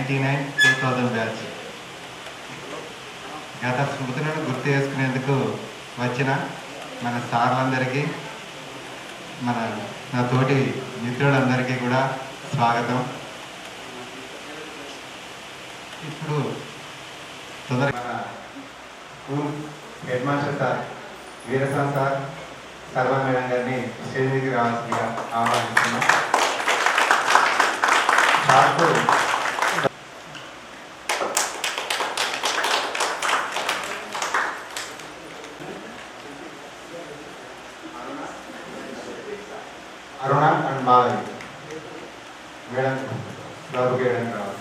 2000 batch గత స్మృతులను గుర్తు చేసుకునేందుకు వచ్చిన మన సార్లందరికీ నా తోటి మిత్రులందరికీ కూడా స్వాగతం. ఇప్పుడు తొందరగా మన school head master sir Veeraswamy sir Sarva madam గారిని స్టేజ్ మీదకి రావాల్సిందిగా ఆహ్వానిస్తున్నాం. సార్కు అరుణ అండ్ మాధవి మేడం బాబుకి వేయడానికి రావాలి.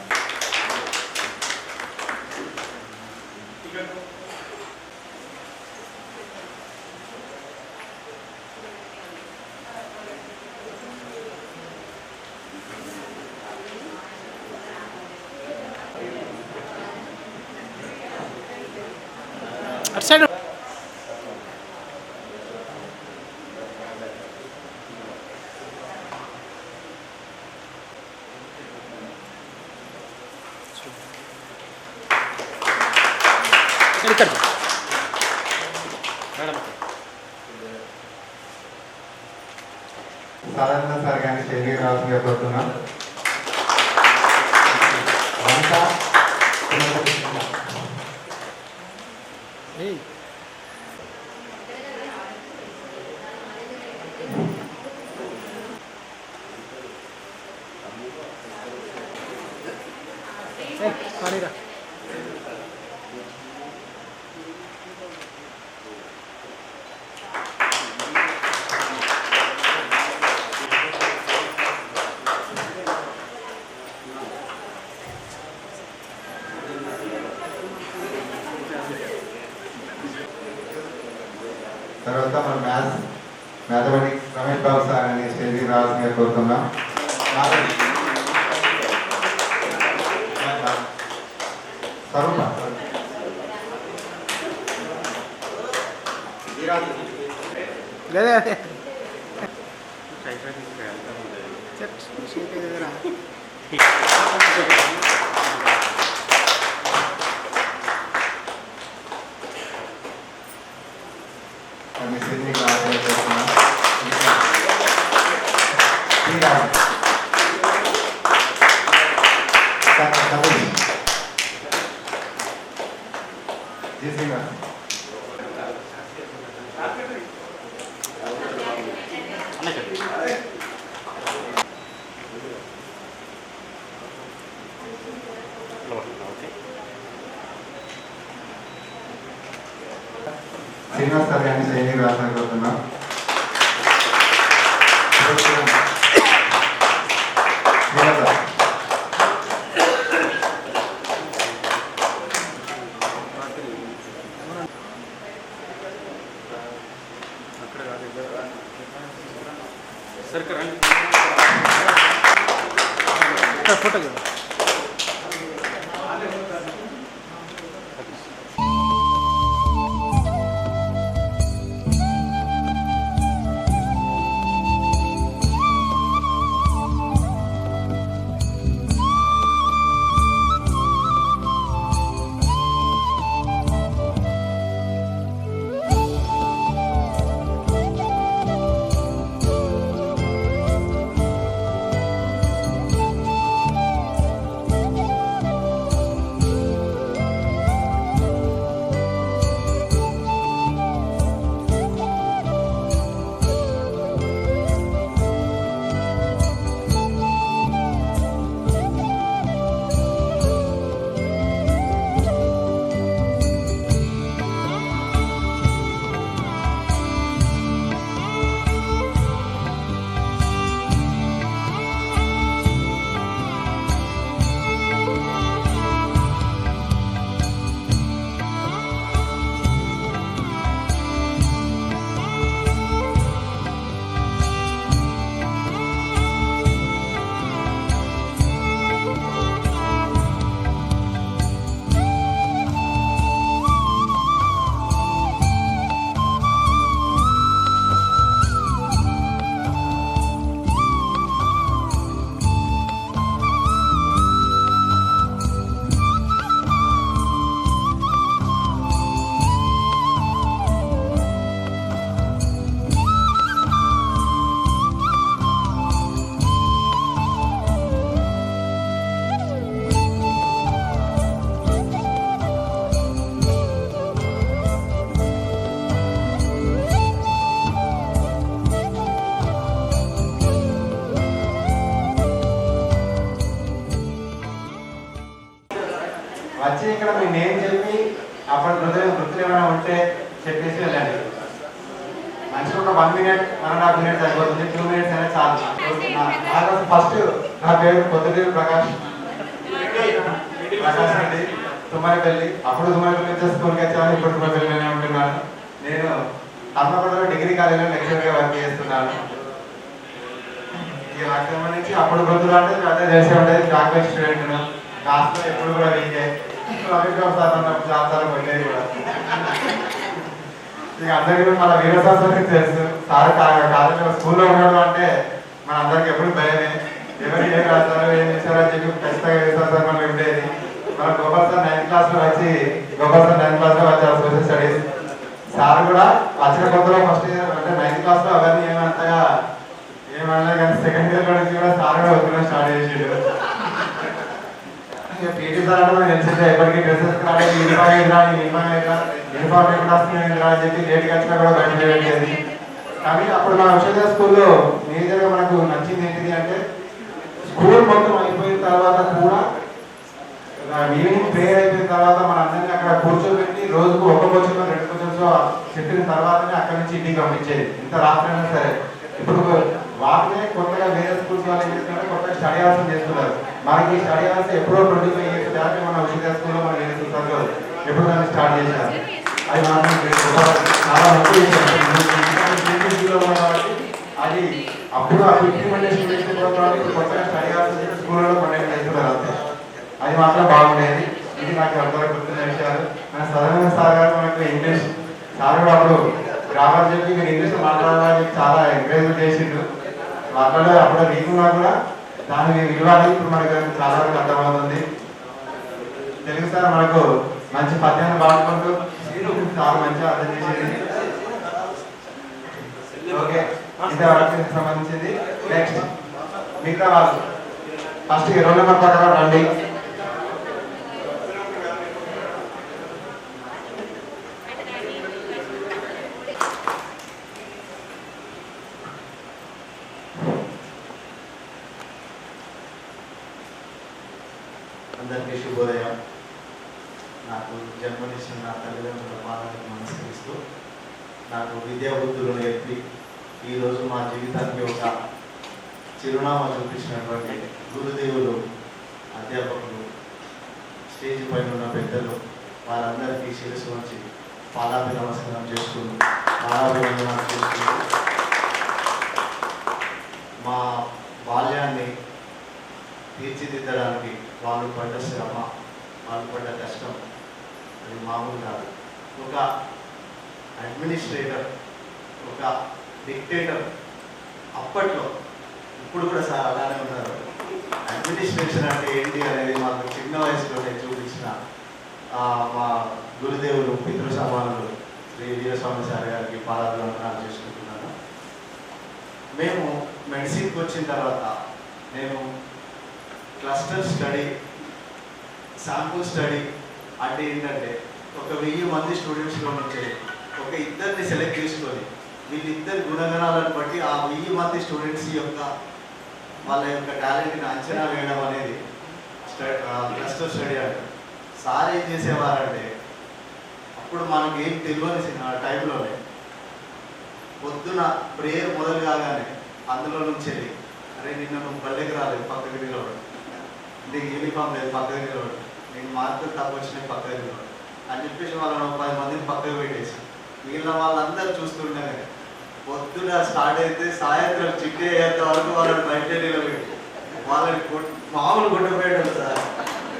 అటు సైడ్ ఇక్కడ సాధారణ సార్ కానీ శైలి రావాల్సిందిగా కోరుతున్నాం. కానీరా తర్వాత మన మ్యాథమెటిక్స్ రమేష్ బాబు సార్ అని స్టేజ్కి రావాల్సిందిగా కోరుతున్నాం. అదే అదే శ్రీనివాస్ సార్ కానీ శైలి రాసిన కోరుతున్నాం. ఫోటో వచ్చి ఇక్కడ మీ నేమ్ చెప్పి అప్పటి వృత్తులు ఏమైనా ఉంటే చెప్పేసి వెళ్ళండి. మంచిగా ఒక 1 minute 1.5 minutes అయిపోతుంది, 2 minutes అయినా చాలు. ఫస్ట్ నా పేరు పొద్దుటూరు ప్రకాష్ రెడ్డి, తుమ్మరపల్లి. అప్పుడు తుమ్మరపల్లి వచ్చే స్కూల్కి వచ్చాను, ఇప్పుడు తుమ్మరపల్లిలోనే ఉంటున్నాను. నేను హన్మకొండలో డిగ్రీ కాలేజీలో లెక్చరర్గా వర్క్ చేస్తున్నాను. ఇక నాకు సంబంధించి అప్పుడు గుర్తులు అంటే అదే చేసే ఉండేది. గ్రాడ్యుయేట్ స్టూడెంట్ క్లాస్లో ఎప్పుడు కూడా వీకే చాలా వెళ్ళేది కూడా. ఇక అందరికీ మన వీరశాస్త్రి తెలుసు. సార్ కాలేజీలో స్కూల్లో ఉండడం అంటే మన అందరికి ఎప్పుడు భయమే. ఎవరు ఏం రాస్తారో ఏం చేశారో అని చెప్పి ఖచ్చితంగా వీరశాస్త్రం మనం ఉండేది. మన గోపాల్ సార్ 9th క్లాస్లో వచ్చి వచ్చారు సోషల్ స్టడీస్. సార్ కూడా వచ్చిన కొత్తలో ఫస్ట్ ఇయర్ అంటే 9th క్లాస్లో అవన్నీ ఏమంతగా ఏమన్నా కానీ సెకండ్ ఇయర్ నుంచి కూడా సార్ కూడా వద్దున స్టార్ట్ చేసేడు. ఇక పీటీ సార్ అంటే మనకు తెలిసిందే, ఎప్పటికీ డ్రెస్సెస్ రాలేదు, యూనిఫామ్ ఎప్పుడు వస్తుందా అని చెప్పి లేట్గా వచ్చినా కూడా బయట పెట్టేది. కానీ అప్పుడు మన ఉషోదయ స్కూల్లో మేజర్గా మనకు నచ్చింది ఏంటిది అంటే స్కూల్ మొత్తం అయిపోయిన తర్వాత కూడా ఈవినింగ్ ప్రేయర్ అయిపోయిన తర్వాత మన అందరినీ అక్కడ కూర్చోబెట్టి రోజుకు 1 క్వశ్చన్ 2 క్వశ్చన్స్ చెప్పిన తర్వాతనే అక్కడి నుంచి ఇంటికి పంపించేది. ఇంత రాత్రి అయినా సరే. ఇప్పుడు వాటినే కొత్తగా వేరే స్కూల్స్ వాళ్ళు ఏం చేస్తున్నారు, కొత్తగా స్టడీ అవర్స్ చేస్తున్నారు. మనకి ఈ స్టడీ అవర్స్ ఎప్పుడో 25 years దాకా మన ఉషోదయ స్కూల్లో మనం వేరే చూస్తారు ఎప్పుడు దాన్ని స్టార్ట్ చేశారు. అది మనం చాలా మంచి అది అప్పుడు ఆ ఇంప్లిమెంటేషన్ చేసుకోవడానికి కొత్తగా స్టడీ అవర్స్ స్కూల్లో కండక్ట్ చేస్తున్నారు అంతే. అది మాత్రం బాగుండేది. ఇది నాకు అందరూ గుర్తున్న విషయాలు. మన సదానంద సార్ గారు మనకు ఇంగ్లీష్ సార్ కూడా అప్పుడు గ్రామర్ చెప్పి మీరు ఇంగ్లీష్ మాట్లాడాలని చాలా ఎంకరేజ్ చేసిండు. మాట్లాడే అప్పుడు వీకున్నా కూడా దాని విలువ ఇప్పుడు మనకు చాలా వరకు అర్థమవుతుంది. తెలుగు సార్ మనకు మంచి పద్యాన్ని పాడుకుంటూ చాలా మంచిగా అర్థం చేసేది. ఓకే, ఇది వరకు సంబంధించింది. నెక్స్ట్ మిగతా వాళ్ళు ఫస్ట్ 20 నెంబర్ ప్రకారం రండి. అందరికీ శుభోదయం. నాకు జన్మనిచ్చిన నా తల్లిదండ్రుల పాదాలకు నమస్కరిస్తూ నాకు విద్యా బుద్ధులు నేర్పి ఈరోజు మా జీవితానికి ఒక చిరునామా చూపించినటువంటి గురుదేవులు, అధ్యాపకులు, స్టేజ్ పైన ఉన్న పెద్దలు వారందరికీ శిరస్సు వచ్చి పాదాభివందనం చేస్తూ మా బాల్యాన్ని తీర్చిదిద్దడానికి వాళ్ళు పడ్డ శ్రమ, వాళ్ళు పడ్డ కష్టం అది మామూలు కాదు. ఒక అడ్మినిస్ట్రేటర్, ఒక డిక్టేటర్ అప్పట్లో, ఇప్పుడు కూడా సార్ అలానే ఉన్నారు. అడ్మినిస్ట్రేషన్ అంటే ఏంటి అనేది మాకు చిన్న వయసులోనే చూపించిన మా గురుదేవులు, పితృ సమానులు శ్రీ వీరస్వామి సార్ గారికి పాదాభివందనాలు చేసుకుంటున్నాను. మేము మెడిసిన్కి వచ్చిన తర్వాత నేను క్లస్టర్ స్టడీ, శాంపుల్ స్టడీ అంటే ఏంటంటే ఒక 1000 మంది స్టూడెంట్స్లో నుంచి ఒక 2 సెలెక్ట్ చేసుకొని వీళ్ళిద్దరి గుణగణాలను బట్టి ఆ 1000 మంది స్టూడెంట్స్ యొక్క వాళ్ళ యొక్క టాలెంట్ని అంచనా వేయడం అనేది క్లస్టర్ స్టడీ అంటే. సార్ ఏం చేసేవారంటే అప్పుడు మనకి ఏం తెలియని టైంలోనే పొద్దున ప్రేయర్ మొదలు కాగానే అందులో నుంచి వెళ్ళి, అరే నిన్న నువ్వు బల్లెకి రాలేదు పక్కకి నిలబడు, నీకు యూనిఫామ్ లేదు పక్కకి నిలబడు, నేను మార్కులు తక్కువ వచ్చినాయి పక్కకి నిలబడు అని చెప్పేసి వాళ్ళని 10 మందిని పక్కకు పెట్టేసి మిగిలిన వాళ్ళందరూ చూస్తుండగా పొద్దున స్టార్ట్ అయితే సాయంత్రం చిట్టి అయ్యేంత వరకు వాళ్ళని బయట నిలబెట్టి వాళ్ళని మామూలు గుడ్డపోయాడు సార్.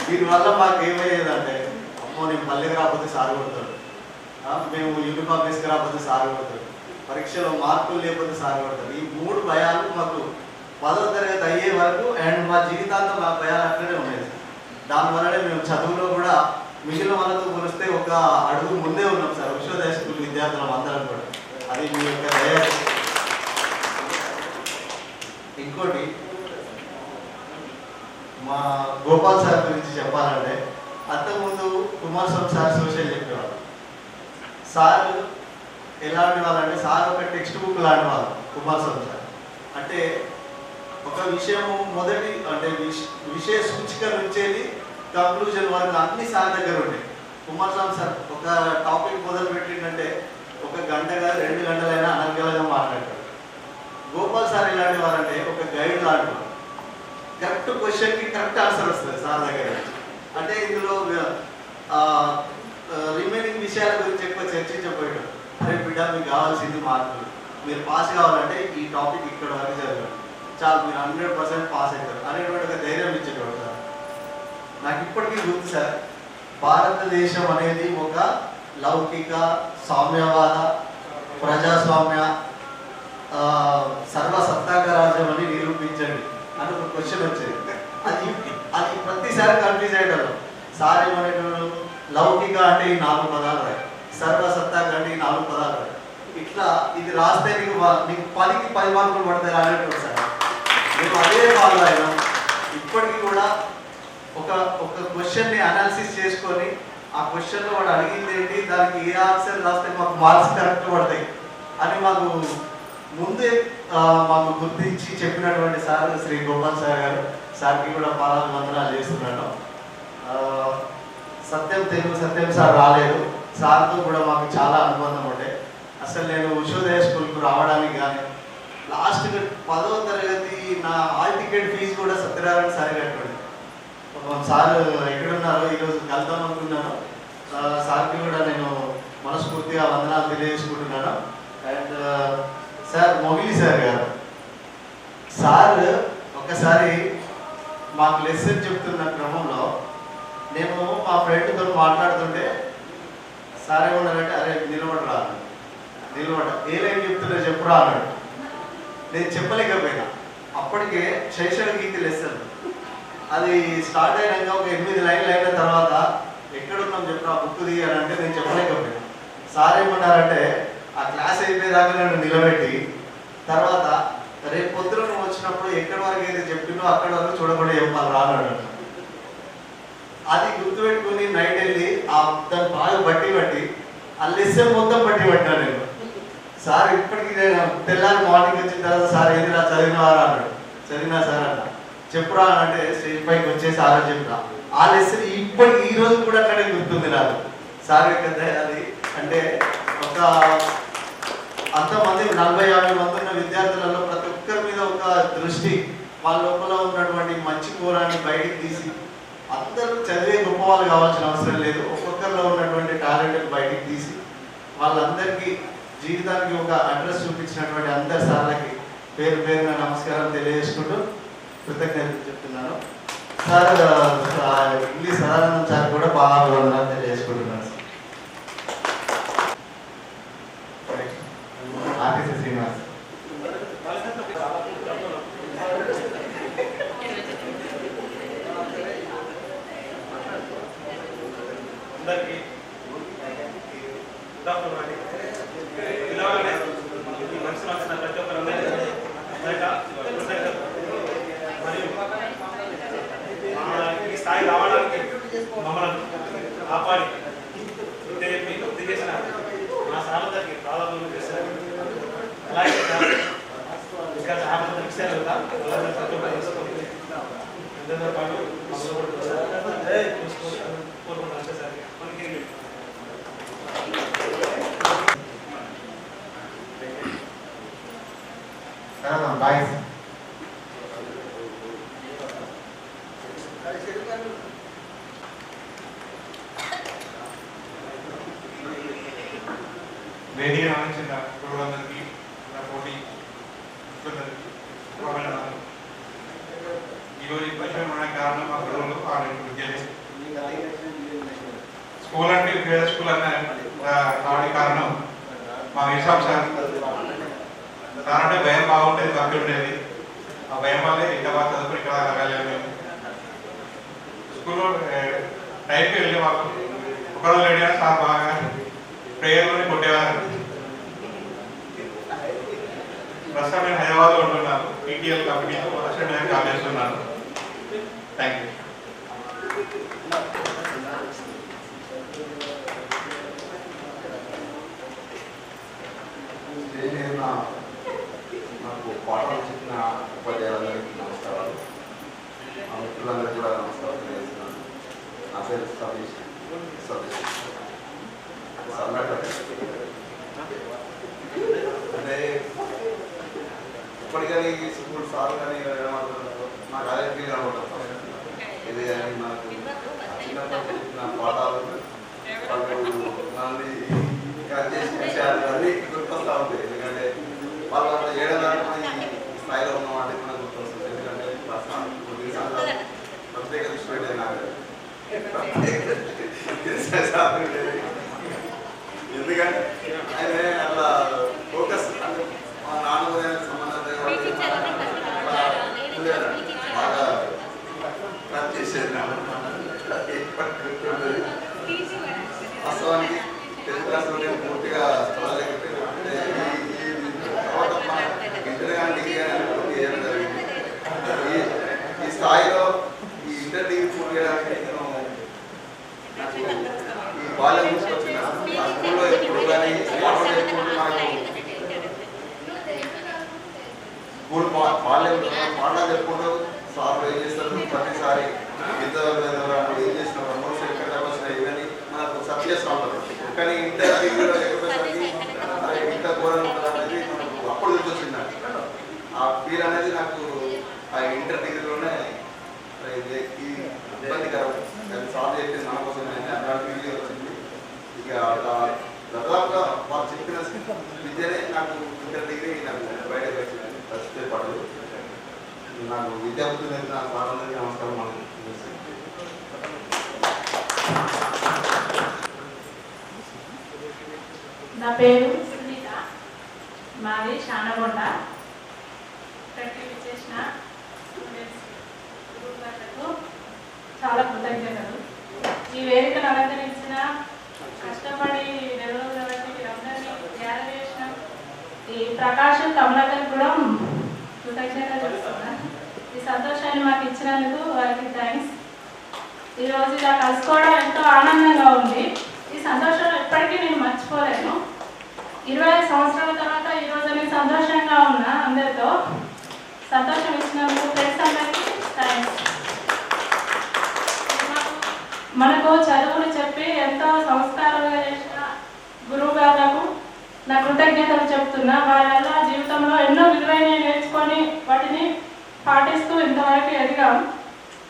దీనివల్ల మాకు ఏమయ్యేదంటే, అమ్మో నేను పల్లెకి రాకపోతే సార్ కొడతాడు, మేము యూనిఫామ్ తీసుకురాకపోతే సార్ కొడతాడు, పరీక్షలో మార్కులు లేకపోతే సార్ కొడతాడు. ఈ 3 భయాలు మాకు 10వ తరగతి అయ్యే వరకు అండ్ మా జీవితాంతం మా భయాలు అక్కడే ఉండేది. దానివల్లనే మేము చదువులో కూడా మిగిలిన వాళ్ళతో పోలిస్తే ఒక అడుగు ముందే ఉన్నాం సార్, ఉషోదయ స్కూల్ విద్యార్థులం అందరం కూడా. అది మీ యొక్క దయ. ఇంకోటి మా గోపాల్ సార్ గురించి చెప్పాలంటే, అంతకుముందు కుమారస్వామి సార్ సోషల్ చెప్పేవారు. సార్ ఎలాంటి వాళ్ళంటే సార్ ఒక టెక్స్ట్ బుక్ లాంటి వాళ్ళు కుమారస్వామి సార్. అంటే ఒక విషయము మొదటి అంటే విషయ సూచిక నుంచి కంక్లూజన్ వరకు అన్ని సార్ దగ్గర ఉంటాయి. కుమారస్వామి సార్ ఒక టాపిక్ మొదలు పెట్టిందంటే 1 గంటగా 2 గంటలైనా అనర్గళంగా మాట్లాడతారు. గోపాల్ సార్ ఎలాంటి వారంటే ఒక గైడ్ లాంటి వారు. కరెక్ట్ క్వశ్చన్కి కరెక్ట్ ఆన్సర్ వస్తుంది సార్ దగ్గర. అంటే ఇందులో రిమైనింగ్ విషయాల గురించి ఎక్కువ చర్చించకపోయాడు. అరే బిడ్డ మీకు కావాల్సింది మార్కులు, మీరు పాస్ కావాలంటే ఈ టాపిక్ ఇక్కడ వరకు చదివారు చాలు, మీరు 100% పాస్ అవుతారు అనేటువంటి ఒక ధైర్యం ఇచ్చేటోడు సార్. నాకు ఇప్పటికీ గుర్తు సార్, భారతదేశం అనేది ఒక లౌకిక సామ్యవాద ప్రజాస్వామ్య సర్వసత్తాక రాజ్యం అని నిరూపించండి అని ఒక క్వశ్చన్ వచ్చేది. అది ప్రతిసారి కన్ఫ్యూజ్ అయ్యేటోళ్ళు. సార్ ఏమనేటోళ్ళు, లౌకిక అంటే ఈ 4 పదాలు రాయి, సర్వసత్తాక అంటే ఈ 4 పదాలు రాయి, ఇట్లా ఇది రాస్తే నీకు 10కి 10 మార్కులు పడతాయి అనేటోడు సార్. మేము అదే ఫాలో అయినాం. ఇప్పటికీ కూడా ఒక క్వశ్చన్ని అనాలిసిస్ చేసుకొని ఆ క్వశ్చన్లో వాడు అడిగింది ఏంటి, దానికి ఏ ఆన్సర్ రాస్తే మాకు మార్క్స్ కరెక్ట్ పడతాయి అని ముందే మాకు గుర్తించి చెప్పినటువంటి సార్ శ్రీ గోపాల్ సార్ గారు. సార్కి కూడా పాదాభివందనాలు చేస్తున్నాను. సత్యం సార్ రాలేదు. సార్తో కూడా మాకు చాలా అనుబంధం ఉండే. అసలు నేను ఉషోదయ స్కూల్కు రావడానికి కానీ లాస్ట్గా 10వ తరగతి నా హాల్ టికెట్ ఫీజు కూడా సత్యనారాయణ సార్ కట్టండి. సార్ ఎక్కడున్నారో ఈరోజు కలుద్దాం అనుకున్నాను. సార్కి కూడా నేను మనస్ఫూర్తిగా వందనాలు తెలియజేసుకుంటున్నాను. అండ్ సార్ మొగిలి సార్ గారు, సార్ ఒకసారి మాకు లెసన్ చెప్తున్న క్రమంలో నేను మా ఫ్రెండ్తో మాట్లాడుతుంటే సార్ ఏమన్నారంటే, అరే నిలబడరా, ఏమేమి చెప్తున్నా చెప్పురా అన్నాడు. నేను చెప్పలేకపోయినా. అప్పటికే శైశవ గీతి లెసన్ అది స్టార్ట్ అయినాక ఒక 8 లైన్లు అయిన తర్వాత ఎక్కడున్నాం చెప్పరా బుక్ తీయాలంటే నేను చెప్పలేకపోయినా. సార్ ఏమన్నారంటే, ఆ క్లాస్ అయిపోయేదాకా నన్ను నిలబెట్టి తర్వాత రేపు పొద్దున నువ్వు వచ్చినప్పుడు ఎక్కడి వరకు అయితే చెప్పిందో అక్కడి వరకు చూడకుండా చెప్పాలి రాన్నాడు. అది గుర్తుపెట్టుకుని నైట్ వెళ్ళి దాన్ని బాగా బట్టి ఆ లెసన్ మొత్తం పట్టాను నేను. సార్ ఇప్పటికీ నేను తెల్లారి మార్నింగ్ వచ్చిన తర్వాత సార్ ఏంటి నా చదివినవారా అన్నాడు. చదివినా సార్ అన్న. చెప్పురా అంటే స్టేజ్ పైకి వచ్చేసి సార్ చెప్పిన ఆ లెసన్ ఇప్పటికి ఈ రోజు కూడా అక్కడే గుర్తుంది నాకు. సార్ యొక్క అది అంటే ఒక అంతమంది 40-50 మంది ఉన్న విద్యార్థులలో ప్రతి ఒక్కరి మీద ఒక దృష్టి, వాళ్ళ లోపల ఉన్నటువంటి మంచి కూరాన్ని బయటికి తీసి అందరూ చదివే గొప్ప వాళ్ళు కావాల్సిన అవసరం లేదు, ఒక్కొక్కరిలో ఉన్నటువంటి టాలెంట్ బయటికి తీసి వాళ్ళందరికీ జీవితానికి ఒక అడ్రస్ చూపించినటువంటి అందరి సార్లకి పేరు పేరున నమస్కారం తెలియజేసుకుంటూ కృతజ్ఞతలు చెప్తున్నాను. సార్ ఇంగ్లీష్ సదానందం సార్ కూడా బాగా తెలియజేసుకుంటున్నాను. ఆర్టీసీ శ్రీనివాస్. అందరికీ ఈ మనసులో వచ్చిన ప్రతి ఒక్కరు మరియు ఈ స్థాయి రావడానికి మమ్మల్ని కాపాడి వృద్ధి చేసిన మా సార్లకి ప్రారంభం చేశారు. అలాగే ఇంకా చాలా మంది విషయాలు కదా ప్రతి ఒక్కరు తెలుసుకోండి. అందరితో పాటు మమ్మల్ని కూడా చూసుకొని కోరుకుంటాం. అంతే సార్ మనకి బాయ్స్ వేదిక రాణించిన గురువులందరికీ నా పోటీ ఈరోజు ఈ పరిచయం అవడానికి కారణం మా గురువులు విద్యాలయం. స్కూల్ అంటే పేద స్కూల్ అన్న రావడానికి కారణం మా విశాఖ సార్. సార్ అంటే భయం బాగుండేది, భక్తి ఉండేది. ఆ భయం వల్లే ఇంత బాగా చదువుకుని ఇక్కడ వెళ్ళాము. మేము స్కూల్లో టైంకి వెళ్ళే వాళ్ళు ఒకరోజు లేడీ సార్ బాగా ప్రేయర్లోనే కొట్టేవారు. ప్రస్తుతం నేను హైదరాబాద్లో ఉంటున్నాను. పీటీఎల్ కంపెనీలో అసిస్టెంట్ డైరెక్టర్ జాబ్ చేస్తున్నాను. Thank you. నాకు పాఠాలు చెప్పిన ఉపాధ్యాయులందరికీ నమస్కారాలు, ఆ మిత్రులందరికీ కూడా నమస్కారం తెలియజేస్తున్నాను. పేరు సతీష్. అంటే ఇప్పటికీ స్కూల్ సార్ కానీ ఏమంటున్నారు నాకు అదే ఫీల్ కనబడుతుంది. ఇది కానీ నాకు చిన్నప్పటి చెప్పిన పాఠాలు వాళ్ళు మళ్ళీ చేసిన విషయాలు అన్నీ గుర్తొస్తూ ఉంటాయి. ఎందుకంటే వాళ్ళు అంత ఏడాది స్థాయిలో ఉన్నవాటి మనకు గుర్తొస్తుంది. ఎందుకంటే ప్రత్యేక దృష్టి పెట్టేది నాకు ఎందుకంటే ఆయన అట్లా ఫోకస్ అంటే మా నాన్న సంబంధం బాగా ఖర్చు చేసేది వాస్తవానికి 10th క్లాస్ లో నేను పూర్తిగా చదవలేకపోయాను. అంటే తర్వాత మన ఇంటర్ కానీ డిగ్రీ కానీ చేయడం జరిగింది. ఈ స్థాయిలో ఈ ఇంటర్ డిగ్రీ పూర్తి చేయడానికి నేను నాకు ఈ బాల్యం తీసుకొచ్చిన ఆ స్కూల్లో ఎప్పుడు కానీ స్కూల్ బాల్యంలో పాఠాలు చెప్పుకుంటూ సార్లు ఏం చేస్తారు ప్రతిసారి ఇంతవరకు ఏం చేసిన ప్రమోషన్ ఎక్కడ వచ్చినా ఇవన్నీ మనకు సర్చ్ చేస్తూ ఉంటారు. కానీ ఇంటర్ డిగ్రీలో ఎక్కడికి ఇంత ఘోరంగా ఉంటుంది అనేది మనకు అప్పుడు తెలిసొచ్చింది. ఆ ఫీల్ అనేది నాకు ఆ ఇంటర్ డిగ్రీలోనే ఈ ఇబ్బందికరం సాల్వ్ చేసి మన కోసం అలాంటి ఫీల్ వచ్చింది. ఇక దాదాపుగా వాళ్ళు చెప్పిన విద్యనే నాకు ఇంటర్ డిగ్రీ నాకు బయటకు వచ్చింది. ఫస్ట్ పడదు నాకు విద్యార్థులు నా సారందరికీ నమస్కారం. మనకు నా పేరు సునీత, మాది షానగొండ. ఇక్కడికి విచ్చేసిన స్టూడెంట్స్ గురువులకు చాలా కృతజ్ఞతలు. ఈ వేదికను అలంకరించిన కష్టపడి నెలరోజుల బట్టి మీరందరినీ గ్యాదర్ చేసిన ఈ ప్రకాశం కమలాకర్ కూడా కృతజ్ఞతలు చెప్తున్నాను. ఈ సంతోషాన్ని మాకు ఇచ్చినందుకు వారికి థ్యాంక్స్. ఈరోజు ఇలా కలుసుకోవడం ఎంతో ఆనందంగా ఉంది. ఈ సంతోషం ఎప్పటికీ నేను మర్చిపోలేను. 25 సంవత్సరాల తర్వాత ఈరోజు నేను సంతోషంగా ఉన్నా. అందరితో సంతోషం ఇచ్చినందుకు ఫ్రెండ్స్ అందరికీ థ్యాంక్స్. మనకు చదువులు చెప్పి ఎంతో సంస్కారంగా చేసిన గురువు గారులకు నా కృతజ్ఞతలు చెప్తున్నా. వారి వల్ల జీవితంలో ఎన్నో విలువైనవి నేర్చుకొని వాటిని పాటిస్తూ ఇంతవరకు ఎదిగాం.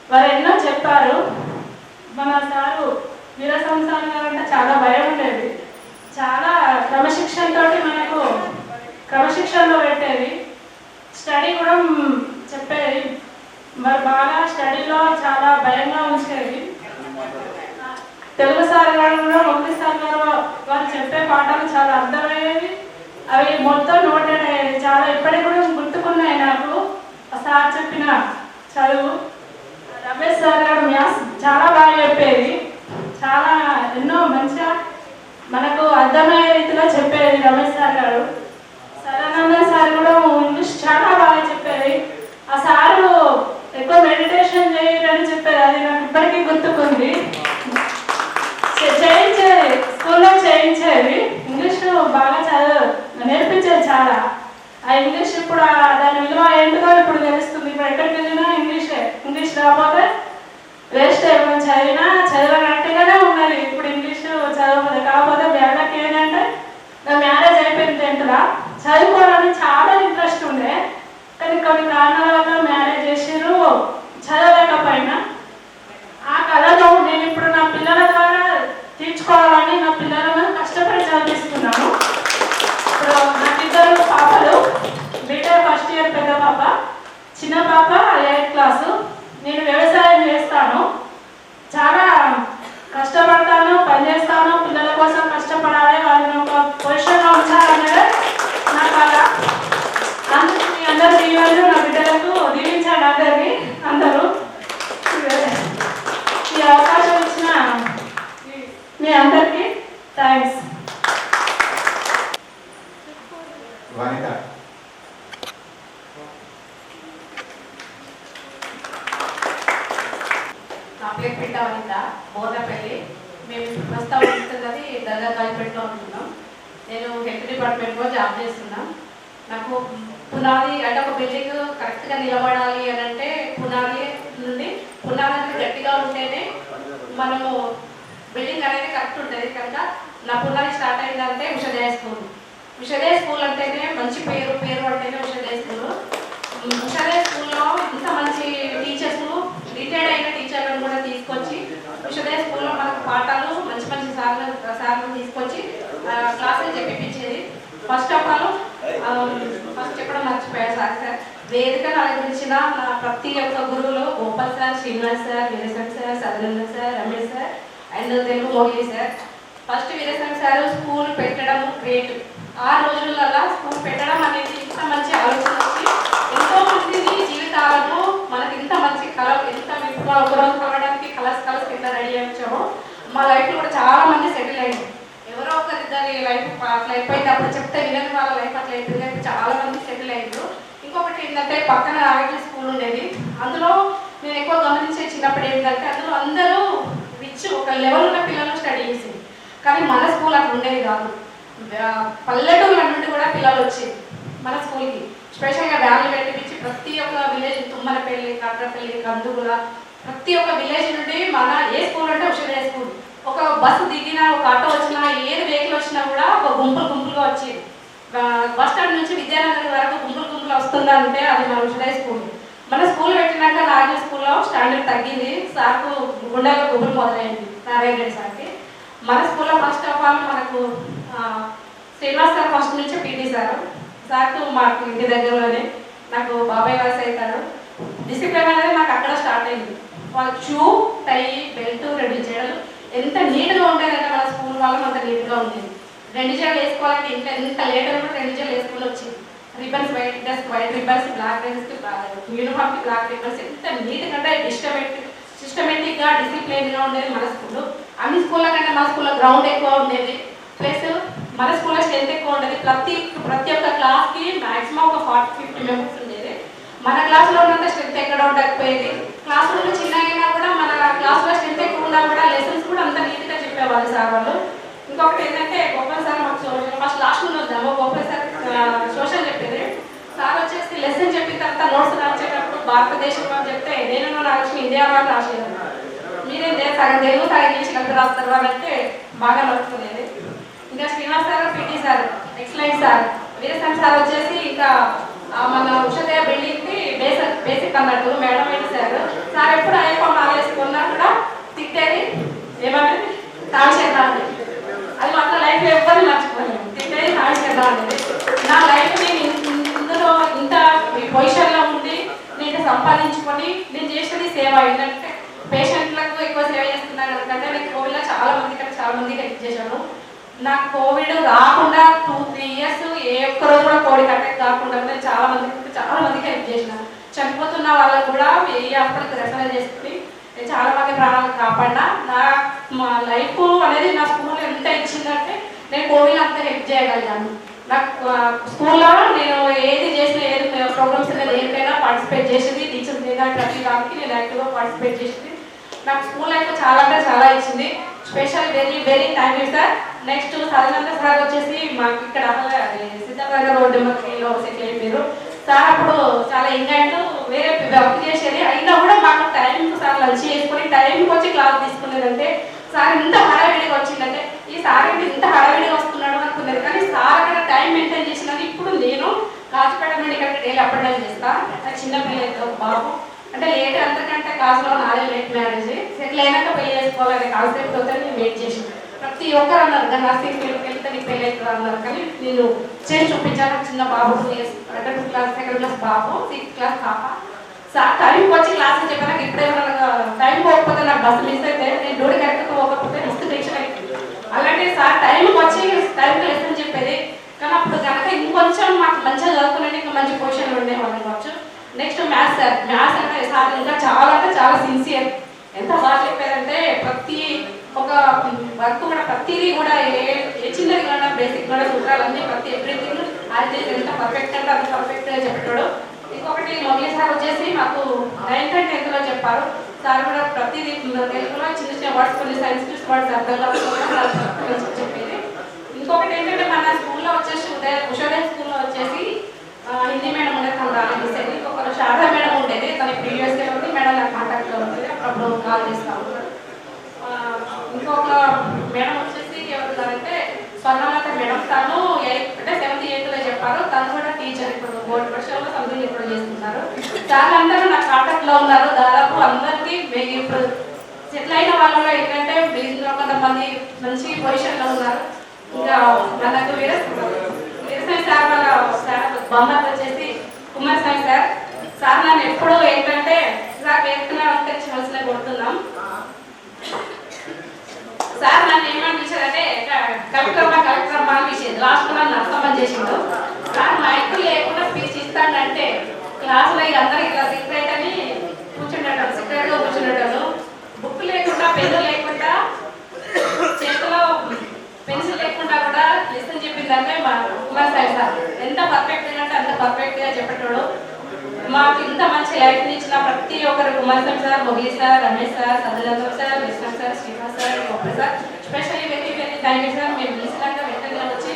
వారు ఎన్నో చెప్పారు. మన సారు వీర సంసారి గారు అంటే చాలా భయం ఉండేది. చాలా క్రమశిక్షణతో మనకు క్రమశిక్షణలో పెట్టేది. స్టడీ కూడా చెప్పేది. మరి బాగా స్టడీలో చాలా భయంగా ఉంచేది. తెలుగు సార్ గారు కూడా మొదటి సార్ గారు వారు చెప్పే పాఠాలు చాలా అర్థమయ్యేవి. అవి మొత్తం నోటెడ్ అయ్యేది. చాలా ఇప్పటికి కూడా గుర్తుకున్నాయి నాకు సార్ చెప్పిన చదువు. రమేష్ సార్ గారు మ్యాథ్స్ చాలా బాగా చెప్పేది. చాలా ఎన్నో మంచిగా మనకు అర్థమయ్యే రీతిలో చెప్పేది రమేష్ సార్ గారు. సదానందన్ సార్ కూడా ఇంగ్లీష్ చాలా బాగా చెప్పేది. ఆ సారు ఎక్కువ మెడిటేషన్ చేయాలని చెప్పేది. అది నాకు ఇప్పటికీ గుర్తుకుంది. చేయించేది, స్కూల్లో చేయించేది. ఇంగ్లీష్ బాగా నేర్పించేది చాలా. ఆ ఇంగ్లీష్ ఇప్పుడు దాని విలువ ఏంటిదో ఇప్పుడు తెలుస్తుంది. ఇప్పుడు ఎక్కడికి వెళ్ళినా ఇంగ్లీష్ రాకపోతే వేస్ట్. మనం చదివినా చదవనట్టుగానే ఉన్నది ఇప్పుడు ఇంగ్లీష్ చదవదు. కాకపోతే బ్యాడకి ఏంటంటే నా మ్యారేజ్ అయిపోయింది 10th. చదువుకోవాలని చాలా ఇంట్రెస్ట్ ఉండే. కానీ కొన్ని కారణాల వల్ల మ్యారేజ్ చేసిర్రు, చదవలేకపోయినా. ఆ కళను నేను ఇప్పుడు నా పిల్లల ద్వారా తీర్చుకోవాలని నా పిల్లలను కష్టపడి చదివిస్తున్నాను. ఇప్పుడు నాకు 2 పాపలు. బీటెక్ ఫస్ట్ ఇయర్ పెద్ద పాప, చిన్న పాప 8th క్లాసు. నేను వ్యవసాయం చేస్తాను. చాలా కష్టపడతాను, పనిచేస్తాను. పిల్లల కోసం కష్టపడాలి, వాళ్ళని ఒక పొజిషన్లో ఉంచాలన్నదే నా కళ. అందుకు మీ అందరూ దీవెనలు నా బిడ్డలకు దీవించండి. అందరినీ అందరూ ఈ అవకాశం ఇచ్చిన మీ అందరికీ థ్యాంక్స్. వనిత నా పేరు పిట్ట వనిత, బోర్నపల్లి. మేము ఇప్పుడు ప్రస్తుతం ఉంటున్నది దర్గాకాయపేటలో ఉంటున్నాం. నేను హెల్త్ డిపార్ట్మెంట్లో జాబ్ చేస్తున్నాం. నాకు పునాది అంటే ఒక బిల్డింగ్ కరెక్ట్గా నిలబడాలి అని అంటే పునాది నుండి పునాది గట్టిగా ఉంటేనే మనము బిల్డింగ్ అనేది కరెక్ట్ ఉంటుంది కనుక నా పునాది స్టార్ట్ అయిందంటే ఉషోదయ స్కూల్. ఉషోదయ స్కూల్ అంటేనే మంచి పేరు అంటేనే ఉషోదయ స్కూల్. ఉషోదయ స్కూల్లో ఇంత మంచి టీచర్స్, రిటైర్డ్ అయిన టీచర్లను కూడా తీసుకొచ్చి ఉషోదయ స్కూల్లో మనకు పాఠాలు మంచి మంచి సార్లు తీసుకొచ్చి క్లాసులు చెప్పించేది. ఫస్ట్ ఆఫ్ ఆల్ ఫస్ట్ చెప్పడం మర్చిపోయారు సార్ వేదికను అలంకరించిన నా ప్రతి ఒక్క గురువులు Gopal sir, Srinivas sir, Veeresham sir, Sadananda sir, Ramesh sir and Telugu మోహి sir. First Veeresham sir school పెట్టడం గ్రేట్. ఆ రోజులలో స్కూల్ పెట్టడం అనేది ఇంత మంచి ఆలోచన వచ్చి ఎంతో మంది జీవితాలను మనకి ఇంత మంచి కళ ఎంత ఒకరోజు కలవడానికి కలర్స్ కింద రెడీ అయ్యామో మా లైఫ్లో కూడా చాలా మంది సెటిల్ అయ్యారు. ఎవరో ఒకరిద్దరి లైఫ్ అట్లా అయిపోయింది, అప్పుడు చెప్తే వినని వాళ్ళ లైఫ్ అట్లా అయిపోయింది, చాలా మంది సెటిల్ అయ్యారు. ఇంకొకటి ఏంటంటే పక్కన ఆరోగ్య స్కూల్ ఉండేది. అందులో నేను ఎక్కువ గమనించే చిన్నప్పుడు ఏంటంటే అందులో అందరూ ఒక లెవెల్ ఉన్న పిల్లలు స్టడీ చేసింది. కానీ మన స్కూల్ అట్లా ఉండేది కాదు. పల్లెటూళ్ళ నుండి కూడా పిల్లలు వచ్చేది మన స్కూల్కి. స్పెషల్గా వ్యాన్లు పెట్టించి ప్రతి ఒక్క విలేజ్, తుమ్మలపల్లి, కట్రపల్లి, కందుగుల, ప్రతి ఒక్క విలేజ్ నుండి మన ఏ స్కూల్ అంటే ఉషోదయ స్కూల్. ఒక బస్సు దిగినా, ఒక ఆటో వచ్చినా, ఏది వెహికల్ వచ్చినా కూడా ఒక గుంపులుగా వచ్చేది. బస్ స్టాండ్ నుంచి విద్యానగర్ వరకు గుంపులు వస్తుందంటే అది మన ఉషోదయ స్కూల్. మన స్కూల్ పెట్టినాక నారాయణ స్కూల్లో స్టాండర్డ్ తగ్గింది. సార్కు గుండెలో గుబులు మొదలైంది నారాయణ రెడ్డి సార్కి. మన స్కూల్లో ఫస్ట్ ఆఫ్ ఆల్ మనకు శ్రీనివాస్ సార్ ఫస్ట్ నుంచి పీటీ సార్కు మాకు ఇంటి దగ్గరలోనే నాకు బాబాయ్ వాసి అవుతాడు. డిసిప్లిన్ అనేది నాకు అక్కడ స్టార్ట్ అయింది. వాళ్ళ షూ, టై, బెల్ట్, 2 జడలు ఎంత నీట్గా ఉండేదంటే మన స్కూల్ వాళ్ళం అంత నీట్గా ఉండేది. 2 జడలు వేసుకోవాలంటే ఇంట్లో ఎంత లేట్ అయినా 2 జడలు వేసుకొని వచ్చింది. Ribbons white dress, white ribbons, black డ్రెస్కి యూనిఫామ్కి బ్లాక్ రిబ్బన్స్, ఎంత నీట్గా అంటే సిస్టమేటిక్గా డిసిప్లిన్గా ఉండేది మన స్కూల్లో. అన్ని స్కూళ్ళ కంటే మన స్కూల్లో గ్రౌండ్ ఎక్కువ ఉండేది, ప్లస్ మన స్కూల్లో స్ట్రెంత్ ఎక్కువ ఉండేది. ప్రతి ఒక్క క్లాస్కి మ్యాక్సిమం ఒక 40-50 మెంబర్స్ ఉండేది. మన క్లాస్లో ఉన్నంత స్ట్రెంత్ ఎక్కడ ఉండకపోయేది. క్లాస్ రూమ్లో చిన్నగా కూడా మన క్లాస్లో స్ట్రెంత్ ఎక్కువ ఉన్నా కూడా లెసన్స్ కూడా అంత నీట్గా చెప్పేవాళ్ళు సార్ వాళ్ళు. ఇంకొకటి ఏంటంటే గోపాల్ సార్ మాకు సోషల్ ఫస్ట్ లాస్ట్ నుండి వద్దాము. గోపాల్ సార్ సోషల్ చెప్పేది. సార్ వచ్చేసి లెసన్ చెప్పిన తర్వాత నోట్స్ రాసేటప్పుడు భారతదేశంలో అని చెప్తే నేను రాసిన ఇండియా వాళ్ళు రాసేది. మీరేం సగం తెలుగు సగం ఇంగ్లీష్ కలిపి రాస్తారు అంటే బాగా నడుస్తుంది. ఇంకా Srinivas sir, PT sir excellent sir. Veeresham sir వచ్చేసి ఇంకా మన ఉషోదయ బిల్డింగ్కి బేసిక్ అన్నట్టు మేడం ఏంటి సార్ ఎప్పుడు అయ్యప్ప మాలేసుకున్నా కూడా తిట్టేది ఏమనేది తాళిచేద్దాం. అది మాత్రం లైఫ్లో ఎవరిని మర్చిపోయాను. తిట్టేది తాళిచేద్దాం అనేది. నా లైఫ్ నేను ఇందులో ఇంత పొజిషన్లో ఉండి నేను సంపాదించుకొని నేను చేసేది సేవ. ఏంటంటే పేషెంట్లకు ఎక్కువ సేవ చేస్తున్నాను ఎందుకంటే నేను కోవిడ్లో చాలా మందికి హెల్ప్ చేశాను. నాకు కోవిడ్ రాకుండా 2-3 ఇయర్స్ ఏ ఒక్క రోజు కూడా కోవిడ్ అటాక్ కాకుండా నేను చాలా మందికి హెల్ప్ చేసినాను. చనిపోతున్న వాళ్ళకు కూడా ఏ హాస్పిటల్కి రెఫర్ చేసుకుని నేను చాలా మంది ప్రాణాలు కాపాడినా. మా లైఫ్ అనేది నా స్కూల్ ఎంత ఇచ్చిందంటే నేను కోవిడ్ అంతా హెల్ప్ చేయగలిగాను. నాకు స్కూల్లో నేను ఏది చేసిన ఏది ప్రోగ్రామ్స్ అనేది ఏదైనా పార్టిసిపేట్ చేసేది. టీచర్స్ మీద ప్రతి దానికి నేను యాక్టివ్గా పార్టిసిపేట్ చేసేది. నాకు స్కూల్ లైఫ్ చాలా అంటే చాలా ఇచ్చింది. Special very thank you sir. Next Sadananda sir వచ్చేసి మాకు ఇక్కడ సిద్ధార్థనగర్ రోడ్డు మధ్యలో సెటిల్ అయిపోయారు సార్. అప్పుడు చాలా ఎంజాయ్ వేరే వర్క్ చేసేది. అయినా కూడా మాకు టైంకి సార్ లంచ్ చేసుకొని టైంకి వచ్చి క్లాస్ తీసుకునేదంటే సార్ ఇంత హడావిడిగా వచ్చిందంటే ఈ సార్ ఇంత హడావిడిగా వస్తున్నాడు అనుకునేది. కానీ సార్ అక్కడ టైం మెయింటైన్ చేసినది. ఇప్పుడు నేను కాచిపేట నుండి ఇక్కడ డైలీ అప్ అండ్ డౌన్ చేస్తాను. చిన్న పిల్లలతో బాబు అంటే లేట్ అంతకంటే కాసులో 4 లేట్ మ్యారేజ్ సెటిల్ అయినాక పెళ్లి చేసుకోవాలనే కాన్సెప్ట్ తో నేను వెయిట్ చేసాను. ప్రతి ఒక్కరు అన్నారు నర్సింగ్ ఫీల్డ్కి వెళ్తే నీకు పెళ్ళి అవుతుంది అన్నారు. కానీ నేను చేసి చూపించాను. చిన్న బాబు 2 years 2nd class 2nd class బాబు 6th క్లాస్ పాప. సార్ టైంకి వచ్చి క్లాస్ చెప్పాను. ఇప్పుడేమన్నా టైం పోకపోతే నాకు బస్సు మిస్ అయితే నేను డ్యూటీ కరెక్ట్గా పోకపోతే మస్తు టెన్షన్ అవుతుంది. అలాంటి సార్ టైంకి వచ్చి టైంకి లెసన్ చెప్పేది. కానీ అప్పుడు కనుక ఇంకొంచెం మాకు మంచిగా చదువుకునేది ఇంకా మంచి పొజిషన్లో ఉండేవాళ్ళం కావచ్చు. Next maths sir. మ్యాథ్స్ అంటే సార్ ఇంకా చాలా సిన్సియర్. ఎంత బాగా చెప్పారంటే ప్రతి ఒక వర్క్ కూడా ప్రతిదీ కూడా ఏ చిన్నది కూడా బేసిక్ కూడా సూత్రాలన్నీ ప్రతి ఎవ్రీథింగ్ అది ఎంత పర్ఫెక్ట్ అంటే అంత పర్ఫెక్ట్గా చెప్పాడు. ఇంకొకటి మొదటి సార్ వచ్చేసి మాకు 9th and 10th చెప్పారు. సార్ కూడా ప్రతిదీ తెలుగులో చిన్న వర్డ్స్ కొన్ని సైన్స్ వర్డ్స్ అర్థం కాకుండా చెప్పేది. ఇంకొకటి ఏంటంటే మన స్కూల్లో వచ్చేసి ఉషోదయ స్కూల్లో వచ్చేసి హిందీ మేడం ఉండేది. తను రాలేదు. ఇంకొకరు శారదా మేడం ఉండేది. తన ప్రీవియస్గా ఉంది మేడం నాకు కాంటాక్ట్లో ఉంటుంది. అప్పుడు కాల్ చేస్తూ ఉంటారు. ఇంకొక మేడం వచ్చేసి ఎవరున్నారంటే స్వర్ణలత మేడం, తను అంటే 7th 8th చెప్పారు. తను కూడా టీచర్, ఇప్పుడు బోర్డు పరీక్షలో సంథింగ్ ఇప్పుడు చేస్తున్నారు. చాలా అందరూ నా కాంటాక్ట్ లో ఉన్నారు. దాదాపు అందరికీ ఇప్పుడు సెటిల్ అయిన వాళ్ళలో ఏంటంటే ఇందులో కొంతమంది మంచి పొజిషన్ లో ఉన్నారు. ఇంకా మనకు వీరసాయి సార్ వాళ్ళ సార్ బొమ్మలు వచ్చేసి కుమారస్వామి సార్ నన్ను ఎప్పుడూ ఏంటంటే సార్ వేసుకున్న అంతరిక్షవలసిన కొడుతున్నాం. సార్ నన్ను ఏమనిపించారంటే కలెక్టర్ అనిపించింది. లాస్ట్ నన్ను అర్థం చేసిండు. సార్ మైక్ లేకుండా స్పీచ్ ఇస్తాడంటే క్లాసులో ఇక అందరికి ఇలా సీక్రెట్ అని కూర్చుంటాడు, సీక్రెట్ గా కూర్చుంటాడు. బుక్ లేకుండా, పెన్ను లేకుండా, చేతిలో పెన్సిల్ లేకుండా కూడా లెసన్ చెప్పిందంటే మా కుమారస్వామి సార్ ఎంత పర్ఫెక్ట్ గా అంటే అంత పర్ఫెక్ట్ గా చెప్పేటోడు. మాకు ఇంత మంచి లైఫ్ ఇచ్చిన ప్రతి ఒక్కరు Kumaraswamy sir, Mogili sir, Ramesh sir, Sadanandam sir, Vishnu sir, Srinivas sir, Gopi sir, specially very very thank you sir. మేము పిలిచినాక వెంటనే వచ్చి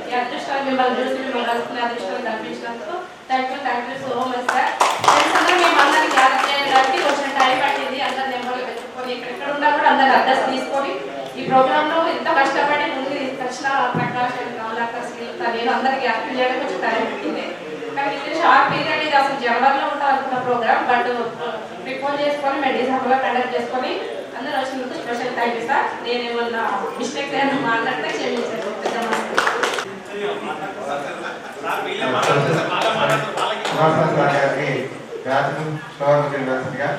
ఈ అదృష్టాన్ని మిమ్మల్ని చూసి మిమ్మల్ని కలుసుకునే అదృష్టాన్ని కల్పించినందుకు thank you so much sir. Friends అందరూ మేము అందరినీ గ్యాదర్ చేయడానికి కొంచెం టైం పట్టింది. అందరి నెంబర్లు పెట్టుకొని ఎక్కడెక్కడ ఉన్నా కూడా అందరి అడ్రస్ తీసుకొని ఈ ప్రోగ్రామ్ లో ఎంత కష్టపడి ముందు తీసుకొచ్చిన ప్రకాష్ కమలాకర్ శ్రీలత నేను అందరికి యాక్టివ్ చేయడం కొంచెం టైం పెట్టింది. కానీ ఇది షార్ట్ పీరియడ్, ఇది అసలు జనవరిలో ఉంటాం అనుకున్న ప్రోగ్రామ్, బట్ ప్రిపోజ్ చేసుకొని మేము డిసెంబర్లో కండక్ట్ చేసుకొని అందరూ వచ్చినందుకు స్పెషల్ థ్యాంక్ యూ సార్. నేను ఏమన్నా మిస్టేక్స్ ఏమైనా మాట్లాడితే క్షమించాను. కుమారస్వామి సార్ గారికి బ్యాచ్ను శోభ యూనివర్సిటీగా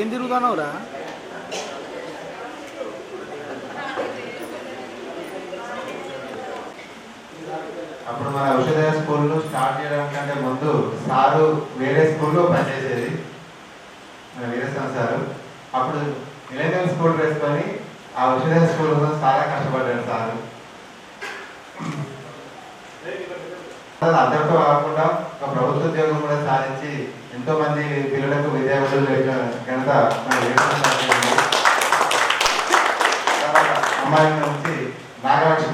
ఏం తిరుగుతున్నావురా? అప్పుడు మన ఉషోదయ స్కూల్లో స్టార్ట్ చేయడానికంటే ముందు సారు వేరే స్కూల్లో పనిచేసేది, మన వీరస్వామి సారు. అప్పుడు మిలేనియం స్కూల్ వేసుకొని ఆ ఉషోదయ స్కూల్ కోసం చాలా కష్టపడ్డాడు సారు. అందరితో కాకుండా ఒక ప్రభుత్వ ఉద్యోగం కూడా సాధించి ఎంతో మంది పిల్లలకు విద్యార్థులు ఘనత మన వీరస్వామి సార్. అమ్మాయి నుంచి నాగలక్ష్మి.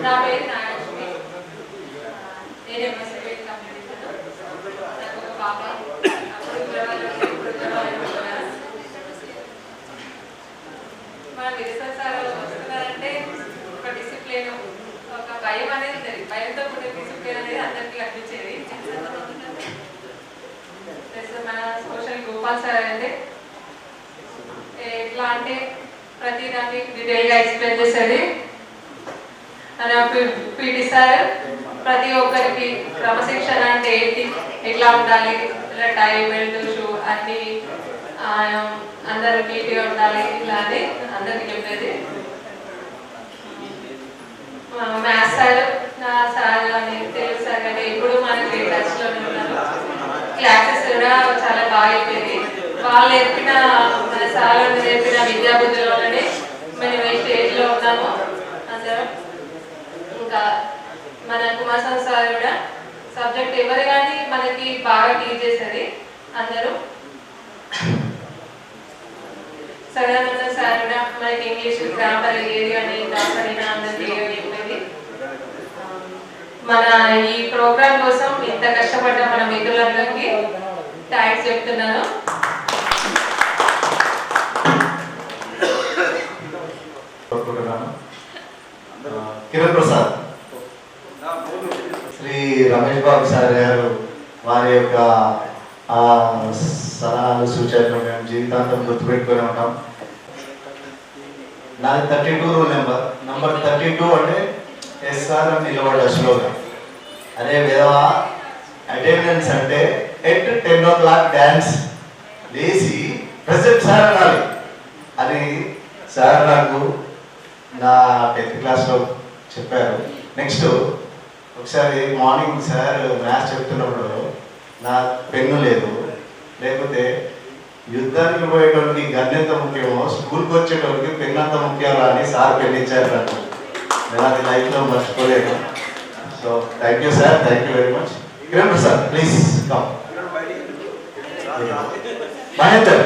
నా పేరు నాగలక్ష్మి. నేను ఎంఎస్సీ కంప్లీట్ చేశాను. నాకు ఒక పాప. మన వీరస్వామి సార్ వస్తున్నారంటే ఒక డిసిప్లిన్, ఒక భయం అనేది ఉంటుంది. భయంతో కూడిన డిసిప్లిన్ అనేది అందరికీ కనిపించేది. ప్లస్ మన సోషల్ గోపాల్ సార్ అంటే ఎట్లా అంటే ప్రతి దాన్ని డీటెయిల్గా ఎక్స్ప్లెయిన్ చేసేది. మన పీటీ సార్ ప్రతి ఒక్కరికి క్రమశిక్షణ అంటే ఏంటి, ఎట్లా ఉండాలి, ఇలా టై బెల్ట్ షూ అన్ని అందరూ నీట్గా ఉండాలి, ఇట్లా అని అందరికి చెప్పేది. మ్యాథ్స్ సార్, నా సార్ కానీ తెలుగు సార్ కానీ ఎప్పుడు మనకి టచ్లోనే ఉన్నారు. క్లాసెస్ కూడా చాలా బాగా చెప్పేది. వాళ్ళు నేర్పిన, మన సార్ నేర్పిన విద్యాబుద్ధుల వల్లనే మేము ఈ స్టేజ్లో ఉన్నాము అందరం. ఇంకా మన కుమారస్వామి సార్ కూడా సబ్జెక్ట్ ఎవరు కానీ మనకి బాగా టీచ్ చేసేది అందరూ. సదానంద సార్ కూడా మనకి ఇంగ్లీష్ గ్రామర్ ఏది కానీ దాసరైనా అందరికీ చెప్పేది. మన ఈ ప్రోగ్రామ్ కోసం ఇంత కష్టపడ్డ మన మిత్రులందరికీ థ్యాంక్స్ చెప్తున్నాను. కిరణ్ ప్రసాద్, శ్రీ రమేష్ బాబు సార్ గారు వారి యొక్క సలహాలు సూచనలు మేము జీవితాంతం గుర్తుపెట్టుకుని ఉంటాం. నాది 32 రూల్ నంబర్ 32 అంటే ఎస్ఆర్ అని నిలబడ్డ స్లోగన్. అదే విధవా అటెండెన్స్ అంటే ఎట్ 10 o'clock డ్యాన్స్ లేచి ప్రెసెంట్ సార్ అనాలి. అది సార్ నాకు నా 10th క్లాస్లో చెప్పారు. నెక్స్ట్ ఒకసారి మార్నింగ్ సార్ మ్యాథ్స్ చెప్తున్నప్పుడు నా పెన్ను లేదు, లేకపోతే యుద్ధానికి పోయేటోడికి గన్ ఎంత ముఖ్యమో స్కూల్కి వచ్చేటోడికి పెన్ను అంత ముఖ్యమో అని సార్ పెన్ను ఇచ్చారు నాకు. నేను అది లైఫ్లో మర్చిపోలేను. So thank you sir, thank you very much. Kiran Prasad please come. Mahender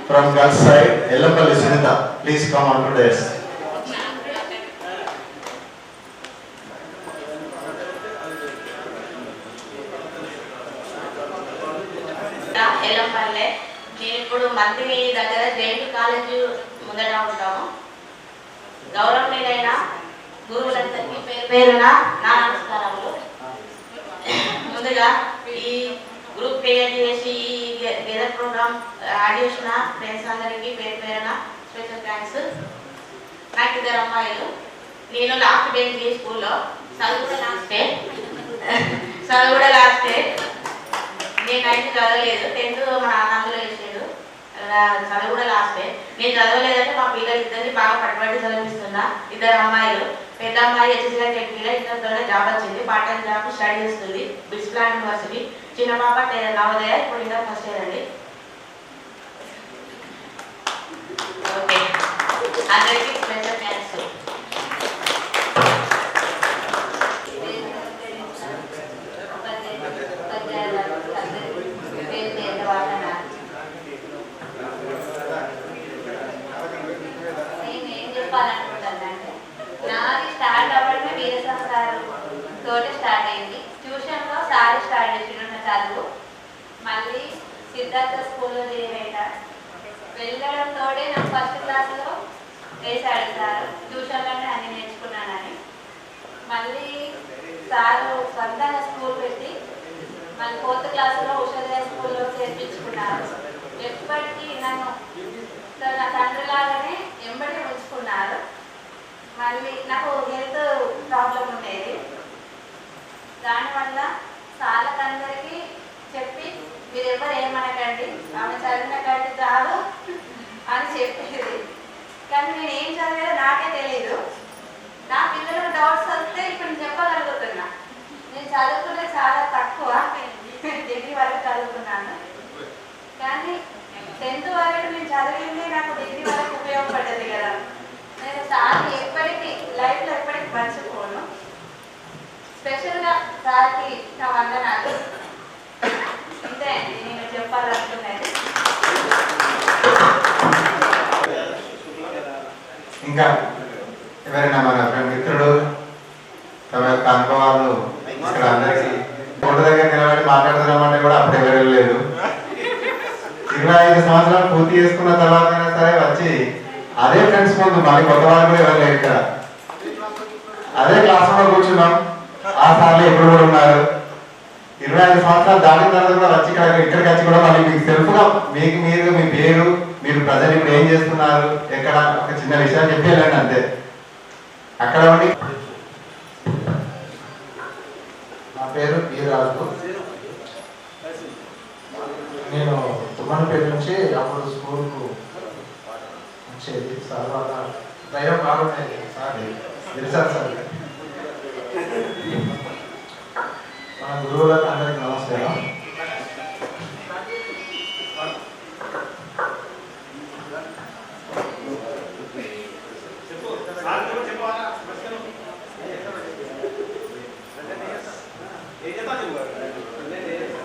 from girls side, Ellamapalli Sunita, please come on to this. Yellampalle. నేను ఇప్పుడు మంత్రి దగ్గర జేఎన్టీ కాలేజ్ ముందట ఉంటాము. గౌరవనీయులైన గురువులందరికీ పేరు పేరున నా నమస్కారములు. ముందుగా ఈ గ్రూప్ క్రియేట్ చేసి ఈ గెదర్ ప్రోగ్రామ్ యాడ్ చేసిన ఫ్రెండ్స్ అందరికీ పేరు పేరున స్పెషల్ థ్యాంక్స్. నాకు 2 అమ్మాయిలు. నేను లాస్ట్ బెంచ్ స్కూల్లో చదువు కూడా లాస్టే. నేను అయితే చదవలేదు. 10th మా నాన్న అందులో వేసాడు. చదువు కూడా లాస్టే. నేను చదవలేదంటే మా పిల్లలు ఇద్దరిని బాగా పట్టుబడి చదివిస్తున్నా. 2 అమ్మాయిలు. పెద్ద అమ్మాయి హెచ్సిగా చెప్పిగా ఇద్దరితో జాబ్ వచ్చింది. పార్ట్ టైం జాబ్ స్టడీ చేస్తుంది బిట్స్ ప్లాన్ యూనివర్సిటీ. చిన్న పాప నవోదయ, ఇప్పుడు ఇంటర్ ఫస్ట్ ఇయర్ అండి. ఓకే, అందరికీ స్పెషల్ థ్యాంక్స్. నేనేం చెప్పాలనుకుంటానంటే, నాది స్టార్ట్ అవ్వడమే వీరసం సార్ తోటి స్టార్ట్ అయింది. ట్యూషన్లో సార్ స్టార్ట్ చేసిన చదువు. మళ్ళీ సిద్ధార్థ స్కూల్లో చేరేట వెళ్ళడంతో నాకు ఫస్ట్ క్లాస్లో వేసాడు సార్. ట్యూషన్లోనే అన్ని నేర్చుకున్నానని. మళ్ళీ సారు సొంతంగా స్కూల్ పెట్టి మళ్ళీ 4th క్లాస్లో ఉషోదయ స్కూల్లో చేర్పించుకున్నారు. ఎప్పటికీ నన్ను నా తండ్రి లాగానే ఎంబడి ఉంచుకున్నారు. మళ్ళీ నాకు హెల్త్ ప్రాబ్లం ఉండేది. దానివల్ల సార్లకందరికీ చెప్పి మీరు ఎవరు ఏమనకండి, ఆమె చదివిన కంటే చాలు అని చెప్పేది. కానీ నేను ఏం చదివాలో నాకే తెలియదు. నా పిల్లలకు డౌట్స్ వస్తే ఇప్పుడు నేను చెప్పగలుగుతున్నా. నేను చదువుకునే చాలా తక్కువ, డిగ్రీ వరకు చదువుకున్నాను. కానీ 10th వరకు నేను చదివింది నాకు డిగ్రీ వరకు ఉపయోగపడ్డది కదా. నేను సార్ని ఎప్పటికీ లైఫ్లో ఎప్పటికీ మర్చిపోను. స్పెషల్గా సార్కి నా వందనాలు. ఇంతే అండి నేను చెప్పాలనుకున్నది. ఇంకా ఎవరైనా మన మిత్రుడు తమ యొక్క అనుభవాలు ఇక్కడ అందరికీ ఫోటో దగ్గర నిలబడి మాట్లాడుతున్నామంటే కూడా అప్పుడు ఎవరు లేదు. 25 సంవత్సరాలు పూర్తి చేసుకున్న తర్వాత అయినా సరే వచ్చి అదే ఫ్రెండ్స్ ముందు మళ్ళీ కొత్త వాళ్ళు కూడా ఎవరు లేరు ఇక్కడ. అదే క్లాస్ రూమ్లో కూర్చున్నాం. ఆ సార్లు ఎప్పుడు కూడా ఉన్నారు. 25 సంవత్సరాలు దాటిన తర్వాత కూడా వచ్చి ఇక్కడికి వచ్చి కూడా మళ్ళీ మీకు సెల్ఫ్గా మీకు మీరు మీ పేరు, మీరు ప్రజలు ఇప్పుడు ఏం చేస్తున్నారు, ఎక్కడ ఒక చిన్న విషయాలు చెప్పి వెళ్ళండి అంతే. అక్కడ ఉండి నా పేరు వీరాజు. నేను తుమ్మనపేట నుంచి అప్పుడు స్కూల్కు వచ్చేది. తర్వాత దైవం బాగుండేది సార్ తెలుసారు సార్. మన గురువులకు అందరికీ నమస్కారం.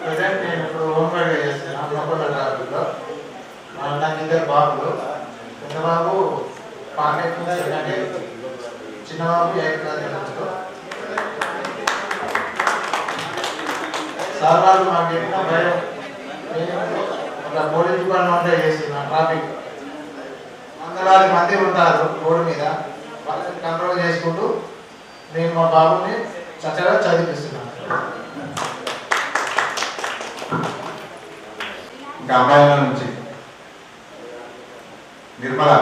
ప్రజెంట్ నేను ఇప్పుడు హోంవర్క్ చేస్తున్నాను మొక్కల ట్రాఫిక్లో. నాకు 2 బాబులు. పెద్ద బాబు పాకెట్ సెకండ్ ఇయర్, చిన్న బాబు 8th క్లాస్. సార్ వాళ్ళు మాకు చెప్పిన భయం, నేను ఒక పోలీస్ డిపార్ట్మెంట్ చేస్తున్నా. ట్రాఫిక్ 100 మంది ఉంటారు రోడ్డు మీద, వాళ్ళని కంట్రోల్ చేసుకుంటూ నేను మా బాబుని చక్కగా చదివిస్తున్నాను. ఇంకా అమ్మాయిల నుంచి నిర్మల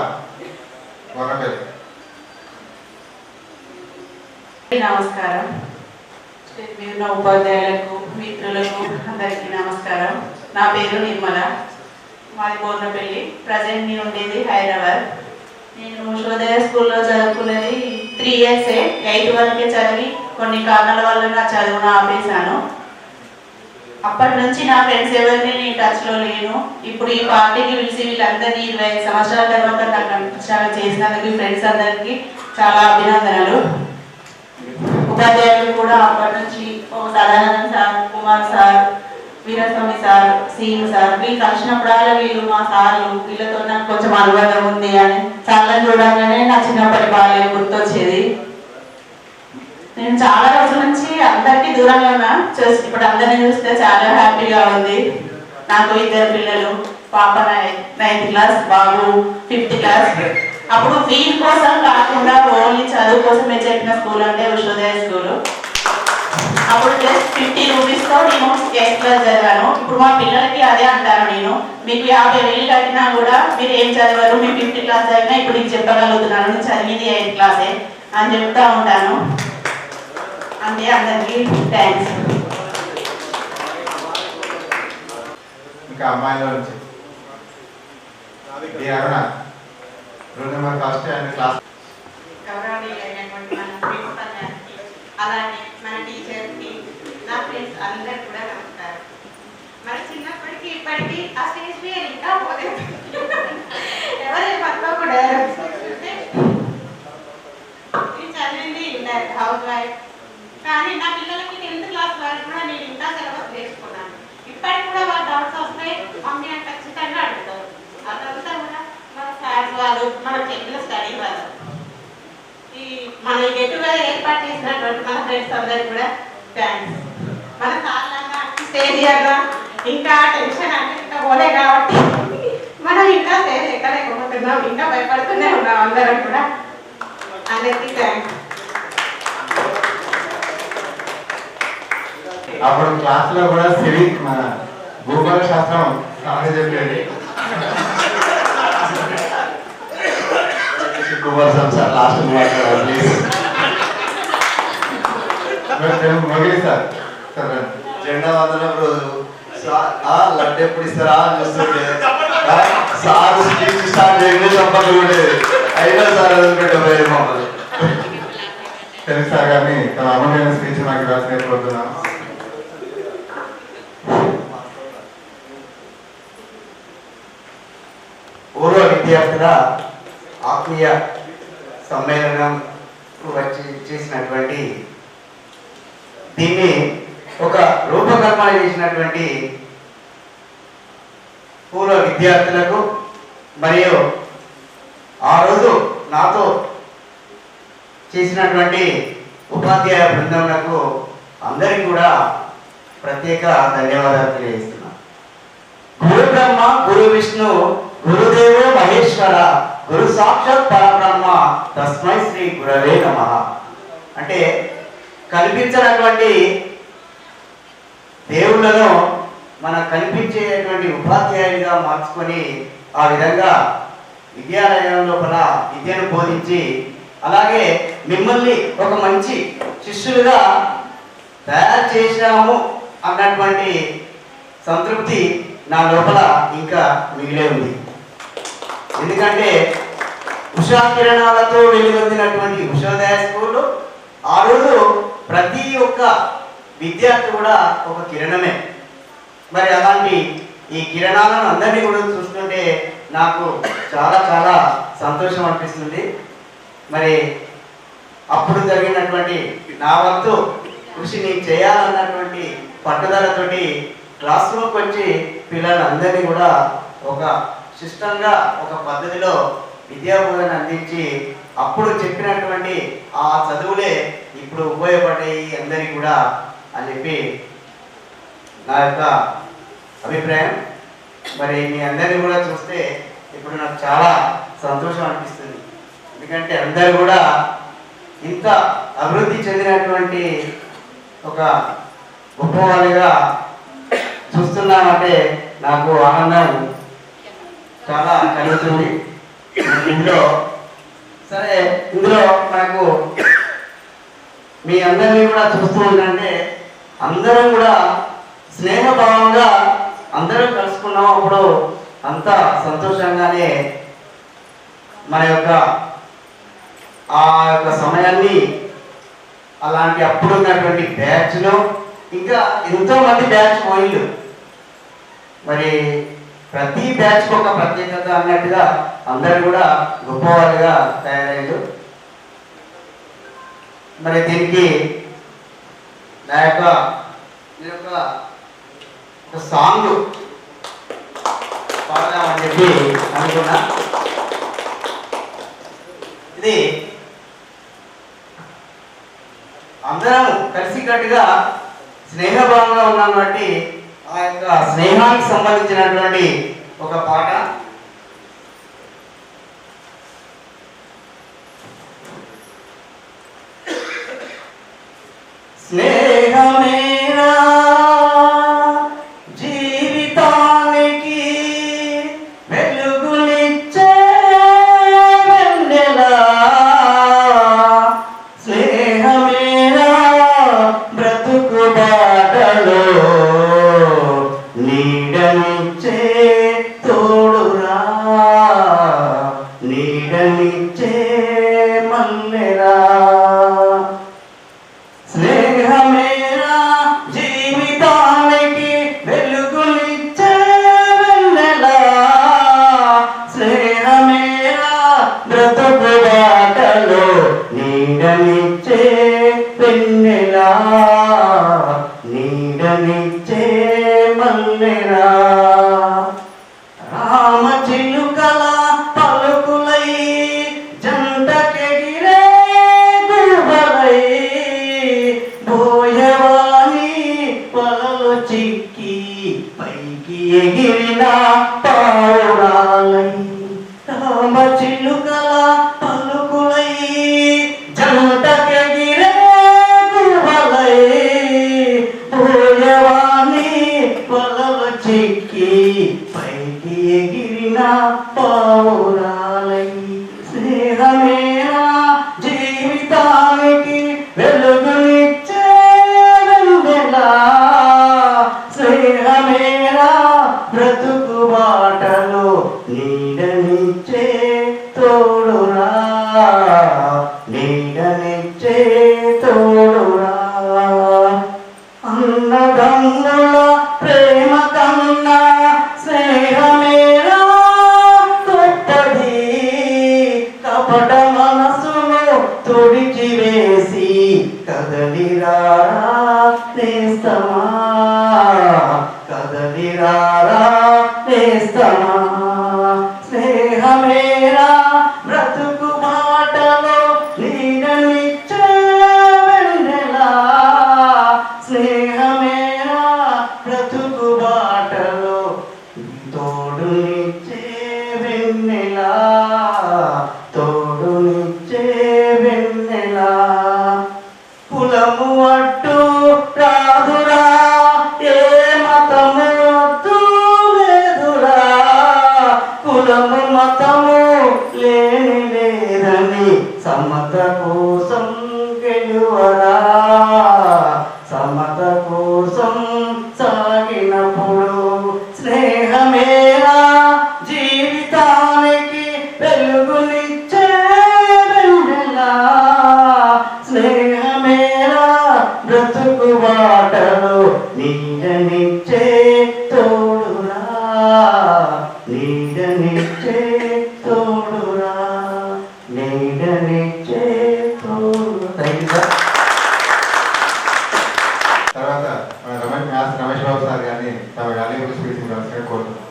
గొర్రపల్లి. నమస్కారం. మీరు నా ఉపాధ్యాయులకు, మిత్రులకు అందరికీ నమస్కారం. నా పేరు నిర్మల, మాది బోర్నపల్లి. ప్రజెంట్ నేను ఉండేది హైదరాబాద్. నేను ఉషోదయ స్కూల్లో చదువుకున్నది 3 ఇయర్సే. 8th వరకే చదివి కొన్ని కారణాల వల్ల నా చదువును ఆపేశాను. అప్పటి నుంచి నా ఫ్రెండ్స్ ఎవరిని నేను టచ్లో లేను. ఇప్పుడు ఈ పార్టీకి పిలిచి వీళ్ళందరినీ 25 సంవత్సరాల తర్వాత నాకు అనిపించాలని చేసినందుకు ఫ్రెండ్స్ అందరికీ చాలా అభినందనలు. ఉపాధ్యాయులు కూడా అప్పటి నుంచి Sadanandan sir, Kumar sir, Veeraswamy sir, CM sir వీళ్ళు కలిసినప్పుడల్లా వీళ్ళు మా సార్లు, వీళ్ళతో నాకు కొంచెం అనుబంధం ఉంది అని చాలా చూడగానే నా చిన్నప్పటి బాల్యం గుర్తొచ్చేది. నేను చాలా రోజుల నుంచి అందరికీ దూరంగా ఉన్నా, ఇప్పుడు అందరినీ చూస్తే చాలా హ్యాపీగా ఉంది. నాకు 2 పిల్లలు, పాప 9th క్లాస్, బాబు 5th క్లాస్. అప్పుడు ఫీజు కోసం కాకుండా ఓన్లీ చదువు కోసమే చెప్పిన స్కూల్ అంటే ఉషోదయ స్కూల్. అప్పుడు జస్ట్ 50 రూపీస్తో నేను 8th క్లాస్ చదివాను. ఇప్పుడు మా పిల్లలకి అదే అంటాను నేను, మీకు 50,000 కట్టినా కూడా మీరు ఏం చదివారు, మీ 5th క్లాస్ చదివినా ఇప్పుడు నీకు చెప్పగలుగుతున్నాను, నేను చదివింది 8th క్లాసే అని చెప్తా ఉంటాను. అంతే, అందరికీ థ్యాంక్స్. ఇంకా అమ్మాయిల నుంచి Aruna roll number first and class. గౌరవనీయులైనటువంటి మన ప్రిన్సిపల్ గారికి, అలాగే మన టీచర్కి, నా ఫ్రెండ్స్ అందరికి కూడా నమస్కారం. మన చిన్నప్పటికీ ఇప్పటికీ ఆ స్టేజ్ ఫియర్ ఇంకా పోలేదు. ఎవరైనా పట్టుకోకుండా చదివింది హౌస్ వైఫ్, కానీ నా పిల్లలకి 10th క్లాస్ వరకు కూడా నేను ఇంకా సిలబస్ నేర్చుకున్నాను. ఇప్పటికి కూడా వాళ్ళు డౌట్స్ వస్తే మమ్మీ అని ఖచ్చితంగా అడుగుతారు. అదంతా కూడా మన సార్స్ వాళ్ళు, మన చెప్పిన స్టడీ వాళ్ళు, ఈ మన గెట్టుగా ఏర్పాటు చేసినటువంటి మన ఫ్రెండ్స్ అందరికి కూడా థ్యాంక్స్. మన సార్లన్నా స్టేజ్ అన్నా ఇంకా టెన్షన్ అంటే ఇంకా పోలే కాబట్టి మనం ఇంకా స్టేజ్ ఎక్కలేకపోతున్నాం, ఇంకా భయపడుతూనే ఉన్నాం అందరం కూడా. అందరికీ థ్యాంక్స్. అప్పుడు క్లాస్ లో కూడా సివిక్ మన భూగోళ శాస్త్రం సార్ చెప్పేది. Sir last please Mogili sir. జెండా వందనం రోజు లడ్డు ఎప్పుడు ఇస్తారా అని చూస్తుంటే సార్ స్పీచ్ స్టార్ట్ చేయకుండా సంపర్లు ఉండేది. అయినా సార్ వదిలిపెట్టబోయేది మమ్మల్ని. తెలుసు సార్ గారిని తన అమూల్యమైన స్పీచ్ నాకు ఇవ్వాల్సిన కోరుతున్నాను. పూర్వ విద్యార్థుల ఆత్మీయ సమ్మేళనంకు వచ్చి చేసినటువంటి దీన్ని ఒక రూపకల్పన చేసినటువంటి పూర్వ విద్యార్థులకు మరియు ఆ రోజు నాతో చేసినటువంటి ఉపాధ్యాయ బృందములకు అందరికీ కూడా ప్రత్యేక ధన్యవాదాలు తెలియజేస్తున్నాను. గురు బ్రహ్మ, గురు విష్ణు, గురుదేవో మహేశ్వర, గురు సాక్షాత్ పరబ్రహ్మ, తస్మై శ్రీ గురవే నమః. అంటే కనిపించినటువంటి దేవుళ్ళను మనకు కనిపించేటువంటి ఉపాధ్యాయుడిగా మార్చుకొని ఆ విధంగా విద్యాలయం లోపల విద్యను బోధించి అలాగే మిమ్మల్ని ఒక మంచి శిష్యులుగా తయారు చేసినాము అన్నటువంటి సంతృప్తి నా లోపల ఇంకా మిగిలే ఉంది. ఎందుకంటే ఉషా కిరణాలతో వెలుగొందినటువంటి ఉషోదయ స్కూల్ ఆ రోజు ప్రతి ఒక్క విద్యార్థి కూడా ఒక కిరణమే. మరి అలాంటి ఈ కిరణాలను అందరినీ కూడా చూస్తుంటే నాకు చాలా చాలా సంతోషం అనిపిస్తుంది. మరి అప్పుడు జరిగినటువంటి నా వంతు కృషిని చేయాలన్నటువంటి పట్టుదలతోటి క్లాస్ రూమ్కి వచ్చి పిల్లలందరినీ కూడా ఒక సిస్టంగా ఒక పద్ధతిలో విద్యాబోధన అందించి అప్పుడు చెప్పినటువంటి ఆ చదువులే ఇప్పుడు ఉపయోగపడ్డాయి అందరికీ కూడా అని చెప్పి నా యొక్క అభిప్రాయం. మరి మీ అందరినీ కూడా చూస్తే ఇప్పుడు నాకు చాలా సంతోషం అనిపిస్తుంది. ఎందుకంటే అందరూ కూడా ఇంత అభివృద్ధి చెందినటువంటి ఒక గొప్పవాళ్ళుగా చూస్తున్నామంటే నాకు ఆనందం చాలా కలుగుతుంది. ఇందులో మనకు మీ అందరినీ కూడా చూస్తూ ఉందంటే అందరం కూడా స్నేహభావంగా అందరం కలుసుకున్నాం. అప్పుడు అంత సంతోషంగానే మన యొక్క ఆ యొక్క సమయాన్ని అలాంటి అప్పుడు ఉన్నటువంటి బ్యాచ్ను ఇంకా ఎంతో మంది బ్యాచ్ పోయిళ్ళు. మరి ప్రతి బ్యాచ్కి ఒక ప్రత్యేకత అన్నట్టుగా అందరూ కూడా గొప్పవాళ్ళుగా తయారయ్యారు. మరి దీనికి నా యొక్క ఒక సాంగ్ పాడదామని చెప్పి అనుకున్నా. ఇది అందరం కలిసికట్టుగా స్నేహభావంగా ఉన్నాం బట్టి ఆ యొక్క స్నేహానికి సంబంధించినటువంటి ఒక పాట. స్నేహమేనా జీవితానికి వెలుగునిచ్చే వెన్నెల, స్నేహమేనా బ్రతుకు బాటలో నీడనిచ్చే తోడురా, నీడనిచ్చే మల్లెరా. స్నేహమేరా జీవితానికి వెలుగునిచ్చే వెన్నెల, స్నేహమేరా బ్రతుకు బాటలో నీడనిచ్చే వెన్నెల, నీడనిచ్చే మల్లెరా. రామచిలుకల పలుకులై జంటకెగిరే గుబలై, బోయవాణి పొలలు చిక్కి పైకి ఎగిరిన పావురాలై. రామచిలుకల పలుకులై జంటకెగిరే గుబలై, బోయవాణి పొలలు చిక్కి పైకి ఎగిరిన పావురాలై. స్నేహమేనా జీవితానికి వెలుగునిచ్చే వెన్నెల, స్నేహమేనా బ్రతుకు బాటలో నీడనిచ్చే తోడురా, నీడనిచ్చే తోడురా. అన్నదమ్ముల ప్రేమ కన్నా స్నేహమేనా గొప్పది, కపట మనసును తొడిచివేసి కదలిరారా నేస్తమా, కదలిరారా నేస్తమా. స్నేహమేరా బ్రతుకు బాటలో నీడనిచ్చే వెన్నెల, స్నేహమేరా బ్రతుకు బాటలో తోడునిచ్చే వెన్నెల, తోడునిచ్చే వెన్నెల. కులము అడ్డు రాదురా, ఏ మతము వద్దు లేదురా, కులము మతము లేని లేదని సమత కోసం గెలువరా, సమత కోసం సాగినప్పుడు. స్నేహమేరా జీవితానికి వెలుగునిచ్చే వెన్నెల, స్నేహమేరా బ్రతుకు బాటలో నీడనిచ్చే తోడురా, నీడనిచ్చే తోడురా, నీడనిచ్చే తోడు. Thank you sir. తర్వాత మన రమేష్ బాబు సార్ గారిని తమ వాల్యుబుల్ స్పీచ్ ఇవ్వాల్సిందిగా కోరుతున్నాం.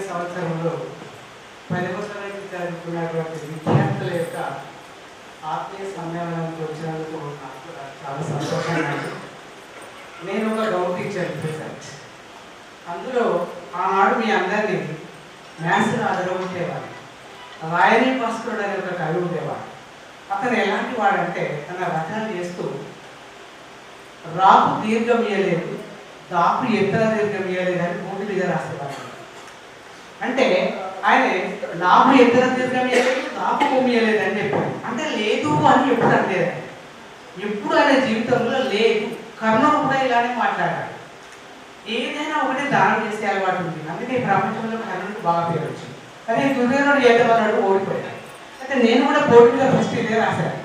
సంవత్సరంలో 10వ తరగతి చదువుకున్నటువంటి విద్యార్థుల యొక్క ఆత్మీయ సమ్మేళనానికి వచ్చినందుకు నాకు చాలా సంతోషంగా ఉంది. నేను ఒక గౌడ్ టీచర్ ప్రెసెంట్. అందులో ఆనాడు మీ అందరినీ మ్యాథ్స్ అదరగొట్టేవాడు. రాయని భాస్కరుడు అనే ఒక కవి ఉండేవాడు. అతను ఎలాంటి వాడంటే తన రచన చేస్తూ రాపు దీర్ఘం ఇయ్యలేదు, దాపు ఎత్తర దీర్ఘం ఇయ్యలేదు అని బోర్డు మీద రాసేవాడు. అంటే ఆయన లాభు ఎత్తర దీర్ఘం ఇయ్యలేదు, దాపు కొమ్మియలేదు అని చెప్పాడు. అంటే లేదు అని ఎప్పుడు అనలేదు. ఎప్పుడు ఆయన జీవితంలో లేదు. కర్ణుడు కూడా ఇలానే మాట్లాడాడు. ఏదైనా ఒకటి దానం చేసే అలవాటు ఉంది. అందుకే ఈ ప్రపంచంలో కర్ణుడికి బాగా పేరు వచ్చింది. అదే దుర్యోధనుడు చేద్దామన్నాడు, ఓడిపోయాడు. అయితే నేను కూడా పోటీలో ఫస్ట్ ఇదే రాశాను.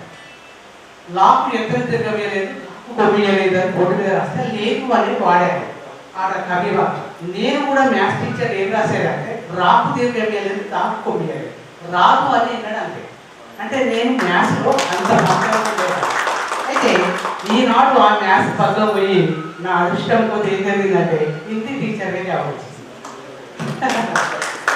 లాకు ఎత్తు తిరగలేదు, కొమ్మియలేదు అని పోటీ మీద రాస్తే లేకు అనేది వాడాను ఆడ కవివ. నేను కూడా మ్యాథ్స్ టీచర్ ఏం రాసేదంటే రాకు తిరగలేదు, తాకు కొమ్మియలేదు, రాకు అని అన్నాడు అంతే. అంటే నేను మ్యాథ్స్లో అంత మాత్రం లేదు. అయితే ఈనాడు ఆ మ్యాథ్స్ పక్కన పోయి నా అదృష్టం పోతే ఏం జరిగిందంటే హిందీ టీచర్గా జాబ్ వచ్చింది.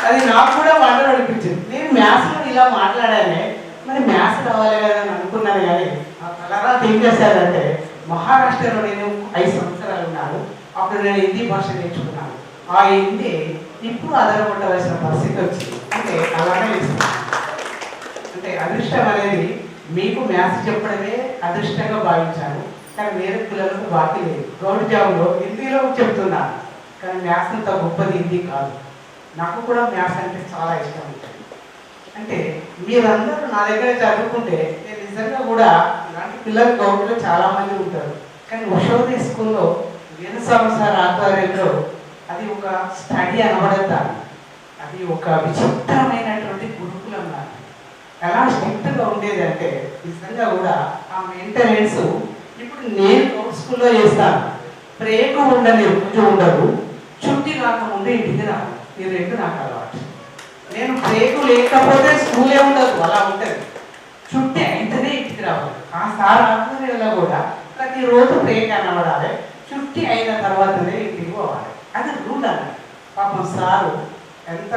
అది నాకు కూడా వండర్ అనిపించింది. నేను మ్యాథ్స్లో ఇలా మాట్లాడానే, మరి మ్యాథ్స్ రావాలి కదా అని అనుకున్నాను. కానీ ఆ తర్వాత ఏం చేశారంటే మహారాష్ట్రలో నేను 5 సంవత్సరాలు ఉన్నాను. అప్పుడు నేను హిందీ భాష నేర్చుకున్నాను. ఆ హిందీ ఇప్పుడు ఆధారపడవలసిన పరిస్థితి వచ్చింది. అంటే అలానే ఇస్తున్నాను. అంటే అదృష్టం అనేది మీకు మ్యాథ్స్ చెప్పడమే అదృష్టంగా భావించాను. కానీ వేరే పిల్లలకు బాకీ లేదు. గవర్నమెంట్ జాబ్లో హిందీలో చెప్తున్నాను, కానీ మ్యాథ్స్ అంత గొప్పది హిందీ కాదు. నాకు కూడా మ్యాథ్స్ అంటే చాలా ఇష్టం ఉంటుంది. అంటే మీరందరూ నా దగ్గర చదువుకుంటే నేను నిజంగా కూడా ఇలాంటి పిల్లలు గవర్నమెంట్లో చాలామంది ఉంటారు. కానీ ఉషోదయ స్కూల్లో వీరస్వామి సార్ ఆధ్వర్యంలో అది ఒక స్టడీ అనబడతాను. అది ఒక విచిత్రమైనటువంటి గురుకులం నాకు. ఎలా స్ట్రిక్ట్గా ఉండేది అంటే నిజంగా కూడా ఆ మెయింటెనెన్స్ ఇప్పుడు నేను గవర్నమెంట్ స్కూల్లో చేస్తాను. బ్రేక్ ఉండని రోజు ఉండదు, చుట్టి రాకముందు ఇంటికి రాను. ఈ రెండు నాకు అలవాటు. నేను బ్రేక్ లేకపోతే స్కూలే ఉండదు, అలా ఉంటుంది. చుట్టి అయితేనే ఇంటికి రావాలి. ఆ సార్ ఆధ్వర్యంలో కూడా ప్రతిరోజు బ్రేక్ అనబడాలి, చుట్టి అయిన తర్వాతనే ఇంటికి పోవాలి. అది రూల్ అన్నది. పాపం సారు ఎంత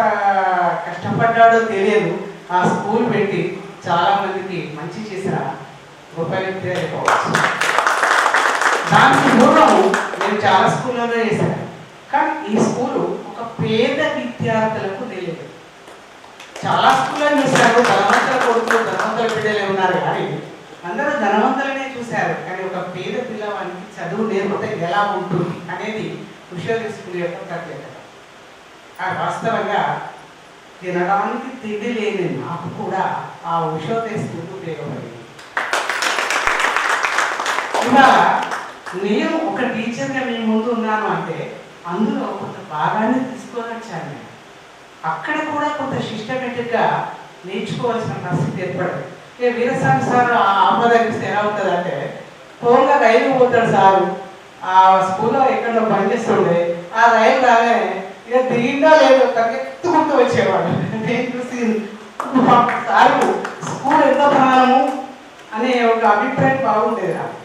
కష్టపడ్డాడో తెలియదు. ఆ స్కూల్ పెట్టి చాలా మందికి మంచి చేసిన గొప్ప వ్యక్తి అయిపోవచ్చు. దానికి పూర్వము నేను చాలా స్కూళ్ళలో చేశాను. కానీ ఈ స్కూలు ఒక పేద విద్యార్థులకు తెలియదు. చాలా స్కూల్లో చూశారు, ధనవంతుల కొడుకులు ధనవంతుల బిడ్డలే ఉన్నారు, కానీ అందరూ ధనవంతులనే చూశారు. కానీ ఒక పేద పిల్లవానికి చదువు నేర్పితే ఎలా ఉంటుంది అనేది ఉషోదయ స్కూల్ యొక్క ప్రత్యేకత. వాస్తవంగా తినడానికి తిండి లేని నాకు కూడా ఆ ఉషోదయ స్కూల్ ఉపయోగపడింది. ఇవాళ నేను ఒక టీచర్గా మీ ముందు ఉన్నాను అంటే అందులో కొంత భాగాన్ని తీసుకొని వచ్చాను నేను. అక్కడ కూడా కొంత సిస్టమేటిక్గా నేర్చుకోవాల్సిన పరిస్థితి ఏర్పడింది. ఇక వీరస్వామి సార్ ఆపదగిస్తే ఎలా ఉంటుందంటే ఫోన్గా రైలు పోతాడు సారు. ఆ స్కూల్లో ఎక్కడో పనిచేస్తుండే, ఆ రైలు రాగానే ఇక దిగిందా లేదో పరిగెత్తుకుంటూ వచ్చేవాడు. నేను చూసి సారు స్కూల్ ఎంత ప్రాణము అనే ఒక అభిప్రాయం బాగుండేది నాకు.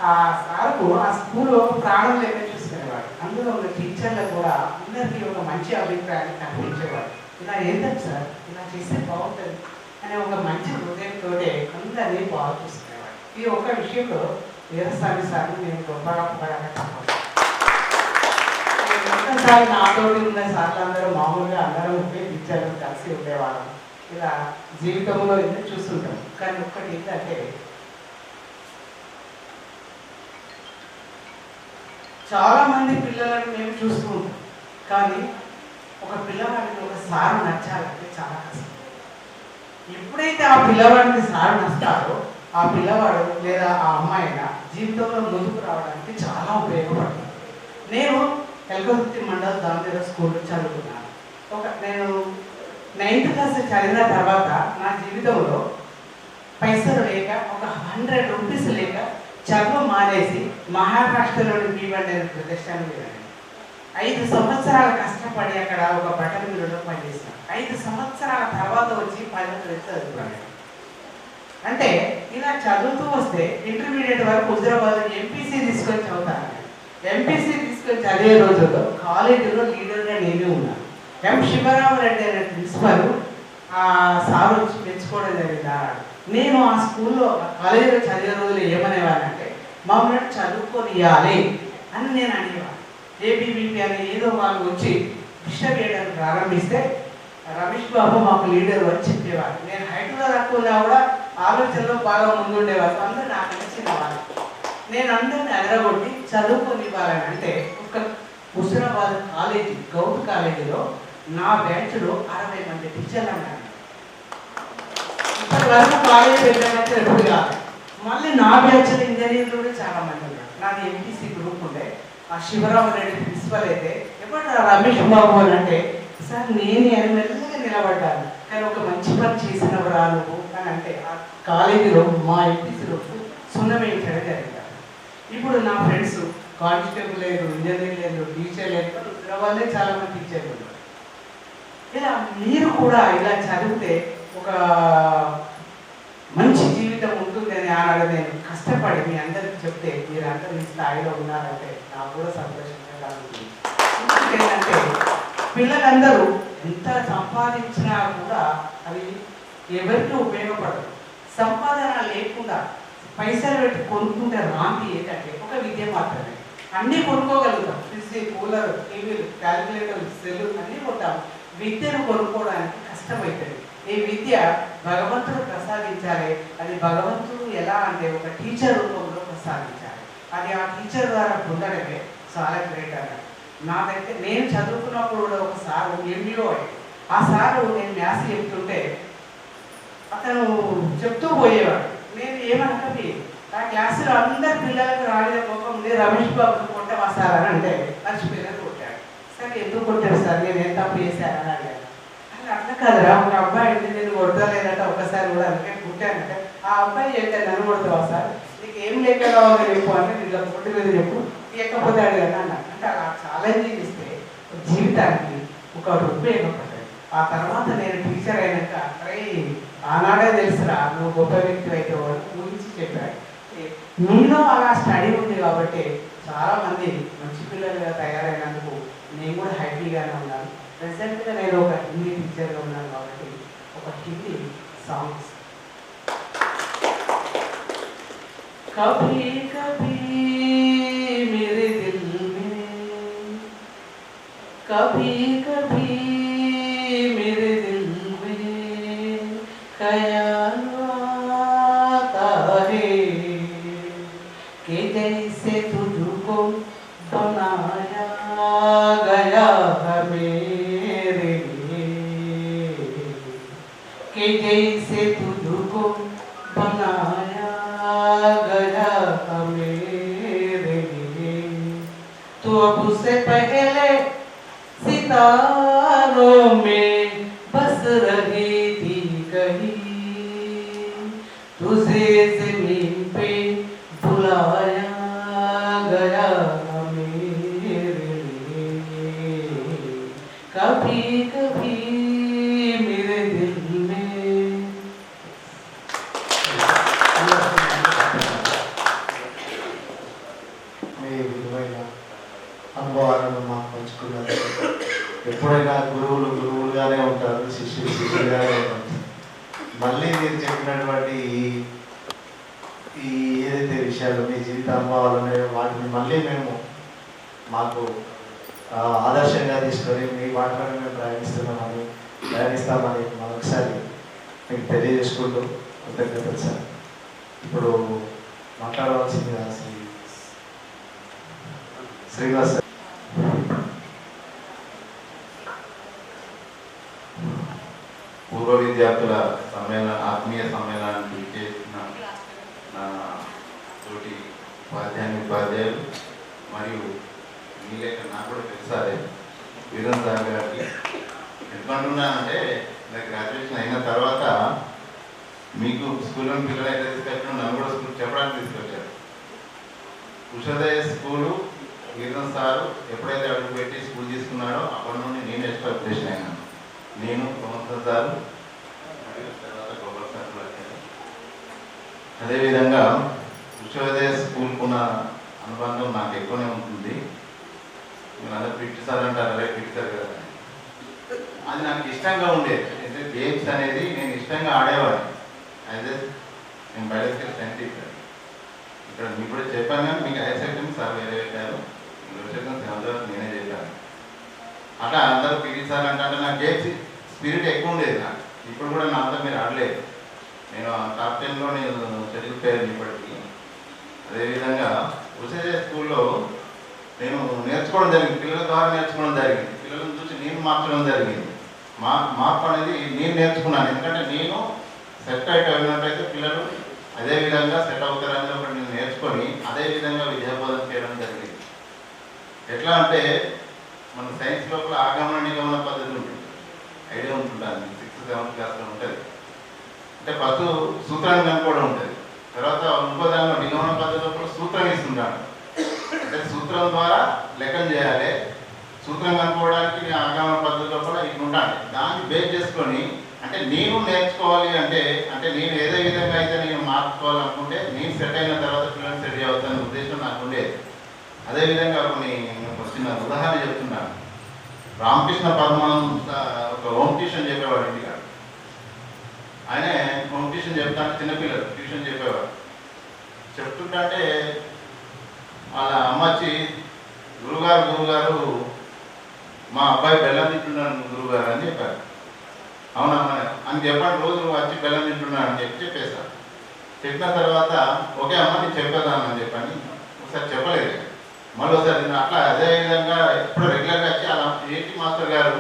ఆ సార్కు ఆ స్కూల్ ప్రాణం లేక చూసుకునేవాడు. అందులో ఉన్న టీచర్లు కూడా అందరికీ ఒక మంచి అభిప్రాయాన్ని కనిపించేవాడు. ఇలా ఏంటంటే సార్ ఇలా చేస్తే బాగుంటుంది అనే ఒక మంచి హృదయంతో అందరినీ బాగా చూసుకునేవాడు. ఈ ఒక్క విషయంలో వీరస్వామి సార్ని నేను గొప్పగా తప్పదు. ఒకసారి నాతోటి ఉన్న సార్లు అందరూ మామూలుగా అందరం ఒకే టీచర్లు కలిసి ఉండేవాళ్ళం. ఇలా జీవితంలో ఎన్నో చూస్తుంటాం. కానీ ఒక్కటి ఏంటంటే చాలా మంది పిల్లలను మేము చూస్తూ ఉంటాం, కానీ ఒక పిల్లవాడికి ఒక సారు నచ్చాలంటే చాలా కష్టం. ఎప్పుడైతే ఆ పిల్లవాడికి సారు నచ్చాడో ఆ పిల్లవాడు లేదా ఆ అమ్మాయి జీవితంలో ముందుకు రావడానికి చాలా ఉపయోగపడుతుంది. నేను ఎల్కతుర్తి మండల దామోదర స్కూల్లో చదువుకున్నాను. నేను 9th క్లాస్ చదివిన తర్వాత నా జీవితంలో పైసలు లేక ఒక 100 రూపీస్ లేక చదువు మానేసి మహారాష్ట్రలోని భీవండి అనే ప్రదేశాన్ని వెళ్ళాను. 5 సంవత్సరాలు కష్టపడి అక్కడ ఒక బట్టల మిల్లులో పనిచేశాను. 5 సంవత్సరాల తర్వాత వచ్చి 10వ తరగతి చదువుకున్నాను. అంటే ఇలా చదువుతూ వస్తే ఇంటర్మీడియట్ వరకు హుజరాబాద్ ఎంపీసీ తీసుకొని చదువుతాను. ఎంపీసీ తీసుకొని చదివే రోజుల్లో కాలేజీలో లీడర్గా నేనే ఉన్నాను. ఎం శివరామరెడ్డి అనే ప్రిన్సిపల్ ఆ సార్ వచ్చి మెచ్చుకోవడం జరిగింది. నేను ఆ స్కూల్లో కాలేజీలో చదివే రోజులు ఏమనేవాళ్ళంటే మమ్మల్ని చదువుకొనియాలి అని నేను అనేవాడు. ఏబీవీపీ అని ఏదో వాళ్ళు వచ్చి డిస్టర్బ్ చేయడానికి ప్రారంభిస్తే రమేష్ బాబు మాకు లీడర్ అని చెప్పేవాడు. నేను హైట్లో తక్కువ ఉన్నా కూడా ఆలోచనలో బాగా ముందుండేవాళ్ళు. అందరూ నాకు నచ్చిన వాళ్ళు. నేను అందరిని అదరగొట్టి చదువుకొని ఇవ్వాలని అంటే ఒక హుజరాబాద్ కాలేజీ గౌట్ కాలేజీలో నా బ్యాచ్లో 60 మంది టీచర్లు అన్నారు. ఇప్పటి వరకు కాలేజీ వెళ్ళాలంటే ఎప్పుడు కాదు. మళ్ళీ నా బ్యాచ్లో ఇంజనీర్లు కూడా చాలా మంది ఉన్నారు. నాది ఎంపీసీ గ్రూప్ ఉండే. ఆ శివరామ రెడ్డి ప్రిన్సిపల్ అయితే ఎప్పుడు రమేష్ బాబు అని అంటే సార్ నేను మెల్లగా నిలబడ్డాను, కానీ ఒక మంచి పని చేసినవు రా నువ్వు అని అంటే ఆ కాలేజీలో మా ఎంపీసీలో సున్నమేయించడం జరిగింది. ఇప్పుడు నా ఫ్రెండ్స్ కానిస్టేబుల్ లేదు, ఇంజనీర్ లేదు, టీచర్ లేదు, వాళ్ళే చాలా మంది టీచర్లు ఉన్నారు. ఇలా మీరు కూడా ఇలా చదివితే ఒక మంచి జీవితం ఉంటుందని ఆనాడు నేను కష్టపడి మీ అందరికి చెప్తే మీరు అందరూ ఈ స్థాయిలో ఉన్నారంటే నాకు కూడా సంతోషంగా కలుగుతుంది. ఏంటంటే పిల్లలందరూ ఎంత సంపాదించినా కూడా అవి ఎవరికి ఉపయోగపడదు. సంపాదన లేకుండా పైసలు పెట్టి కొనుక్కుంటే రాంది ఏంటంటే ఒక విద్య మాత్రమే. అన్నీ కొనుక్కోగలుగుతాం, ఫ్రిడ్జ్, కూలర్, టీవీలు, క్యాలిక్యులేటర్, సెల్లు అన్నీ కొంటాం. విద్యను కొనుక్కోవడానికి కష్టమవుతుంది. ఈ విద్య భగవంతుడు ప్రసాదించాలి. అది భగవంతుడు ఎలా అంటే ఒక టీచర్ రూపంలో ప్రసాదించాలి. అది ఆ టీచర్ ద్వారా పొందడమే చాలా గ్రేట్ అన్నమాట. నాకైతే నేను చదువుకున్నప్పుడు కూడా ఒక సారు ఎంబీఓ అయ్యి, ఆ సారు నేను మ్యాథ్స్ చెప్తుంటే అతను చెప్తూ పోయేవాడు. నేను ఏమనుకుంది ఆ క్లాసులో అందరి పిల్లలకు రాలిన కోపం ఉంది, రమేష్ బాబు కొట్టావా సార్ అని అంటే మర్చిపోయినట్టు కొట్టాడు. సరే ఎందుకు కొట్టాడు సార్, నేను ఏం తప్పు చేశానని అడిగాను. అని అట్లా కాదురా, ఒక అబ్బాయి ఇంటి నేను కొడతలేదట ఒకసారి కూడా, అందుకే కుట్టానంటే ఆ అబ్బాయి ఏంటంటే నన్ను కొడతావా సార్, నీకు ఏం లేక కావాలి చెప్పు అంటే నీళ్ళ పొట్టి మీద చెప్పు, లేకపోతే అడిగాను అన్న. అంటే అలా ఛాలెంజింగ్ ఇస్తే జీవితానికి ఒక ఉపయోగపడ్డాడు. ఆ తర్వాత నేను టీచర్ అయినాక అరే ఆనాడే తెలుసురా నువ్వు గొప్ప వ్యక్తి అయితే ఊహించి చెప్పాడు. మీలో అలా స్టడీ ఉంది కాబట్టి చాలామంది మంచి పిల్లలుగా తయారైనందుకు నేను కూడా హ్యాపీగానే ఉన్నాను. ప్రెసెంట్గా నేను ఒక హిందీ టీచర్గా ఉన్నాను కాబట్టి ఒక హిందీ సాంగ్స్ కభీ కభీ మేరే దిల్ మే కభీ కభీ మేరే దిల్ మే ఖయాల్ आता है कि जैसे तुझको बनाया गया है मेरे लिए, कि जैसे तुझको बनाया गया है मेरे लिए, तो अब से पहले सितारों में बस रही थी कहीं, तुझे ज़मीन पे बुलाया गया मेरे लिए, कभी कभी मेरे दिल में. మీ విలువైన అనుభవాలను మాకు పంచుకున్నారు. ఎప్పుడైనా గురువులు గురువులుగానే ఉంటారు, శిష్యులు శిష్యులుగానే ఉంటారు. మళ్ళీ మీరు చెప్పినటువంటి ఈ ఏదైతే విషయాలు మీ జీవిత అనుభవాలు ఉన్నాయో వాటిని మళ్ళీ మేము మాకు ఆదర్శంగా తీసుకొని మీ వాటిలోనే మేము ప్రయాణిస్తామని మరొకసారి మీకు తెలియజేసుకుంటూ కృతజ్ఞతలు సార్. ఇప్పుడు మాట్లాడవలసింది శ్రీనివాస్ సార్. పూర్వ విద్యార్థుల ఆత్మీయ సమ్మేళనానికి చేసిన నా తోటి ఉపాధ్యాయులు మరియు మీ లేక నాకు కూడా తెలుసారే వీరన్ సార్ గారికి ఎందుకంటున్నానంటే నాకు గ్రాడ్యుయేషన్ అయిన తర్వాత మీకు స్కూల్లో పిల్లలు అయితే తీసుకొచ్చిన నన్ను కూడా స్కూల్ చెప్పడానికి తీసుకొచ్చారు. ఉషోదయ స్కూలు వీరన్ సారు ఎప్పుడైతే అడుగు పెట్టి స్కూల్ తీసుకున్నాడో అప్పటి నుండి నేను ఎస్టాబ్లిష్ అయినాను. నేను ప్రమోద్ సార్ మరియు తర్వాత గోపాల్ సార్ వచ్చారు. అదేవిధంగా ఉషోదయ స్కూల్కున్న అనుబంధం నాకు ఎక్కువనే ఉంటుంది. మీరు అందరూ పిట్టి సార్ అంటారు, అదే పిట్టి సార్ కదా, అది నాకు ఇష్టంగా ఉండేది. అంటే గేమ్స్ అనేది నేను ఇష్టంగా ఆడేవాడిని. అయితే నేను బయాలజికల్ సైంటిస్ట్ ఇక్కడ మీకు కూడా చెప్పాను, కానీ మీకు హైయర్ సెకండరీ సార్ వేరే పెట్టారు, నేనే చెప్పాను. అట్లా అందరూ పిటి సార్ అంటే నాకు గేమ్స్ స్పిరిట్ ఎక్కువ ఉండేది. నాకు ఇప్పుడు కూడా నా అంతా మీరు ఆడలేదు. నేను టాప్ 10లో నేను చదివిపోయాను ఇప్పటికీ. అదేవిధంగా ఉషోదయ స్కూల్లో నేను నేర్చుకోవడం జరిగింది, పిల్లల ద్వారా నేర్చుకోవడం జరిగింది. పిల్లలను చూసి నేను మార్చడం జరిగింది. మార్పు అనేది నేను నేర్చుకున్నాను. ఎందుకంటే నేను సెట్ అయినట్టయితే పిల్లలు అదేవిధంగా సెట్ అవుతారని ఒకటి నేను నేర్చుకొని అదేవిధంగా విద్యాబోధన చేయడం జరిగింది. ఎట్లా అంటే మన సైన్స్ లోపల ఆగమన నిగమన పద్ధతి ఉంటుంది, ఐడియా ఉంటుంటుంది, 6th 7th క్లాస్లో ఉంటుంది. అంటే ఫస్ట్ సూత్రాన్ని కనుక్కోవడం ఉంటుంది, తర్వాత ఇంకో దానిలో నిగమన పద్ధతి లోపల సూత్రం ఇస్తుంటాడు. అంటే సూత్రం ద్వారా లెక్కలు చేయాలి, సూత్రం కనుక్కోవడానికి నేను ఆగమన పద్ధతి లోపల ఇట్లా ఉంటాను. దాన్ని బేస్ చేసుకొని అంటే నేను నేర్చుకోవాలి అంటే నేను ఏదే విధంగా అయితే నేను మార్చుకోవాలనుకుంటే నేను సెట్ అయిన తర్వాత పిల్లల్ని సెట్ చేయవద్దనే ఉద్దేశం నాకు ఉండేది. అదేవిధంగా కొన్ని చిన్న ఉదాహరణ చెప్తున్నాను. రామకృష్ణ పరమహంస ఒక హోమ్ ట్యూషన్ చెప్పేవాడు ఇంటికాడ. ఆయన హోమ్ ట్యూషన్ చెప్తాను, చిన్నపిల్లలు ట్యూషన్ చెప్పేవాడు. చెప్తుంటే వాళ్ళ అమ్మ వచ్చి గురుగారు మా అబ్బాయి బెల్లం తింటున్నాను గురుగారు అని చెప్పారు. అవునమ్మా అని చెప్పండి, రోజు వచ్చి బెల్లం తింటున్నాను అని చెప్పేశారు. చెప్పిన తర్వాత ఓకే అమ్మ నేను చెప్పేదానని చెప్పని ఒకసారి చెప్పలేదు, మళ్ళీ ఒకసారి అట్లా అదేవిధంగా ఎప్పుడు రెగ్యులర్గా వచ్చి అలా ఏంటి మాస్టర్ గారు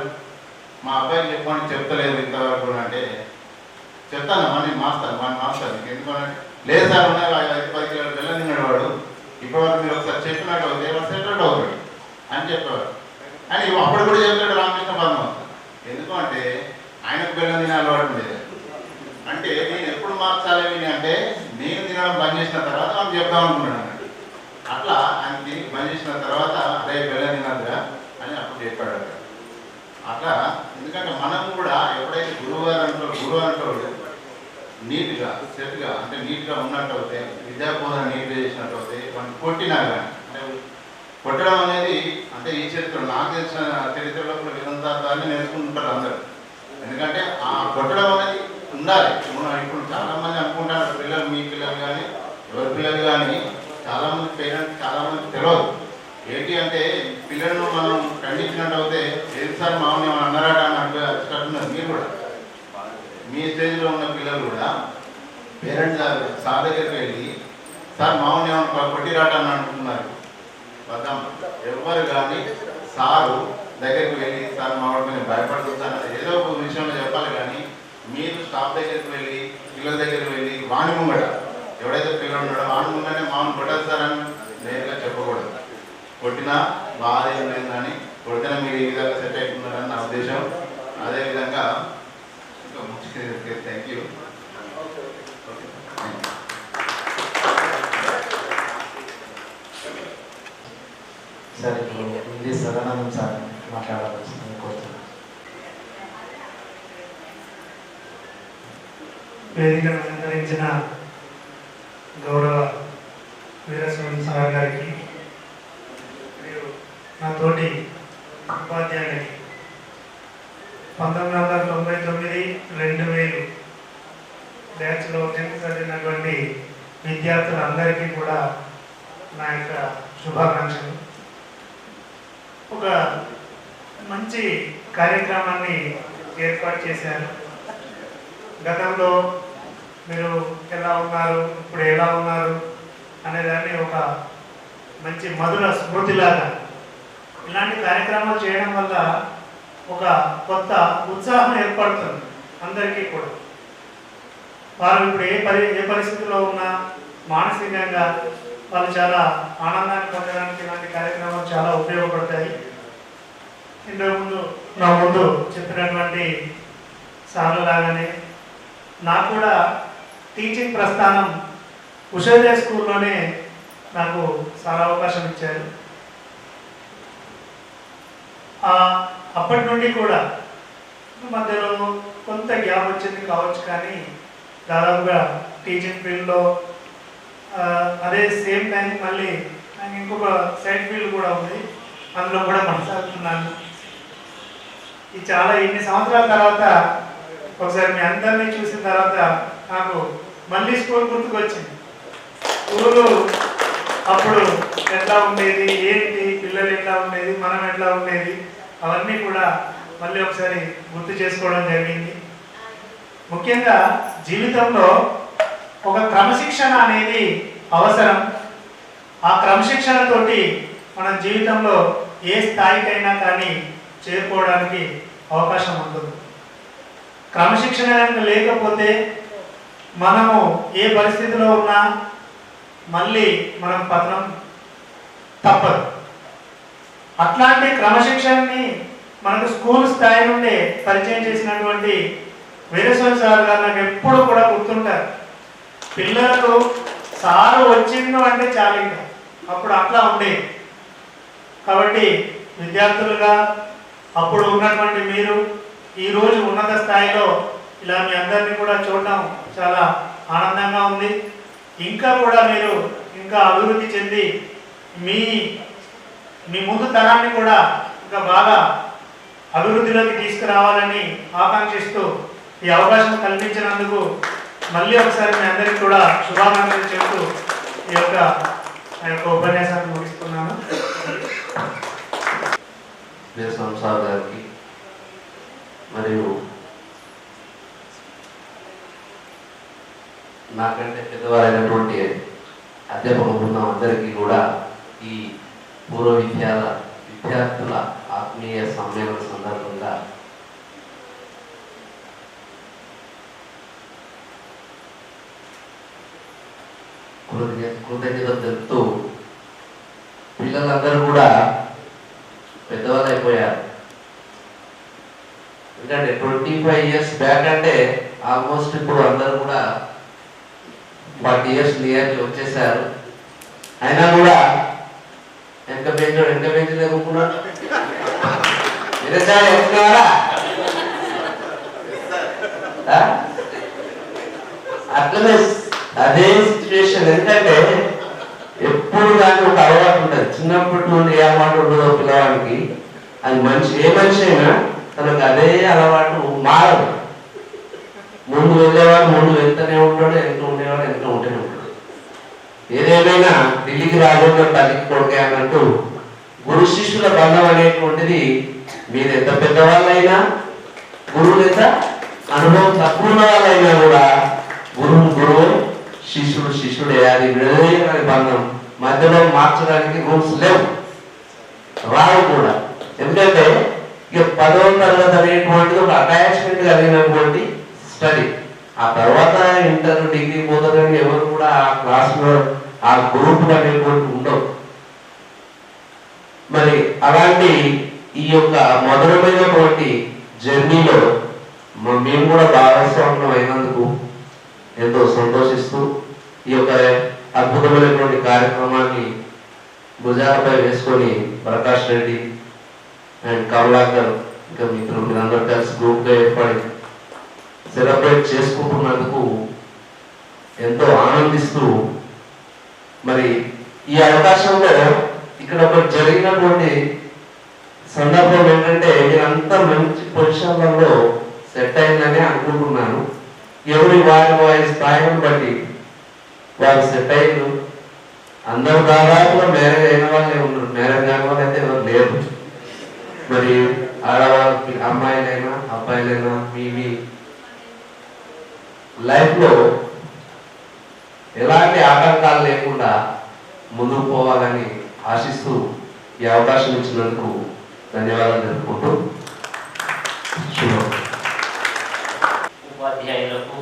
మా అబ్బాయికి చెప్పమని చెప్తలేదు ఇంతవరకు అంటే, చెప్తానమ్మా నేను మాస్టర్ నీకు ఎందుకంటే లేదు సార్ ఉన్నాయి 5-10 కిలోలు బెల్లం తిన్నాడు వాడు, ఇప్పటివరకు మీరు ఒకసారి చెప్పినట్టు అవుతాయి వాడు సెటిల్డ్ అవుతాడు అని చెప్పేవాడు. అని అప్పుడు కూడా చెప్పాడు రామకృష్ణ పరమహంస. ఎందుకు అంటే ఆయనకు బెల్లం తినే అలవాటు ఉండేది. అంటే నేను ఎప్పుడు మార్చాలి అంటే నేను తినడం బంద్ చేసిన తర్వాత మనం చెప్దాం అనుకున్నాను అన్నట్టు. అట్లా ఆయన దీనికి బంద్ చేసిన తర్వాత అదే బెల్లం తినద్దురా అని అప్పుడు చెప్పాడు. అట్లా ఎందుకంటే మనం కూడా ఎప్పుడైతే గురువు అంటాడు నీట్గా సెట్గా అంటే నీట్గా ఉన్నట్టు అవుతాయి, విద్యాబోధన నీట్గా చేసినట్టు అవుతాయి. మనం కొట్టినా కానీ అంటే కొట్టడం అనేది అంటే ఈ చరిత్ర నాకు తెలిసిన చరిత్రలో కూడా విధంతాన్ని నేర్చుకుంటుంటారు అందరూ. ఎందుకంటే ఆ కొట్టడం అనేది ఉండాలి. ఇప్పుడు చాలామంది అనుకుంటారు పిల్లలు, మీ పిల్లలు కానీ ఎవరి పిల్లలు కానీ చాలామంది పేరెంట్స్ చాలామంది తెలియదు. ఏంటి అంటే పిల్లలను మనం ఖండించినట్టు అవుతే ఏది సార్ మామూలు ఏమైనా అన్నారట అన్నట్టు వచ్చేటట్టున్నారు. మీరు కూడా మీ స్టేజ్లో ఉన్న పిల్లలు కూడా పేరెంట్స్ సార్ దగ్గరికి వెళ్ళి సార్ మామూలు ఏమైనా కొట్టిరాట అని అంటున్నారు. ఎవరు కానీ సారు దగ్గరికి వెళ్ళి సార్ మామూలు నేను భయపడుతున్నాను ఏదో ఒక విషయంలో చెప్పాలి. కానీ మీరు స్టాఫ్ దగ్గరికి వెళ్ళి పిల్లల దగ్గరికి వెళ్ళి వాణి ముంగట ఎవడైతే పిల్లలు ఉన్నాడో వాణి ముంగనే మామూలు కొట్టదు సార్ అని నేరుగా చెప్పకూడదు. కొట్టినా బాధ ఏం లేదు, కానీ కొట్టినా మీరు ఈ విధంగా సెట్ అవుతున్నారని నా ఉద్దేశం. అదేవిధంగా థ్యాంక్ యూ. సరే, ఇది సదానందం సార్ మాట్లాడవలసింది కోరుతున్నాను. వేదికను అలంకరించిన గౌరవ వీరస్వామి సార్ గారికి మరియు నా తోటి ఉపాధ్యాయులకి 1999, 2000 బ్యాచ్లో 10th చదివినటువంటి విద్యార్థులందరికీ కూడా నా యొక్క శుభాకాంక్షలు. ఒక మంచి కార్యక్రమాన్ని ఏర్పాటు చేశారు. గతంలో మీరు ఎలా ఉన్నారు, ఇప్పుడు ఎలా ఉన్నారు అనేదాన్ని ఒక మంచి మధుర స్మృతిలాగా ఇలాంటి కార్యక్రమాలు చేయడం వల్ల ఒక కొత్త ఉత్సాహం ఏర్పడుతుంది అందరికీ కూడా. వారు ఇప్పుడు ఏ పరిస్థితిలో ఉన్నా మానసికంగా వాళ్ళు చాలా ఆనందాన్ని పొందడానికి ఇలాంటి కార్యక్రమాలు చాలా ఉపయోగపడతాయి. ఇంతకుముందు నా ముందు చెప్పినటువంటి సార్లు లాగానే నాకు కూడా టీచింగ్ ప్రస్థానం ఉషోదయ స్కూల్లోనే నాకు చాలా అవకాశం ఇచ్చారు. అప్పటి నుండి కూడా మధ్యలో కొంత గ్యాప్ వచ్చింది కావచ్చు, కానీ దాదాపుగా టీచింగ్ ఫీల్డ్లో అదే సేమ్ టైం మళ్ళీ నాకు ఇంకొక సైడ్ ఫీల్డ్ కూడా ఉంది, అందులో కూడా కొనసాగుతున్నాను. ఈ చాలా ఇన్ని సంవత్సరాల తర్వాత ఒకసారి మీ అందరినీ చూసిన తర్వాత నాకు మళ్ళీ స్కూల్ గుర్తుకొచ్చింది. స్కూలు అప్పుడు ఎట్లా ఉండేది, ఏంటి, పిల్లలు ఎట్లా ఉండేది, మనం ఎట్లా ఉండేది, అవన్నీ కూడా మళ్ళీ ఒకసారి గుర్తు చేసుకోవడం జరిగింది. ముఖ్యంగా జీవితంలో ఒక క్రమశిక్షణ అనేది అవసరం. ఆ క్రమశిక్షణతోటి మన జీవితంలో ఏ స్థాయికైనా కానీ చేరుకోవడానికి అవకాశం ఉంటుంది. క్రమశిక్షణ కనుక లేకపోతే మనము ఏ పరిస్థితిలో ఉన్నా మళ్ళీ మనం పతనం తప్పదు. అట్లాంటి క్రమశిక్షణని మనకు స్కూల్ స్థాయి నుండి పరిచయం చేసినటువంటి వీరస్వామి సార్ గారు నాకు ఎప్పుడు కూడా గుర్తుంటారు. పిల్లలకు సారు వచ్చిండు అంటే చాలు, ఇంకా అప్పుడు అట్లా ఉండేది. కాబట్టి విద్యార్థులుగా అప్పుడు ఉన్నటువంటి మీరు ఈరోజు ఉన్నత స్థాయిలో ఇలా మీ అందరినీ కూడా చూడడం చాలా ఆనందంగా ఉంది. ఇంకా కూడా మీరు ఇంకా అభివృద్ధి చెంది మీ మీ ముందు తరాన్ని కూడా ఇంకా బాగా అభివృద్ధిలోకి తీసుకురావాలని ఆకాంక్షిస్తూ ఈ అవకాశం కల్పించినందుకు మళ్ళీ ఒకసారి మీ అందరికీ కూడా శుభాకాంక్షలు చెబుతూ ఈ యొక్క ఉపన్యాసాన్ని ముగిస్తున్నాను. వీరస్వామి గారికి మరియు నాకంటే పెద్దవారైనటువంటి అధ్యాపక బృందం అందరికీ కూడా ఈ పూర్వ విద్యార్థుల ఆత్మీయ సమ్మేళన సందర్భంగా కృతజ్ఞతలు తెలుపుతూ, పిల్లలందరూ కూడా పెద్దవాళ్ళు అయిపోయారు. ఎందుకంటే 25 years బ్యాక్ అంటే ఆల్మోస్ట్ ఇప్పుడు అందరూ కూడా 40 years నియర్లీ వచ్చేసారు. అయినా కూడా వెనక బెంచ్ లేకున్నాడు. అట్లనే అదే సిచ్యువేషన్. ఎందుకంటే ఎప్పుడు దానికి ఒక అలవాటు ఉంటుంది. చిన్నప్పటి నుండి ఏ అలవాటు ఉండదో పిల్లవాడికి, అది ఏ మనిషి అయినా తనకు అదే అలవాటు మారదు. ముందు వెళ్ళేవాడు ముందు వెళ్తూనే ఉంటాడు, వెళ్తూ ఉండేవాడు వెళ్తూ ఉంటూనే ఉంటాడు. ఏదేమైనా ఢిల్లీకి రాకుండా తల్లికి కొడుకే అన్నట్టు గురు శిష్యుల బంధం అనేటువంటిది మీరు ఎంత పెద్దవాళ్ళైనా, గురువులు ఎంత అనుభవం తక్కువ ఉన్న వాళ్ళైనా కూడా గురువు శిష్యుడే. అది విడదీయని బంధం. మధ్యలో మార్చడానికి రూల్స్ లేవు, రావు కూడా. ఎందుకంటే ఇక 10వ తరగతి అనేటువంటిది ఒక అటాచ్మెంట్ కలిగినటువంటి స్టడీ. ఆ తర్వాత ఇంటర్ డిగ్రీ పోతారని ఎవరు కూడా ఆ క్లాస్లో ఆ గ్రూప్ అనేటువంటి ఉండవు. మరి అలాంటి ఈ యొక్క మధురమైనటువంటి జర్నీలో మేము కూడా భాగస్వామ్యం అయినందుకు ఎంతో సంతోషిస్తూ ఈ యొక్క అద్భుతమైనటువంటి కార్యక్రమాన్ని భుజాలపై వేసుకొని ప్రకాష్ రెడ్డి అండ్ కమలాకర్ ఇంకా మిత్రులు మీరందరూ కలిసి గ్రూప్గా ఏర్పడి సెలబ్రేట్ చేసుకుంటున్నందుకు ఎంతో ఆనందిస్తూ, మరి ఈ అవకాశంలో ఇక్కడ ఒక జరిగినటువంటి సందర్భం ఏంటంటే మీరంతా మంచి పొజిషన్లలో సెట్ అయిందని అనుకుంటున్నాను. వారి స్థాయిని బట్టి వారు సెట్ అయ్యారు. అందరూ దాదాపుగా మ్యారేజ్ అయిన వాళ్ళే ఉన్నారు, మ్యారేజ్ కాని వాళ్ళు అయితే ఎవరు లేరు. మరి ఆడవాళ్ళకి అమ్మాయిలైనా అబ్బాయిలైనా మీ లైఫ్లో ఎలాంటి ఆటంకాలు లేకుండా ముందుకు పోవాలని ఆశిస్తూ ఈ అవకాశం ఇచ్చినందుకు ధన్యవాదాలు తెలుపుకుంటూ ఉపాధ్యాయులకు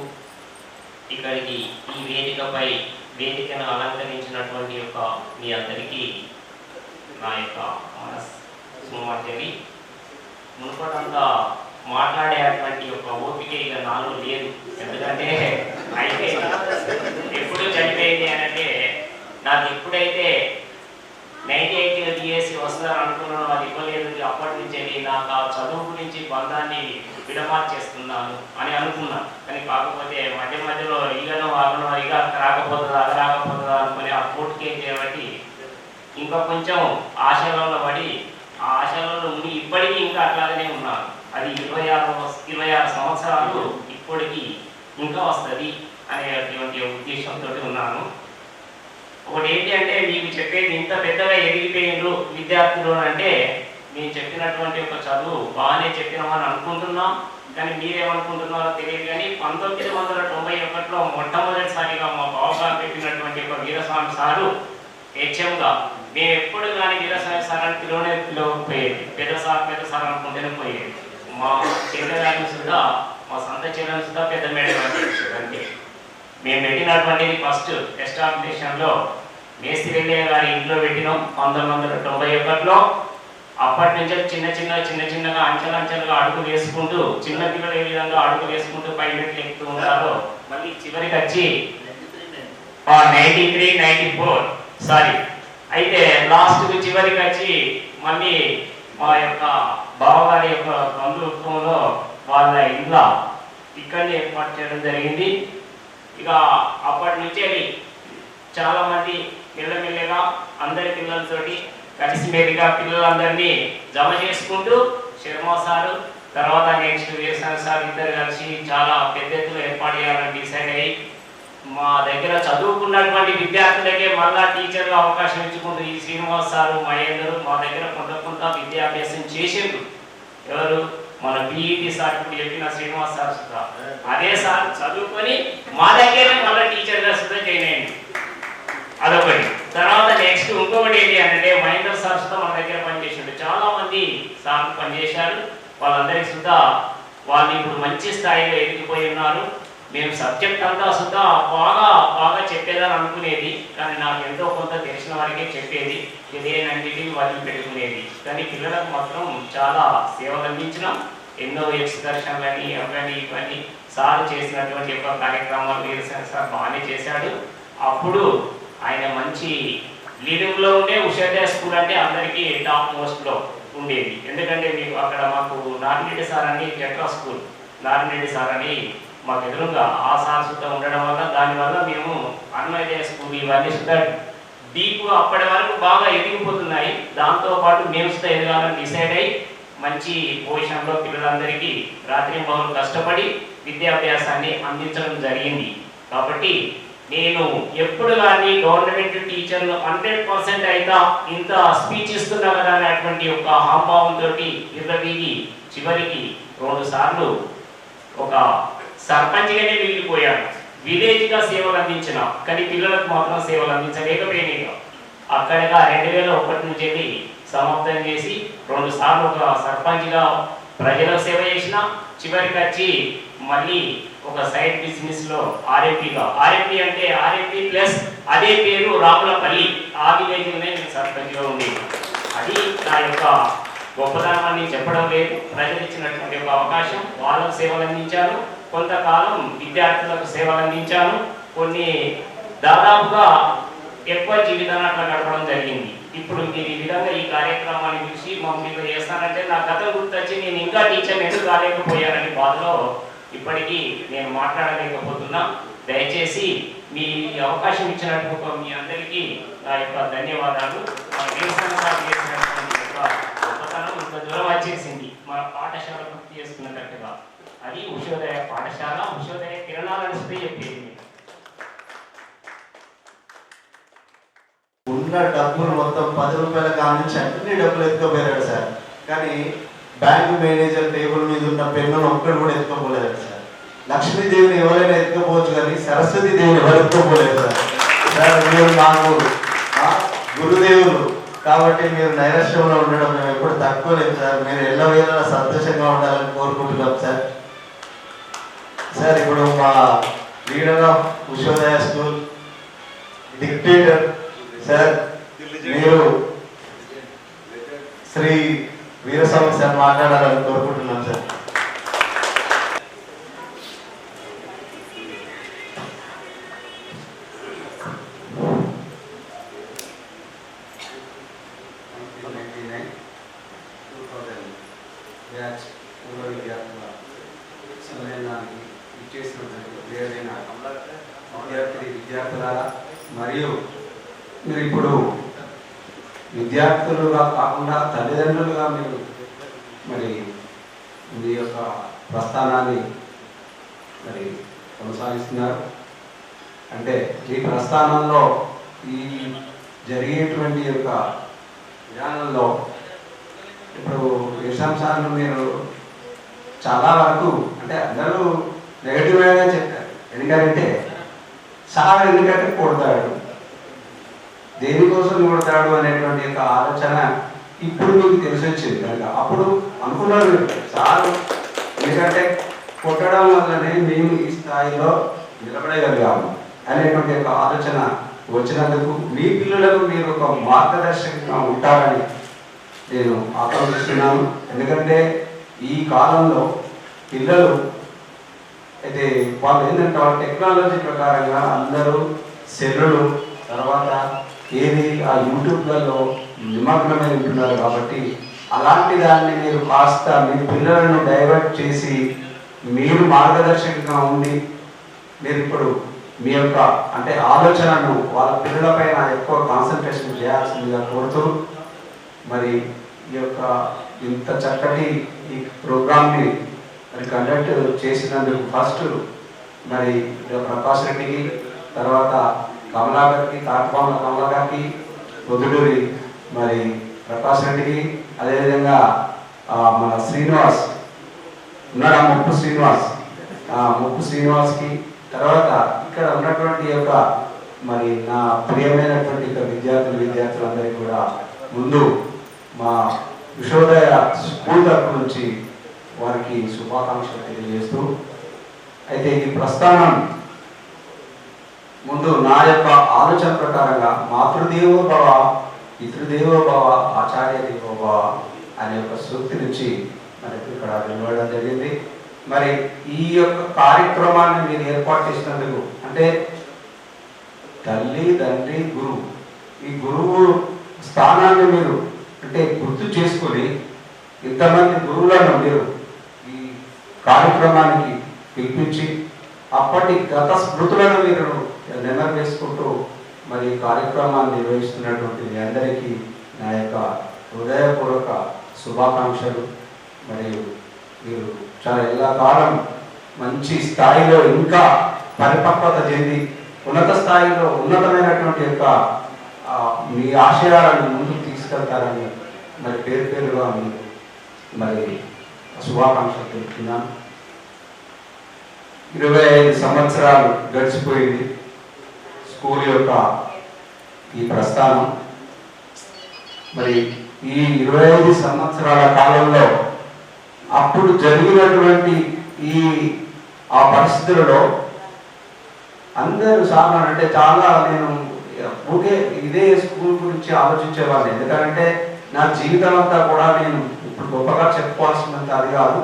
ఇక్కడికి ఈ వేదికను అలంకరించినటువంటి యొక్క మీ అందరికీ నా యొక్క మనస్సుమార్జలి. మునుపటంతా మాట్లాడేటువంటి యొక్క ఓపిక ఇక నాలో లేదు. ఎందుకంటే అయితే ఎప్పుడు చనిపోయింది అంటే నాకు ఎప్పుడైతే 98 డిఎస్సి వస్తుందని అనుకున్నాను, అది ఇవ్వలేదు. అప్పటి నుంచి నాకు ఆ చదువు గురించి బంధాన్ని విడమార్చేస్తున్నాను అని అనుకున్నాను. కానీ కాకపోతే మధ్యలో ఇగనో ఆగనో ఇక రాకపోతుందా అది రాకపోతుందా అనుకుని ఆ కోర్టుకి చేయబట్టి ఇంకా కొంచెం ఆశలలో పడి ఆ ఆశలలో ఉండి ఇప్పటికీ ఇంకా అట్లాగనే ఉన్నాను. అది 26 సంవత్సరాలు ఇప్పటికీ ఇంకా వస్తుంది అనేటువంటి ఉద్దేశంతో ఉన్నాను. ఒకటి ఏంటి అంటే మీకు చెప్పేది ఇంత పెద్దగా ఎదిగిపోయినరు విద్యార్థులు అంటే మేము చెప్పినటువంటి ఒక చదువు బాగానే చెప్పినామని అనుకుంటున్నాం. కానీ మీరేమనుకుంటున్నారో తెలియదు. కానీ 1991లో మొట్టమొదటిసారిగా మా బావగారు పెట్టినటువంటి ఒక వీరస్వామి సారు హెచ్ఎంగా మేము ఎప్పుడు కానీ వీరస్వామి సార్ అని పిలవకపోయేది. పెద్ద సార్ అనుకుంటేనే పోయేది. మా చెల్లెగారిని సుద్ధా మా సొంత చెల్లెని సుద్ధా పెద్ద మేడం అంటే మేము పెట్టినటువంటిది ఫస్ట్ ఎస్టాబ్లిషన్లో మేస్తిరెడ్డి గారి ఇంట్లో పెట్టినాం 1991లో. అప్పటి నుంచి చిన్నగా అంచెలుగా అడుగులు వేసుకుంటూ చిన్న పిల్లలు ఏ విధంగా అడుగులు వేసుకుంటూ పై మెట్లు ఎక్కుతూ ఉంటారో మళ్ళీ చివరికి వచ్చి 93, 94 సారీ అయితే లాస్ట్ చివరికి వచ్చి మళ్ళీ మా యొక్క బావగారి యొక్క బంధుత్వంలో వాళ్ళ ఇంట్లో ఇక్కడనే ఏర్పాటు చేయడం జరిగింది. ఇక అప్పటి నుంచి చాలా మంది మెల్లమెల్లగా అందరి పిల్లలతోటి కలిసిమెలిగా పిల్లలందరినీ జమ చేసుకుంటూ శర్మ సారు తర్వాత నెక్స్ట్ వీరసాని సార్ ఇద్దరు కలిసి చాలా పెద్ద ఎత్తున ఏర్పాటు చేయాలని డిసైడ్ అయ్యి మా దగ్గర చదువుకున్నటువంటి విద్యార్థులకే మళ్ళా టీచర్గా అవకాశం ఇచ్చుకుంటూ ఈ శ్రీనివాస్ సారు మహేందరు మా దగ్గర కొంత విద్యాభ్యాసం చేసేందుకు ఎవరు మన పీఈటీ సార్ ఇప్పుడు చెప్పిన శ్రీనివాస్ సార్ సుధా అదే సార్ చదువుకొని మా దగ్గరే మళ్ళీ టీచర్గా సుధా జాయిన్ అయ్యింది. అదొకటి. తర్వాత నెక్స్ట్ ఇంకొకటి ఏంటి అంటే మహేందర్ సార్ సుధా మన దగ్గర పనిచేసాడు. చాలా మంది సార్లు పనిచేశారు. వాళ్ళందరికీ సుధా వాళ్ళు ఇప్పుడు మంచి స్థాయిలో ఎదిగిపోయి ఉన్నారు. మేము సబ్జెక్ట్ అంతా సుధా బాగా చెప్పేదని అనుకునేది, కానీ నాకు ఎంతో కొంత తెలిసిన వారికే చెప్పేది, ఇదేనంటిని వాళ్ళు పెట్టుకునేది. కానీ పిల్లలకు మాత్రం చాలా సేవలు అందించినాం. ఎన్నో ఎక్స్కర్షన్లని అవన్నీ ఇవన్నీ సార్ చేసినటువంటి యొక్క కార్యక్రమాలు వీరసేన సార్ బాగానే చేశాడు. అప్పుడు ఆయన మంచి లీడింగ్లో ఉండే ఉషోదయ స్కూల్ అంటే అందరికీ టాప్ మోస్ట్లో ఉండేది. ఎందుకంటే మీకు అక్కడ మాకు నారాయణరెడ్డి సార్ అని జట్రా స్కూల్ నారాయణరెడ్డి సార్ అని మాకు ఎదురుగా ఆ సార్ సుద్ధా ఉండడం వల్ల దానివల్ల మేము అన్వయోదయ స్కూల్ ఇవన్నీ సుద్ధా డీప్గా అప్పటి వరకు బాగా ఎదిగిపోతున్నాయి. దాంతోపాటు మేము సుద్ధా ఎదగాలని డిసైడ్ అయ్యి మంచి పొజిషన్లో పిల్లలందరికీ రాత్రి పగలు కష్టపడి విద్యాభ్యాసాన్ని అందించడం జరిగింది. కాబట్టి నేను ఎప్పుడు కానీ గవర్నమెంట్ టీచర్లు 100% అయితే ఇంత స్పీచ్ ఇస్తున్నా కదా అనేటువంటి ఒక హావభావంతో ఇర్రవీగి చివరికి 2 సార్లు ఒక సర్పంచ్గానే మిగిలిపోయాను. విలేజ్గా సేవలు అందించిన, కానీ పిల్లలకు మాత్రం సేవలు అందించలేకపోయినా అక్కడగా 2001 నుంచి వెళ్ళి సమాప్తం చేసి 2 సార్లు ఒక సర్పంచ్గా ప్రజలకు సేవ చేసిన, చివరికి వచ్చి మళ్ళీ ఒక సైడ్ బిజినెస్లో ఆర్ఎంపీ అంటే ఆర్ఎంపీ ప్లస్ అదే పేరు రాములపల్లి ఆ విలేజ్లోనే నేను సర్పంచ్గా ఉండేది. అది నా యొక్క గొప్పతనాన్ని చెప్పడం లేదు, ప్రజలు ఇచ్చినటువంటి ఒక అవకాశం. వాళ్ళకు సేవలు అందించాను, కొంతకాలం విద్యార్థులకు సేవలు అందించాను, కొన్ని దాదాపుగా ఎక్కువ జీవితాన్ని అట్లా గడపడం జరిగింది. ఇప్పుడు మీరు ఈ విధంగా ఈ కార్యక్రమాన్ని చూసి మమ్మల్ని చేస్తానంటే నా గతం గుర్తొచ్చి నేను ఇంకా టీచర్ ఎందుకు కాలేకపోయానని బాధలో ఇప్పటికీ నేను మాట్లాడలేకపోతున్నా. దయచేసి మీ అవకాశం ఇచ్చినట్టు మీ అందరికీ నా యొక్క ధన్యవాదాలు. గొప్పతనం ఇంత దూరం వచ్చేసింది మన పాఠశాల పూర్తి చేసుకున్నట్టుగా. అది ఉషోదయ పాఠశాల, ఉషోదయ కిరణాలను చెప్పేది. ఉన్న డబ్బులు మొత్తం 10 రూపాయల కానించి అన్ని డబ్బులు ఎత్తుకోపోయాడు సార్. కానీ బ్యాంకు మేనేజర్ టేబుల్ మీద ఉన్న పెన్నును ఒక్కడు కూడా ఎత్తుకోపోలేదు సార్. లక్ష్మీదేవిని ఎవరైనా ఎత్తుకోపోవచ్చు, కానీ సరస్వతి దేవిని ఎవరు ఎత్తుకోపోలేదు సార్. సార్ మీరు మాకు గురుదేవులు కాబట్టి మీరు నైరాశ్యంలో ఉండడం మేము ఎప్పుడు తక్కువ లేదు సార్. మీరు ఎల్లవేళలా సంతోషంగా ఉండాలని కోరుకుంటున్నాం సార్. సార్ ఇప్పుడు మా leader of Ushodaya school dictator sir మీరు శ్రీ వీరస్వామి సార్ మాట్లాడాలని కోరుకుంటున్నాం సార్. విద్యార్థులారా మరియు మీరు ఇప్పుడు విద్యార్థులుగా కాకుండా తల్లిదండ్రులుగా మీరు మరి మీ యొక్క ప్రస్థానాన్ని మరి కొనసాగిస్తున్నారు. అంటే ఈ ప్రస్థానంలో ఈ జరిగేటువంటి యొక్క విధానంలో ఇప్పుడు విషాంశాలను మీరు చాలా వరకు అంటే అందరూ నెగటివ్గా చెప్పారు. ఎందుకంటే సార్ ఎందుకంటే కొడతాడు, దేనికోసం కొడతాడు అనేటువంటి యొక్క ఆలోచన ఇప్పుడు మీకు తెలిసి వచ్చింది కనుక అప్పుడు అనుకున్నారు సార్ ఎందుకంటే కొట్టడం వల్లనే మేము ఈ స్థాయిలో నిలబడగలిగాము అనేటువంటి యొక్క ఆలోచన వచ్చినందుకు మీ పిల్లలకు మీరు ఒక మార్గదర్శకంగా ఉంటారని నేను ఆకాంక్షిస్తున్నాను. ఎందుకంటే ఈ కాలంలో పిల్లలు అయితే వాళ్ళు ఏంటంటే వాళ్ళ టెక్నాలజీ ప్రకారంగా అందరూ సెల్లులు తర్వాత ఏది ఆ యూట్యూబ్లలో నిమగ్నమై ఉంటున్నారు. కాబట్టి అలాంటి దాన్ని మీరు కాస్త మీ పిల్లలను డైవర్ట్ చేసి మీరు మార్గదర్శకంగా ఉండి మీరు ఇప్పుడు మీ యొక్క అంటే ఆలోచనను వాళ్ళ పిల్లలపైన ఎక్కువ కాన్సన్ట్రేషన్ చేయాల్సిందిగా కోరుతూ మరి ఈ యొక్క ఇంత చక్కటి ఈ ప్రోగ్రామ్ని మరి కండక్ట్ చేసినందుకు ఫస్ట్ మరి ప్రకాష్ రెడ్డికి, తర్వాత కమలాకర్కి, తాటిపాముల కమలాకర్కి, పొద్దుటూరి మరి ప్రకాష్ రెడ్డికి, అదేవిధంగా మన శ్రీనివాస్ ఉన్నాడు ముప్పు శ్రీనివాస్కి, తర్వాత ఇక్కడ ఉన్నటువంటి యొక్క మరి నా ప్రియమైనటువంటి విద్యార్థులందరికీ కూడా ముందు మా విశ్వోదయ స్కూల్ తరఫు నుంచి వారికి శుభాకాంక్షలు తెలియజేస్తూ అయితే ఈ ప్రస్థానం ముందు నా యొక్క ఆలోచన ప్రకారంగా మాతృదేవో భవ, పితృదేవో భవ, ఆచార్య దేవో భవ అనే ఒక సూక్తి నుంచి మనకి ఇక్కడ నిలబడడం జరిగింది. మరి ఈ యొక్క కార్యక్రమాన్ని మీరు ఏర్పాటు చేసినందుకు అంటే తల్లి, తండ్రి, గురువు, ఈ గురువు స్థానాన్ని మీరు అంటే గుర్తు చేసుకొని ఇంతమంది గురువులను మీరు ఈ కార్యక్రమానికి పిలిపించి అప్పటి గత స్మృతులను మీరు నెమరు వేసుకుంటూ మరి ఈ కార్యక్రమాన్ని నిర్వహిస్తున్నటువంటి మీ అందరికీ నా యొక్క హృదయపూర్వక శుభాకాంక్షలు. మరియు మీరు చాలా ఎల్లకాలం మంచి స్థాయిలో ఇంకా పరిపక్వత చెంది ఉన్నత స్థాయిలో ఉన్నతమైనటువంటి యొక్క మీ ఆశయాలను ముందుకు తీసుకెళ్తారని మరి పేరుగా మీకు మరి శుభాకాంక్షలు తెలుపుతున్నాను. 25 సంవత్సరాలు గడిచిపోయింది స్కూల్ యొక్క ఈ ప్రస్థానం. మరి ఈ 25 సంవత్సరాల కాలంలో అప్పుడు జరిగినటువంటి ఆ పరిస్థితులలో అందరూ సాధారణ అంటే చాలా నేను ఊకే ఇదే స్కూల్ గురించి ఆలోచించేవాడిని. ఎందుకంటే నా జీవితం అంతా కూడా నేను ఇప్పుడు గొప్పగా చెప్పుకోవాల్సినంత అది కాదు,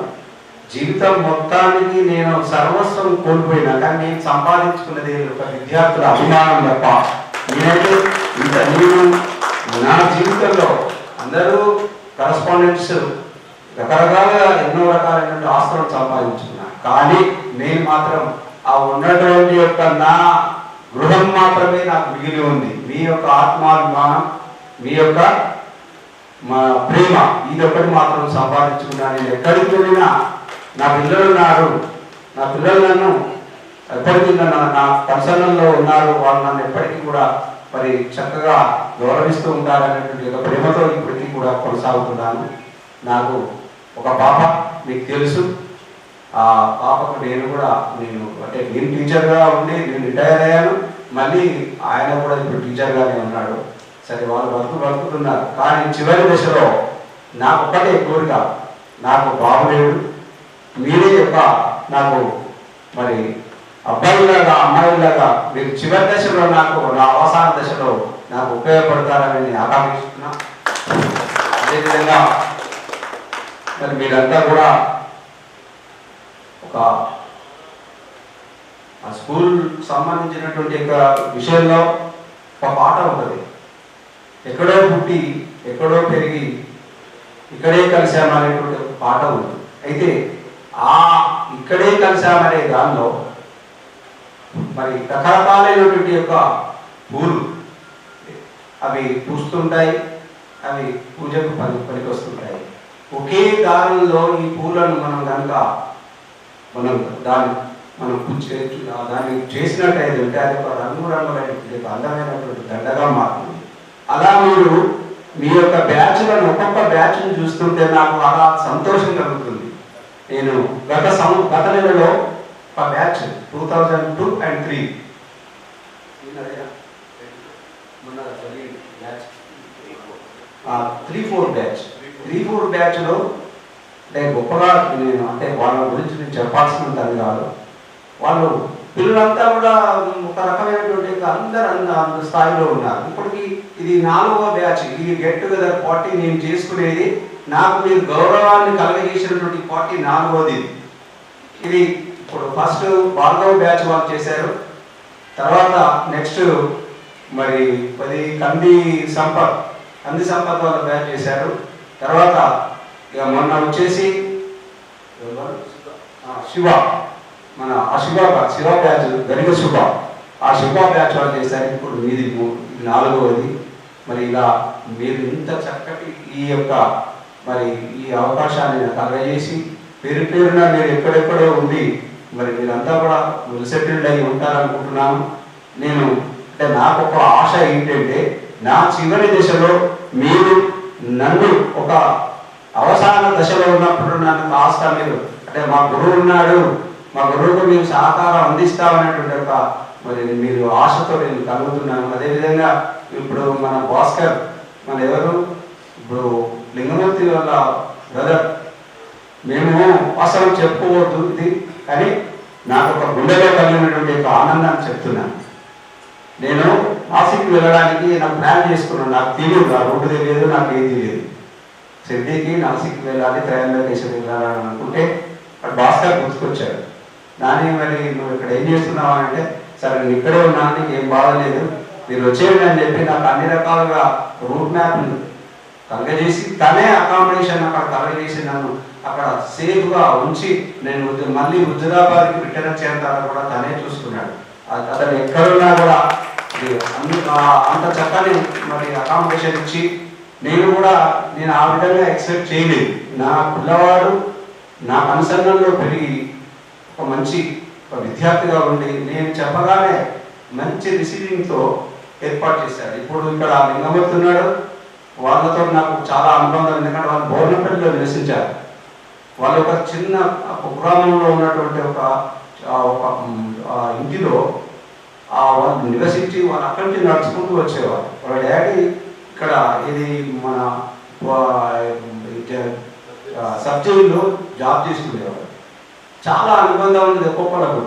జీవితం మొత్తానికి నేను సర్వస్వం కోల్పోయినా కానీ నేను సంపాదించుకున్నది ఒక విద్యార్థుల అభిమానం తప్ప నేనైతే నేను నా జీవితంలో అందరూ కరస్పాండెంట్స్ రకరకాలుగా ఎన్నో రకాలైనటువంటి ఆస్తులను సంపాదించుకున్నా, కానీ నేను మాత్రం ఆ ఉన్నటువంటి యొక్క నా గృహం మాత్రమే నాకు మిగిలి ఉంది. మీ యొక్క ఆత్మాభిమానం, మీ యొక్క మా ప్రేమ ఇదొకటి మాత్రం సంపాదించుకున్నా. నేను ఎక్కడికి వెళ్ళినా నా పిల్లలు ఉన్నారు, నా పిల్లలు నన్ను ఎప్పటికీ నా కన్సర్న్లో ఉన్నారు, వాళ్ళు నన్ను ఎప్పటికీ కూడా మరి చక్కగా గౌరవిస్తూ ఉంటారనేటువంటి ఒక ప్రేమతో ఇప్పటికీ కూడా కొనసాగుతున్నాను. నాకు ఒక పాప మీకు తెలుసు, ఆ పాపకు నేను అంటే నేను టీచర్గా ఉండి నేను రిటైర్ అయ్యాను, మళ్ళీ ఆయన కూడా ఇప్పుడు టీచర్గానే ఉన్నాడు. సరే వాళ్ళు బతుకుతున్నారు, కానీ చివరి దశలో నాకు ఒక్కటే కోరిక, నాకు బాబు లేడు, మీరే నాకు మరి అబ్బాయిలాగా అమ్మాయిలాగా మీరు చివరి దశలో నాకు నా అవసాన దశలో నాకు ఉపయోగపడతారని నేను ఆకాంక్షిస్తున్నా. అదేవిధంగా మరి మీరంతా కూడా ఒక స్కూల్ సంబంధించినటువంటి విషయంలో ఒక పాట ఉంటుంది, ఎక్కడో పుట్టి ఎక్కడో పెరిగి ఇక్కడే కలిసామనేటువంటి ఒక పాట ఉంది. అయితే ఇక్కడే కలిసామనే దానిలో మరి రకరకాలైనటువంటి యొక్క పూలు అవి పూస్తుంటాయి, అవి పూజకు పనికి వస్తుంటాయి. ఒకే దారుల్లో ఈ పూలను మనం కనుక దాన్ని చేసినట్టయితే ఉంటే అది ఒక రంగురంగులైనటువంటి అందమైనటువంటి దండగా మారుతుంది. అలా మీరు మీ యొక్క బ్యాచ్లను ఒక్కొక్క బ్యాచ్ను చూస్తుంటే నాకు అలా సంతోషం కలుగుతుంది. నేను గత నెలలో ఒక బ్యాచ్ 2002 and 3 3-4 బ్యాచ్లో అంటే గొప్పగా నేను అంటే వాళ్ళ గురించి నేను చెప్పాల్సినంత అది కాదు. వాళ్ళు పిల్లలంతా కూడా ఒక రకమైనటువంటి అందరు స్థాయిలో ఉన్నారు. ఇప్పటికి ఇది 4వ బ్యాచ్. ఈ గెట్ టుగెదర్ పార్టీ నేను చేసుకునేది నాకు మీరు గౌరవాన్ని కలగజేసినటువంటి పార్టీ 4వది. ఇది ఇప్పుడు ఫస్ట్ 4వ బ్యాచ్ వాళ్ళు చేశారు. తర్వాత నెక్స్ట్ మరి 10 కంది సంపత్ వాళ్ళు బ్యాచ్ చేశారు. తర్వాత ఇక మొన్న వచ్చేసి శివ మన శివ బ్యాచ్ గరిగ శుభ ఆ శుభ బ్యాచ్ వాళ్ళు చేశారు. ఇప్పుడు ఇది 4వది. మరి ఇలా మీరు ఇంత చక్కటి ఈ యొక్క మరి ఈ అవకాశాన్ని నాకు కలగజేసి పేరున మీరు ఎక్కడెక్కడో ఉండి మరి మీరంతా కూడా సెటిల్డ్ అయి ఉంటారనుకుంటున్నాను. నేను అంటే నాకు ఒక ఆశ ఏంటంటే నా చివరి దశలో మీరు నన్ను ఒక అవసాన దశలో ఉన్నప్పుడు నన్ను కాస్త మీరు అంటే మా గురువు ఉన్నాడు, మా గురువుకు మీరు సహకారం అందిస్తామనేటువంటి ఒక మరి మీరు ఆశతో నేను కలుగుతున్నాను. అదేవిధంగా ఇప్పుడు మన భాస్కర్ మన ఎవరు ఇప్పుడు లింగమూర్తి వాళ్ళ బ్రదర్, మేము అసలు చెప్పుకోవద్దు ఇది, కానీ నాకు ఒక గుండెలో కలిగినటువంటి ఒక ఆనందాన్ని చెప్తున్నాను. నేను నాసిక్ వెళ్ళడానికి నాకు ప్లాన్ చేసుకున్నాను. నాకు తెలియదు, ఆ రోడ్డు తెలియదు, నాకు ఏది తెలియదు. సిద్ధికి నాసిక్ వెళ్ళాలి, త్రయంబకేశ్వర్ వెళ్ళాలని అనుకుంటే అక్కడ భాస్కర్ గుర్తుకొచ్చాడు. దాన్ని మరి నువ్వు ఇక్కడ ఏం చేస్తున్నావు అంటే, సరే నేను ఇక్కడే ఉన్నాను, నీకు ఏం బాధలేదు, మీరు వచ్చేయండి అని చెప్పి నాకు అన్ని రకాలుగా రూట్ మ్యాప్ కలగజేసి తనే అకామిడేషన్ అక్కడ కలగజేసి నన్ను అక్కడ సేఫ్గా ఉంచి నేను మళ్ళీ హుజురాబాద్కి రిటర్న్ వచ్చేంత కూడా తనే చూసుకున్నాడు. అతను ఎక్కడున్నా కూడా అంత చక్కని మరి అకామిడేషన్ ఇచ్చి నేను ఆ విధంగా ఎక్స్పెక్ట్ చేయలేదు. నా పిల్లవాడు నా అనుసరణలో పెరిగి ఒక మంచి విద్యార్థిగా ఉండి నేను చెప్పగానే మంచి రిసీవింగ్తో ఏర్పాటు చేశాడు. ఇప్పుడు ఇక్కడ లింగమూర్తి ఉన్నాడు, వాళ్ళతో నాకు చాలా అనుబంధం. ఎందుకంటే వాళ్ళు బోర్నపల్లిలో నివసించారు. వాళ్ళు ఒక చిన్న కుగ్రామంలో ఉన్నటువంటి ఒక ఇంటిలో వాళ్ళు నివసించి వాళ్ళు అక్కడి నుంచి నడుచుకుంటూ వచ్చేవారు. వాళ్ళ డాడీ ఇక్కడ ఇది మన సబ్ జైల్లో జాబ్ చేసుకునేవారు. చాలా అనుబంధం ఉంది ఒక్కొక్కళ్ళకు.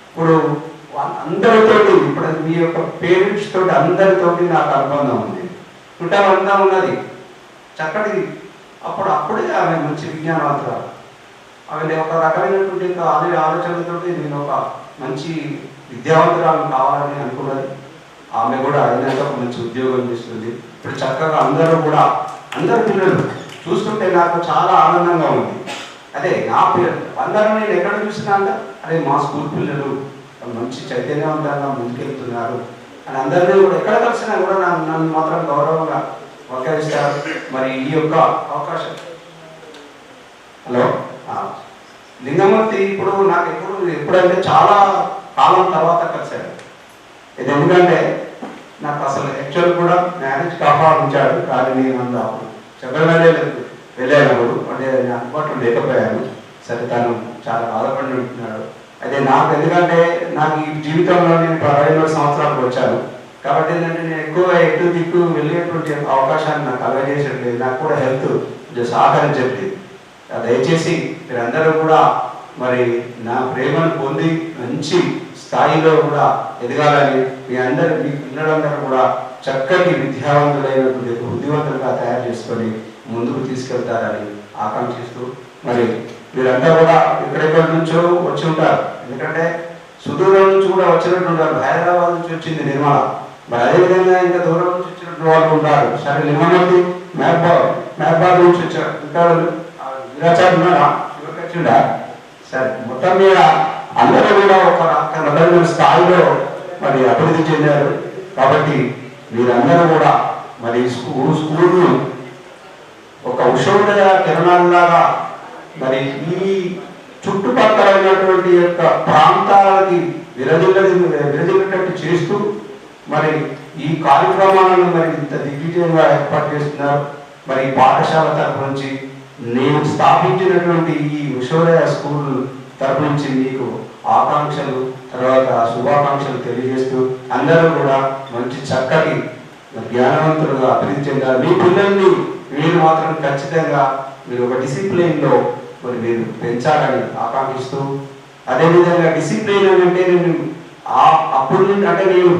ఇప్పుడు అందరితో ఇప్పుడు మీ యొక్క పేరెంట్స్ తోటి అందరితో నాకు అనుబంధం ఉంది, చుట్టాలంతా ఉన్నది చక్కటి. అప్పుడే ఆమె మంచి విజ్ఞానవంతురాలు. ఆమె ఒక రకమైనటువంటి ఆలోచనలతో నేను ఒక మంచి విద్యావంతురాలు కావాలని అనుకున్నది. ఆమె కూడా అయినాక ఒక మంచి ఉద్యోగం చేస్తుంది. ఇప్పుడు చక్కగా అందరూ పిల్లలు చూస్తుంటే నాకు చాలా ఆనందంగా ఉంది. అదే నా పిల్లలు అందరూ నేను ఎక్కడ చూసినా అదే మా స్కూల్ పిల్లలు మంచి చైతన్యవంతంగా ముందుకెళ్తున్నారు అని అందరినీ కూడా ఎక్కడ కలిసినా కూడా నన్ను మాత్రం గౌరవంగా వక్కరిస్తారు. మరి ఈ యొక్క అవకాశం హలో లింగమూర్తి ఇప్పుడు నాకు ఎప్పుడంటే చాలా కాలం తర్వాత కలిశాడు. ఇది ఎందుకంటే నాకు అసలు యాక్చువల్ కూడా మ్యారేజ్ కాపాడించాడు, కానీ నేను అప్పుడు చెప్పగలే వెళ్ళాను. అంటే నేను అందుబాటులో లేకపోయాను. సరే తను చాలా బాధపడి ఉంటున్నాడు. అదే నాకు ఎందుకంటే నాకు ఈ జీవితంలో నేను 22 సంవత్సరాలకు వచ్చాను కాబట్టి ఏంటంటే నేను ఎక్కువగా ఎటు దిక్కు వెళ్ళేటువంటి అవకాశాన్ని నాకు కలగజేసట్లేదు. నాకు కూడా హెల్త్ సహకరించట్లేదు. దయచేసి మీరందరూ కూడా మరి నా ప్రేమను పొంది మంచి స్థాయిలో కూడా ఎదగాలని మీ పిల్లలందరూ కూడా చక్కటి విద్యావంతులైనటువంటి బుద్ధివంతులుగా తయారు చేసుకొని ముందుకు తీసుకెళ్తారని ఆకాంక్షిస్తూ మరి మీరంతా కూడా ఎక్కడెక్కడి నుంచో వచ్చి ఉంటారు. ఎందుకంటే సుదూరం నుంచి కూడా వచ్చినట్టు ఉంటారు. హైదరాబాద్ నుంచి వచ్చింది నిర్మల, మరి అదేవిధంగా ఇంకా దూరం నుంచి వచ్చినట్టు వాళ్ళు ఉంటారు. సరే లింగమూర్తి మహబాద్ నుంచి వచ్చారు, ఇంకా విరాచారు ఉన్నారా, శివకచ్చుడా. సరే మొత్తం మీద అందరూ కూడా ఒక రకమైన స్థాయిలో మరి అభివృద్ధి చెందారు. కాబట్టి మీరందరూ కూడా మరి స్కూల్ను ఒక ఉషోదయ కిరణాల్లాగా మరి ఈ చుట్టుపక్కల ఉన్నటువంటి యొక్క ప్రాంతాలకి విరజిల్లేటట్టు చేస్తూ మరి ఈ కార్యక్రమాలను మరి ఇంత దిగ్విజయంగా ఏర్పాటు చేస్తున్నారు. మరి పాఠశాల తరపు నుంచి నేను స్థాపించినటువంటి ఈ ఉషోదయ స్కూల్ తరపు నుంచి మీకు ఆకాంక్షలు తర్వాత శుభాకాంక్షలు తెలియజేస్తూ అందరూ కూడా మంచి చక్కటి జ్ఞానవంతులుగా అభివృద్ధి చెందారు. మీ పిల్లల్ని మీరు మాత్రం ఖచ్చితంగా మీరు ఒక డిసిప్లిన్లో మరి మీరు పెంచాలని ఆకాంక్షిస్తూ, అదేవిధంగా డిసిప్లిన్ అంటే నేను అప్పుడు అంటే నేను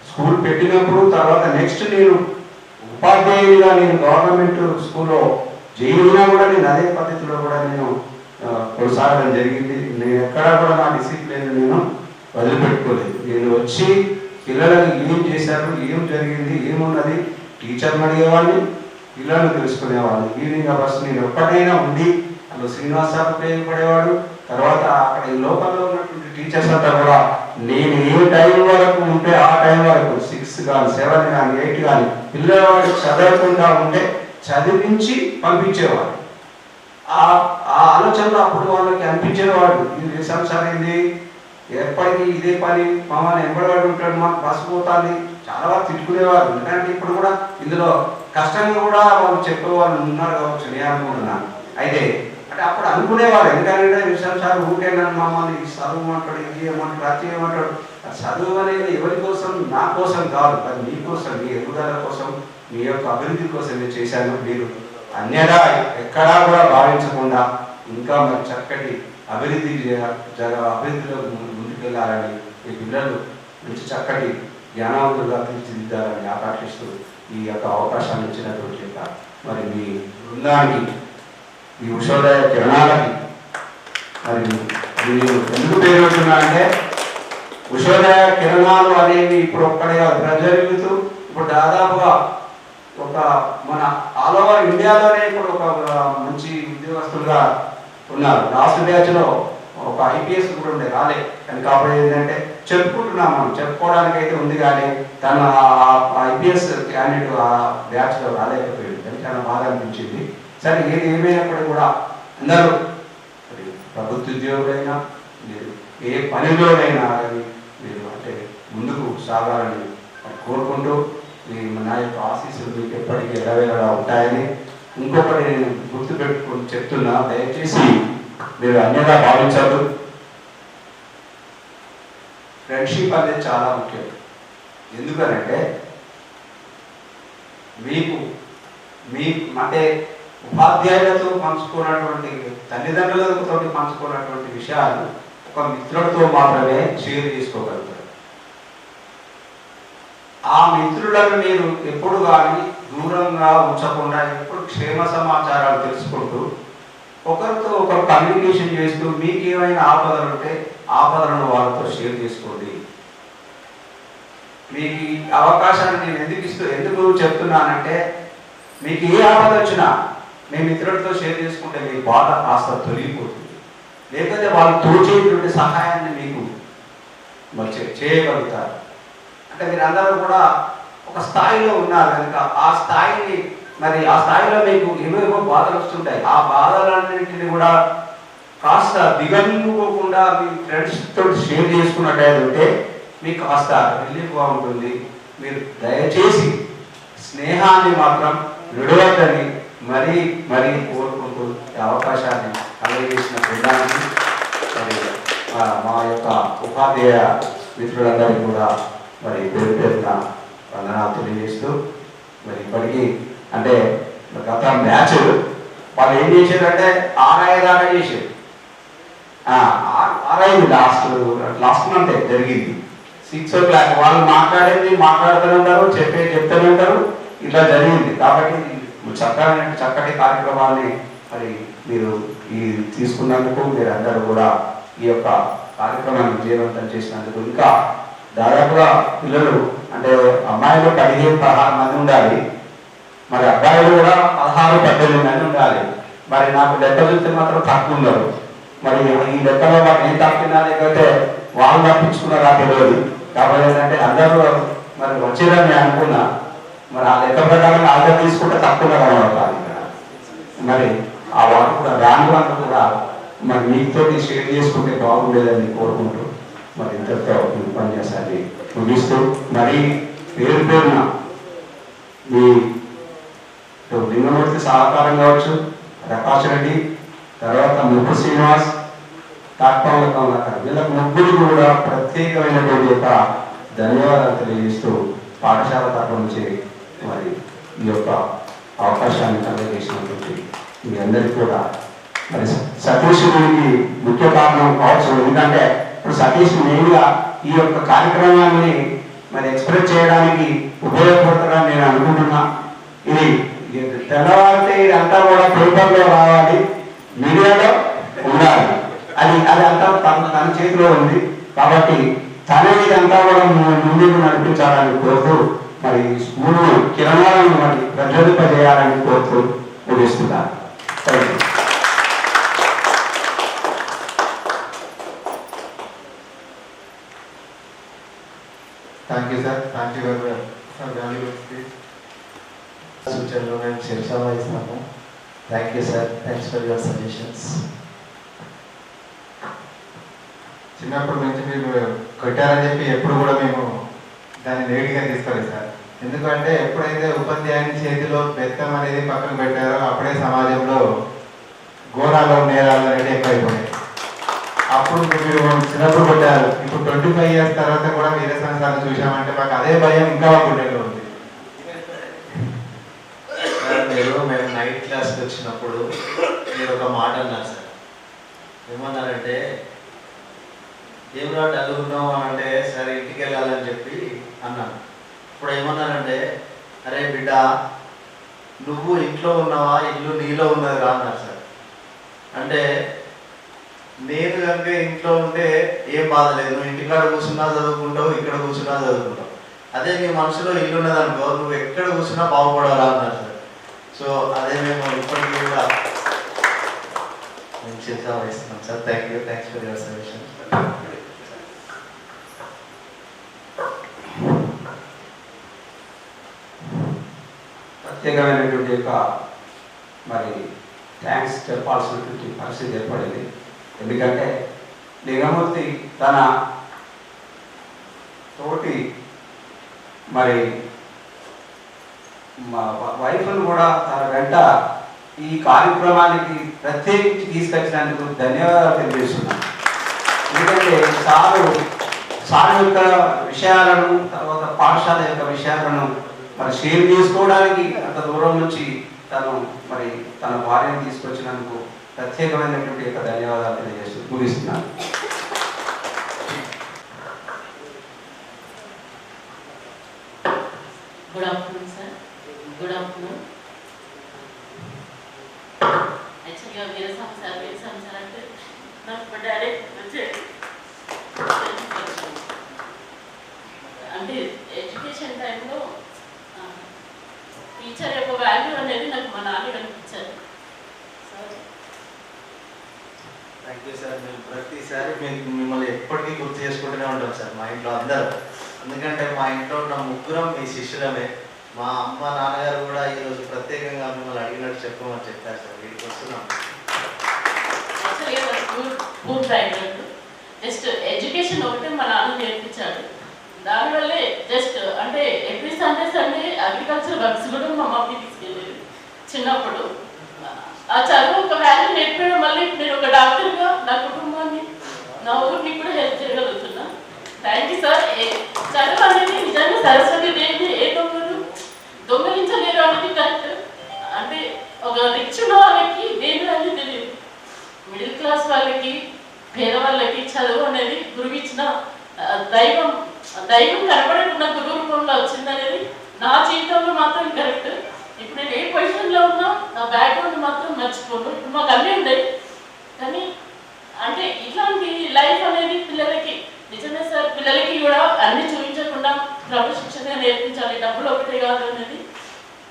స్కూల్ పెట్టినప్పుడు తర్వాత నెక్స్ట్ నేను ఉపాధ్యాయునిగా నేను గవర్నమెంట్ స్కూల్లో చేయినా కూడా నేను అదే పద్ధతిలో కూడా నేను కొనసాగడం జరిగింది. నేను ఎక్కడా కూడా నా డిసిప్లిన్ నేను వదిలిపెట్టుకోలేదు. నేను వచ్చి పిల్లలకు ఏం చేశారు, ఏం జరిగింది, ఏమున్నది టీచర్ని అడిగేవాడిని, పిల్లలను తెలుసుకునేవాడిని. ఈవినింగ్ అవర్స్ నేను ఎప్పటికైనా ఉండి అందులో శ్రీనివాస్ సార్ ఉపయోగపడేవాడు. తర్వాత అక్కడ ఈ లోకల్లో ఉన్నటువంటి టీచర్స్ అంతా కూడా నేను ఏ టైం వరకు ఉంటే ఆ టైం వరకు 6 కానీ 7 కానీ 8 కానీ పిల్లవాడు చదవకుండా ఉంటే చదివించి పంపించేవాడు. ఆ ఆలోచనలో అప్పుడు వాళ్ళకి అనిపించేవాడు, ఇది సంసారం ఏంది, ఎప్పటికీ ఇదే పని, మమ్మల్ని ఎంబడబడి ఉంటాడు, మాకు బస్సు పోతుంది, చాలా వరకు తిట్టుకునేవారు. ఎందుకంటే ఇప్పుడు కూడా ఇందులో కష్టంగా కూడా వాళ్ళు చెప్పేవాళ్ళు ఉన్నారు కావచ్చు, నేను అనుకుంటున్నాను. అయితే అంటే అప్పుడు అనుకునేవారు, ఎందుకంటే విషయం సార్ ఊరికేనని మమ్మల్ని చదువుమంటాడు, ఇది ఏమంటాడు, అది ఏమంటాడు. చదువు అనేది ఎవరి కోసం, నా కోసం కాదు, అది మీ కోసం, మీ ఎదుగుదల కోసం, మీ యొక్క అభివృద్ధి కోసం నేను చేశాను. మీరు అన్యదా ఎక్కడా కూడా భావించకుండా ఇంకా మరి చక్కటి అభివృద్ధిలో ముందుకెళ్ళాలని, ఈ పిల్లలు మంచి చక్కటి జ్ఞానవంతులుగా తీర్చిదిద్దాలని ఆకాంక్షిస్తూ ఈ యొక్క అవకాశాన్ని ఇచ్చినటువంటి మరి మీ బృందానికి, ఈ ఉషోదయ కిరణాలకి మరి మీరు ఎందుకు పేరు పెట్టున్నా అంటే ఉషోదయ కిరణాలు అనేవి ఇప్పుడు ఒక్కడే ప్రజలు ఇప్పుడు దాదాపుగా ఒక మన ఆల్ ఓవర్ ఇండియాలోనే ఇప్పుడు ఒక మంచి ఉద్యోగస్తులుగా ఉన్నారు. లాస్ట్ బ్యాచ్లో ఒక IPS కూడా ఉండే, రాలే. కానీ కాబట్టి ఏంటంటే చెప్పుకుంటున్నాం, మనం చెప్పుకోవడానికి అయితే ఉంది, కానీ తన IPS క్యాండిడేట్ ఆ బ్యాచ్లో రాలేకపోయాడు. కానీ చాలా బాధ అనిపించింది. సరే, ఏది ఏమైనప్పుడు కూడా అందరూ ప్రభుత్వ ఉద్యోగులైనా మీరు ఏ పనిలోనైనా మీరు అంటే ముందుకు సాగాలని కోరుకుంటూ నా యొక్క ఆశీస్సులు మీకు ఎప్పటికీ ఎడవేలా ఉంటాయని ఇంకొకటి నేను గుర్తుపెట్టుకుని చెప్తున్నా, దయచేసి మీరు అన్యదా భావించదు. ఫ్రెండ్షిప్ అనేది చాలా ముఖ్యం. ఎందుకనంటే మీకు అంటే ఉపాధ్యాయులతో పంచుకున్నటువంటి, తల్లిదండ్రులతో పంచుకున్నటువంటి విషయాలు ఒక మిత్రుడితో మాత్రమే షేర్ చేసుకోగలుగుతారు. ఆ మిత్రులను మీరు ఎప్పుడు కానీ దూరంగా ఉంచకుండా ఎప్పుడు క్షేమ సమాచారాలు తెలుసుకుంటూ ఒకరితో ఒకరు కమ్యూనికేషన్ చేస్తూ మీకు ఏమైనా ఆపదలు ఉంటే ఆపదలను వాళ్ళతో షేర్ చేసుకోండి. మీకు ఈ అవకాశాన్ని నేను ఎందుకు చెప్తున్నానంటే మీకు ఏ ఆపద వచ్చినా మీ మిత్రులతో షేర్ చేసుకుంటే మీ బాధ కాస్త తొలగిపోతుంది. లేకపోతే వాళ్ళు తోచేటువంటి సహాయాన్ని మీకు చేయగలుగుతారు. అంటే మీరందరూ కూడా ఒక స్థాయిలో ఉన్నారు కనుక ఆ స్థాయిని మరి ఆ స్థాయిలో మీకు ఏమేమో బాధలు వస్తుంటాయి. ఆ బాధలన్నింటినీ కూడా కాస్త దిగమింగుకోకుండా మీ ఫ్రెండ్స్ తోటి షేర్ చేసుకున్నట్టయితే మీకు కాస్త రిలీఫ్గా ఉంటుంది. మీరు దయచేసి స్నేహాన్ని మాత్రం విడవద్దని మరీ మరీ కోరుకుంటూ ఈ అవకాశాన్ని కలిగేసిన బృందానికి మరి మా యొక్క ఉపాధ్యాయ మిత్రులందరికీ కూడా మరి పేరు పేరున వందనాలు తెలియజేస్తూ మరి ఇప్పటికీ అంటే గత మ్యాచ్ వాళ్ళు ఏం చేశారంటే 6-5 దాకా చేశారు. 6-5 లాస్ట్ మంత్ జరిగింది. 6 o'clock వాళ్ళు మాట్లాడుతూనే ఉంటారు, చెప్తూనే ఉంటారు, ఇట్లా జరిగింది. కాబట్టి చక్కటి కార్యక్రమాన్ని మరి మీరు తీసుకున్నందుకు మీరు అందరూ కూడా ఈ యొక్క కార్యక్రమాన్ని విజయవంతం చేసినందుకు, ఇంకా దాదాపుగా పిల్లలు అంటే అమ్మాయిలు 15-16 మంది ఉండాలి, మరి అబ్బాయిలు కూడా 16-18 మంది ఉండాలి. మరి నాకు లెక్క చూస్తే మాత్రం తక్కువ ఉన్నారు. మరి ఈ లెక్కలో మాకు ఏం తప్పిందా లేకపోతే వాళ్ళు తప్పించుకున్నారా తెలియదు. కాబట్టి ఏంటంటే అందరూ మరి వచ్చేదని అనుకున్నా, మరి ఆ లెక్క ప్రకారం ఆర్డర్ తీసుకుంటే తక్కువ కనబడతాను. మరి ఆ వాటి కూడా రాను అంతా కూడా మరి మీతో షేర్ చేసుకుంటే బాగుండేదని కోరుకుంటూ మరి ఇంతటితో ఉపన్యాసాన్ని ముగిస్తూ మరి పేరున మీ లింగమూర్తి సహకారం కావచ్చు, ప్రకాష్ రెడ్డి, తర్వాత ముప్పు శ్రీనివాస్, వీళ్ళకి ముగ్గురు కూడా ప్రత్యేకమైనటువంటి యొక్క ధన్యవాదాలు తెలియజేస్తూ పాఠశాల తరఫు నుంచి మరి ఈ యొక్క అవకాశాన్ని కలిగజేసినటువంటి మీ అందరికీ కూడా మరి సతీష్ గురికి ముఖ్య కారణం కావచ్చు. ఎందుకంటే ఇప్పుడు సతీష్ మెయిన్గా ఈ యొక్క కార్యక్రమాన్ని మరి ఎక్స్ప్రెస్ చేయడానికి ఉపయోగపడుతుందని నేను అనుకుంటున్నా. ఇది తెల్లవారితే ఇదంతా కూడా పేపర్లో రావాలి, మీడియాలో ఉండాలి. అది అంతా తన చేతిలో ఉంది. కాబట్టి తనే ఇదంతా కూడా ముందుకు నడిపించాలని కోరుతూ మరి స్కూల్ కిరణాలను మరి ప్రజ్వలింపజేయాలని కోరుతూ ముగిస్తున్నారు. Thank you sir. Thank you very much sir. Valuable speech. సూచనలు మేము శిరసాల ఇస్తాము. Thank you sir. Thanks for your suggestions. చిన్నప్పటి నుంచి మీరు కొట్టారని చెప్పి ఎప్పుడు కూడా మేము దాన్ని నేటిగా తీసుకోలేదు సార్. ఎందుకంటే ఎప్పుడైతే ఉపాధ్యాయుని చేతిలో బెత్తం అనేది పక్కన పెట్టారో అప్పుడే సమాజంలో ఘోరాలు నేరాలు అనేది ఎక్కువైపోయాయి. అప్పుడు మీరు చిన్నప్పుడు కొట్టారు. ఇప్పుడు 25 years తర్వాత కూడా వీర సంస్థలు చూసామంటే మాకు అదే భయం ఇంకా గుండెల్లో ఉంది. మేము నైట్ క్లాస్కి వచ్చినప్పుడు మీరు ఒక మాట అన్నారు సార్. ఏమన్నారంటే ఏమన్నా డల్గున్నావు అని అంటే సరే ఇంటికి వెళ్ళాలని చెప్పి అన్నాను. ఇప్పుడు ఏమన్నారంటే అరే బిడ్డ నువ్వు ఇంట్లో ఉన్నావా, ఇల్లు నీలో ఉన్నది రా అన్నారు సార్. అంటే నేను కనుక ఇంట్లో ఉంటే ఏం బాధ లేదు, నువ్వు ఇంటికాడ కూర్చున్నా చదువుకుంటావు, ఇక్కడ కూర్చున్నా చదువుకుంటావు. అదే నీ మనసులో ఇల్లు ఉన్నదనుకో నువ్వు ఎక్కడ కూర్చున్నా బాగుపడాలా అన్నారు సార్. సో అదే మేము ఇప్పటికీ కూడా మేము చేస్తా వహిస్తున్నాం sir. Thank you. Thanks for your suggestion. ప్రత్యేకమైనటువంటి యొక్క మరి థ్యాంక్స్ చెప్పాల్సినటువంటి పరిస్థితి ఏర్పడింది. ఎందుకంటే లింగమూర్తి తన తోటి మరి మా వైఫ్ను కూడా తన వెంట ఈ కార్యక్రమానికి ప్రత్యేకించి తీసుకొచ్చినందుకు ధన్యవాదాలు తెలియజేస్తున్నాను. ఎందుకంటే సార్ యొక్క విషయాలను తర్వాత పాఠశాల యొక్క విషయాలను మరి షేర్ చేసుకోవడానికి అంత దూరం నుంచి తను మరి తన భార్యను తీసుకొచ్చినందుకు ప్రత్యేకమైనటువంటి యొక్క ధన్యవాదాలు తెలియజేస్తూ ముగిస్తున్నాను. Good afternoon sir. Good afternoon. యాక్చువల్గా వీర సంసారం అంటే నాకు డైరెక్ట్ అంటే ఎడ్యుకేషన్ టైంలో టీచర్ యొక్క వాల్యూ అనేది నాకు మా నాన్న కనిపించారు. Thank you sir. మేము ప్రతిసారి మిమ్మల్ని ఎప్పటికీ గుర్తు చేసుకుంటూనే ఉంటాం సార్ మా ఇంట్లో అందరూ. ఎందుకంటే మా ఇంట్లో ఉన్న ముగ్గురం మీ శిష్యులమే. మా అమ్మ నాన్నగారు కూడా ఈరోజు ప్రత్యేకంగా మిమ్మల్ని అడిగినట్టు చెప్పమని చెప్పారు సార్. వీటికి వస్తున్నాం. జస్ట్ ఎడ్యుకేషన్ ఒకటే మా నాన్న నేర్పించాడు. దానివల్లే జస్ట్ అంటే ఎవ్రీ సండే అగ్రికల్చర్ వర్క్స్ కూడా మా మమ్మీ తీసుకెళ్ళేది చిన్నప్పుడు. ఆ చదువు ఒక వాల్యూ నేర్పడం వల్ల నేను ఒక డాక్టర్గా నా కుటుంబాన్ని నా ఊరికి కూడా హెల్ప్ చేయగలుగుతున్నా. Thank you sir. చదువు అనేది నిజంగా సరస్వతి దేని ఏ దొంగలించలేరు అనేది కరెక్ట్. అంటే ఒక రిచ్ ఉన్న వాళ్ళకి దేని అనేది తెలియదు, మిడిల్ క్లాస్ వాళ్ళకి పేదవాళ్ళకి చదువు అనేది గురువు ఇచ్చిన దైవం కనపడకుండా గురువు రూపంలో వచ్చిందనేది నా జీవితంలో మాత్రం కరెక్ట్. ఇప్పుడు నేను ఏ పొజిషన్లో ఉన్నా నా బ్యాక్గ్రౌండ్ మాత్రం మర్చిపోను. ఇప్పుడు మాకు అన్నీ ఉన్నాయి కానీ అంటే ఇట్లాంటి లైఫ్ అనేది పిల్లలకి నిజమే సార్. పిల్లలకి కూడా అన్ని చూపించకుండా క్రమశిక్షణ నేర్పించాలి, డబ్బులు ఒకటే కాదు అనేది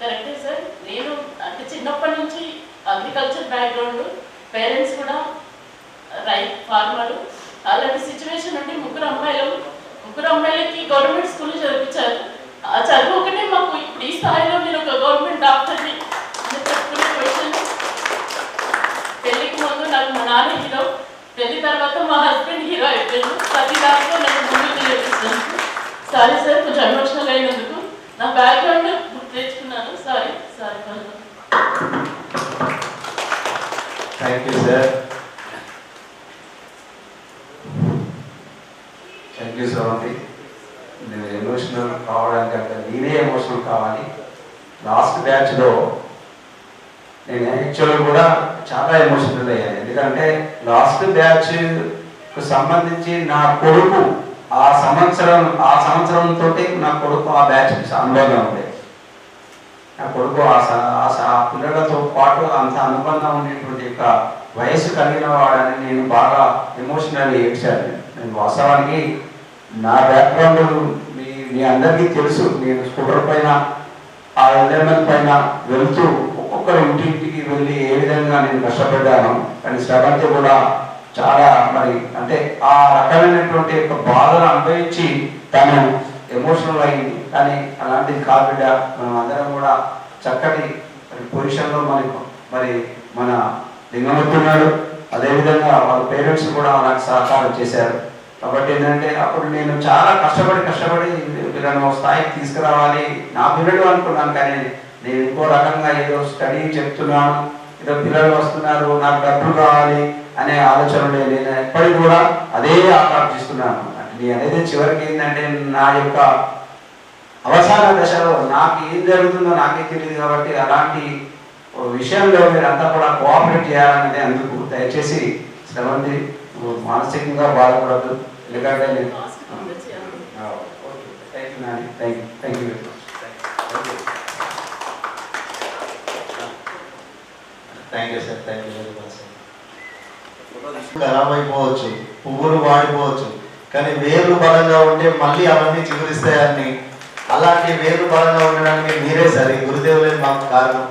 కరెక్టే సార్. నేను అంటే చిన్నప్పటి నుంచి అగ్రికల్చర్ బ్యాక్గ్రౌండ్, పేరెంట్స్ కూడా ఫార్మర్. అలాంటి సిచ్యువేషన్ నుండి ముగ్గురు అమ్మాయిలకి గవర్నమెంట్ స్కూల్ చదివించారు. ఆ చదువు ఒకటే మాకు ఇప్పుడు ఈ స్థాయిలో నేను ఒక గవర్నమెంట్ డాక్టర్ని చెప్పుకునే క్వశ్చన్. పెళ్లికి ముందు నాకు మా నాన్న హీరో, పెళ్లి తర్వాత మా హస్బెండ్ హీరో అయిపోయాను. ప్రతి దాంట్లో నేను ముందుకు చేపిస్తాను. సారీ సార్ కొంచెం ఎమోషనల్ అయినందుకు. నా బ్యాక్గ్రౌండ్ గుర్తు తెచ్చుకున్నాను. Sorry. Thank you sir. Thank you Sravanthi. నేను ఎమోషనల్ కావడానికంటే నేనే ఎమోషనల్ కావాలి. లాస్ట్ బ్యాచ్లో నేను యాక్చువల్గా కూడా చాలా ఎమోషనల్ అయ్యాను. ఎందుకంటే లాస్ట్ బ్యాచ్కు సంబంధించి నా కొడుకు ఆ సంవత్సరంతో నా కొడుకు ఆ బ్యాచ్ అనుబంధం ఉండేది. నా కొడుకు ఆ పిల్లలతో పాటు అంత అనుబంధం ఉండేటువంటి యొక్క వయసు కలిగిన వాడని నేను బాగా ఎమోషనల్ ఏడ్చాను. నేను వాస్తవానికి నా బ్యాక్గ్రౌండ్ మీ అందరికీ తెలుసు. నేను స్కూటర్ పైన ఆ ఎల్ఎంఎల్ పైన వెళ్తూ ఒక్కొక్కరు ఇంటింటికి వెళ్ళి ఏ విధంగా నేను కష్టపడ్డాను. కానీ శ్రవంతి కూడా చాలా మరి అంటే ఆ రకమైనటువంటి యొక్క బాధను అనుభవించి తను ఎమోషనల్ అయింది. కానీ అలాంటిది కాదు బిడ్డ, మనం అందరం కూడా చక్కటి పొజిషన్లో మరి మన లింగమూర్తున్నాడు. అదేవిధంగా వాళ్ళ పేరెంట్స్ కూడా నాకు సహకారం చేశారు. కాబట్టి ఏంటంటే అప్పుడు నేను చాలా కష్టపడి వీళ్ళను స్థాయికి తీసుకురావాలి నా పిల్లలు అనుకున్నాను. కానీ నేను ఇంకో రకంగా ఏదో స్టడీ చెప్తున్నాను, ఏదో పిల్లలు వస్తున్నారు నాకు డబ్బులు కావాలి అనే ఆలోచన నేను ఎప్పటికీ కూడా అదే ఆకాంక్షిస్తున్నాను. నేను అనేది చివరికి ఏంటంటే నా యొక్క అవసాన దశలో నాకు ఏం జరుగుతుందో నాకే తెలియదు. కాబట్టి అలాంటి విషయంలో మీరు అంతా కూడా కోఆపరేట్ చేయాలనేది అందుకు దయచేసి శ్రవంతి మానసికంగా బాధపడద్దు. ఎందుకంటే thank you sir, thank you very much sir. ఖరాబ్ అయిపోవచ్చు, పువ్వులు వాడిపోవచ్చు, కానీ వేర్లు బలంగా ఉంటే మళ్ళీ అవన్నీ చిగురిస్తాయని, అలాంటి వేర్లు బలంగా ఉండడానికి మీరే సార్, ఈ గురుదేవులే మాకు కారణం.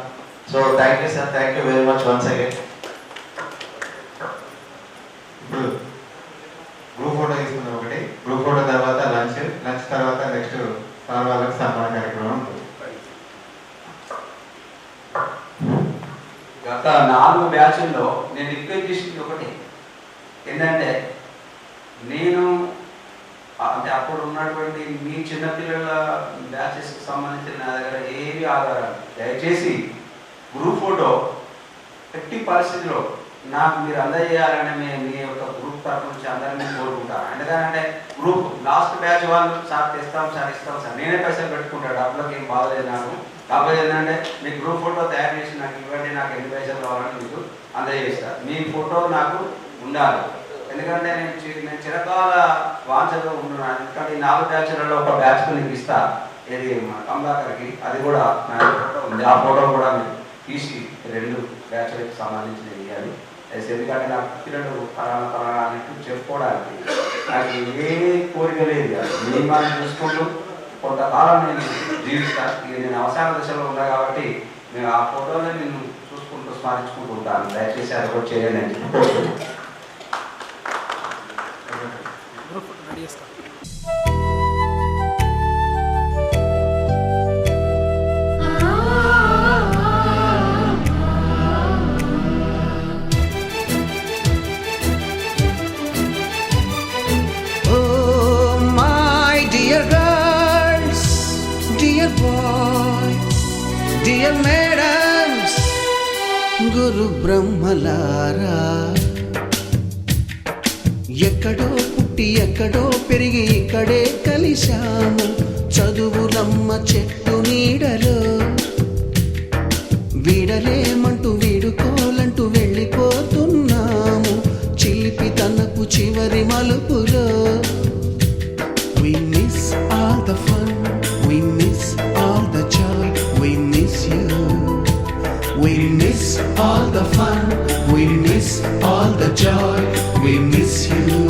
So thank you sir, thank you very much once again. ఇప్పుడు గ్రూప్ ఫోటో తీసుకున్నాం ఒకటి, గ్రూప్ ఫోటో తర్వాత లంచ్ తర్వాత నెక్స్ట్ సార్ వాళ్ళకి సన్మాన కార్యక్రమం ఉంటుంది. గత 4 బ్యాచ్ల్లో నేను రిక్వెస్ట్ చేసింది ఒకటి ఏంటంటే, నేను అంటే అప్పుడు ఉన్నటువంటి మీ చిన్నపిల్లల బ్యాచెస్కి సంబంధించిన నా దగ్గర ఏవి ఆధారాలు దయచేసి గ్రూప్ ఫోటో ఎట్టి పరిస్థితిలో నాకు మీరు అందజేయాలని మీ యొక్క గ్రూప్ తరఫు నుంచి అందరినీ కోరుకుంటాను. ఎందుకంటే గ్రూప్ లాస్ట్ బ్యాచ్ వాళ్ళు సార్ తెస్తాం సార్ ఇస్తాం సార్, నేనే పైసలు పెట్టుకుంటాను, డబ్బులకు ఏం బాగలేదు నాకు. కాకపోతే ఏంటంటే మీ గ్రూప్ ఫోటో తయారు చేసి నాకు ఇవ్వండి, నాకు ఎన్ని పైసలు కావాలని మీకు అందజేస్తారు. మీ ఫోటో నాకు ఉండాలి. ఎందుకంటే నేను చిరకాల వాంఛలో ఉంటున్నాను. ఎందుకంటే ఈ 4 బ్యాచ్లలో ఒక బ్యాచ్కు నీకు ఇస్తా, ఏది మన కమలాకర్కి, అది కూడా నా ఫోటో ఉంది. ఆ ఫోటో కూడా మీరు తీసి 2 బ్యాచ్లకు సంబంధించి ఇవ్వాలి. ఎందుకంటే నా పిల్లలు పలానా అన్నట్టు చెప్పుకోవడానికి నాకు ఏ కోరిక లేదు. మీ మనం చూసుకుంటూ కొంతకాలం నేను జీవిస్తాను. ఇక నేను అవసాన దశలో ఉన్నా కాబట్టి నేను ఆ ఫోటోని నేను చూసుకుంటూ స్మరించుకుంటూ ఉంటాను. దయచేసి అది కూడా చేయండి అని చెప్పుకోవచ్చు. Dear madams, గురు బ్రహ్మలారా, ఎక్కడో పుట్టి ఎక్కడో పెరిగి ఇక్కడే కలిశాము. చదువులమ్మ చెట్టు నీడలో వీడలేమంటూ వీడుకోలంటూ వెళ్ళిపోతున్నాము. చిలిపి తనకు చివరి మలుపులో we miss all the fun, we miss all the joy, we miss you. We miss all the fun, we miss all the joy, we miss you.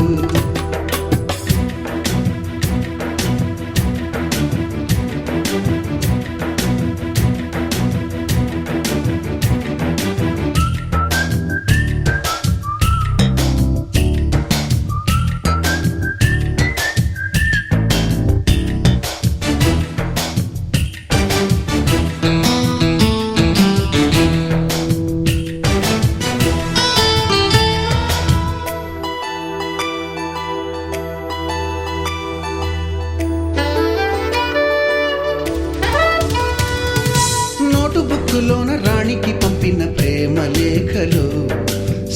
బుక్కులోన రాణికి పంపిన ప్రేమ లేఖలు,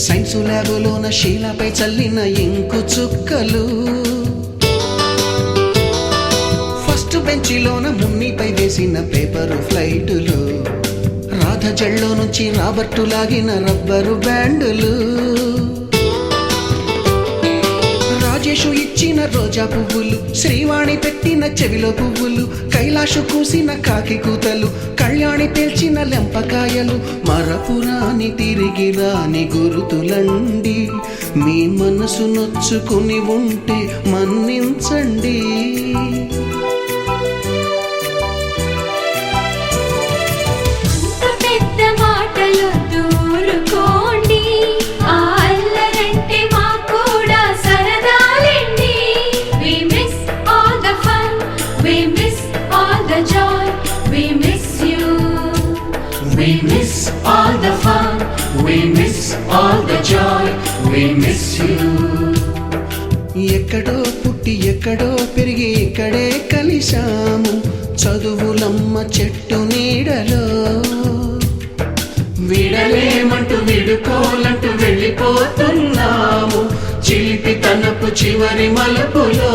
సైన్సు ల్యాబులోన శీలపై చల్లిన ఇంకు చుక్కలు, ఫస్ట్ బెంచిలోన మున్నిపై వేసిన పేపరు ఫ్లైటులు, రాధ జల్లో నుంచి రాబర్టు లాగిన rubber బ్యాండులు, Rajesh Ramesh ఇచ్చిన రోజా పువ్వులు, శ్రీవాణి పెట్టిన చెవిలో పువ్వులు, కైలాషు కూసిన కాకి కూతలు, కళ్యాణి పేల్చిన లెంపకాయలు, మరపురాని తిరిగి రాని గురుతులండి. మీ మనసు నొచ్చుకుని ఉంటే మన్నించండి. We miss all the fun, we miss all the joy, we miss you. ఎక్కడో పుట్టి ఎక్కడో పెరిగి ఇక్కడే కలిశాము, చదువులమ్మ చెట్టు నీడలో. విడలేమంటూ విడుకోలంటూ వెళ్ళిపోతున్నాము, చిలిపి తనపు చివరి మలుపులో.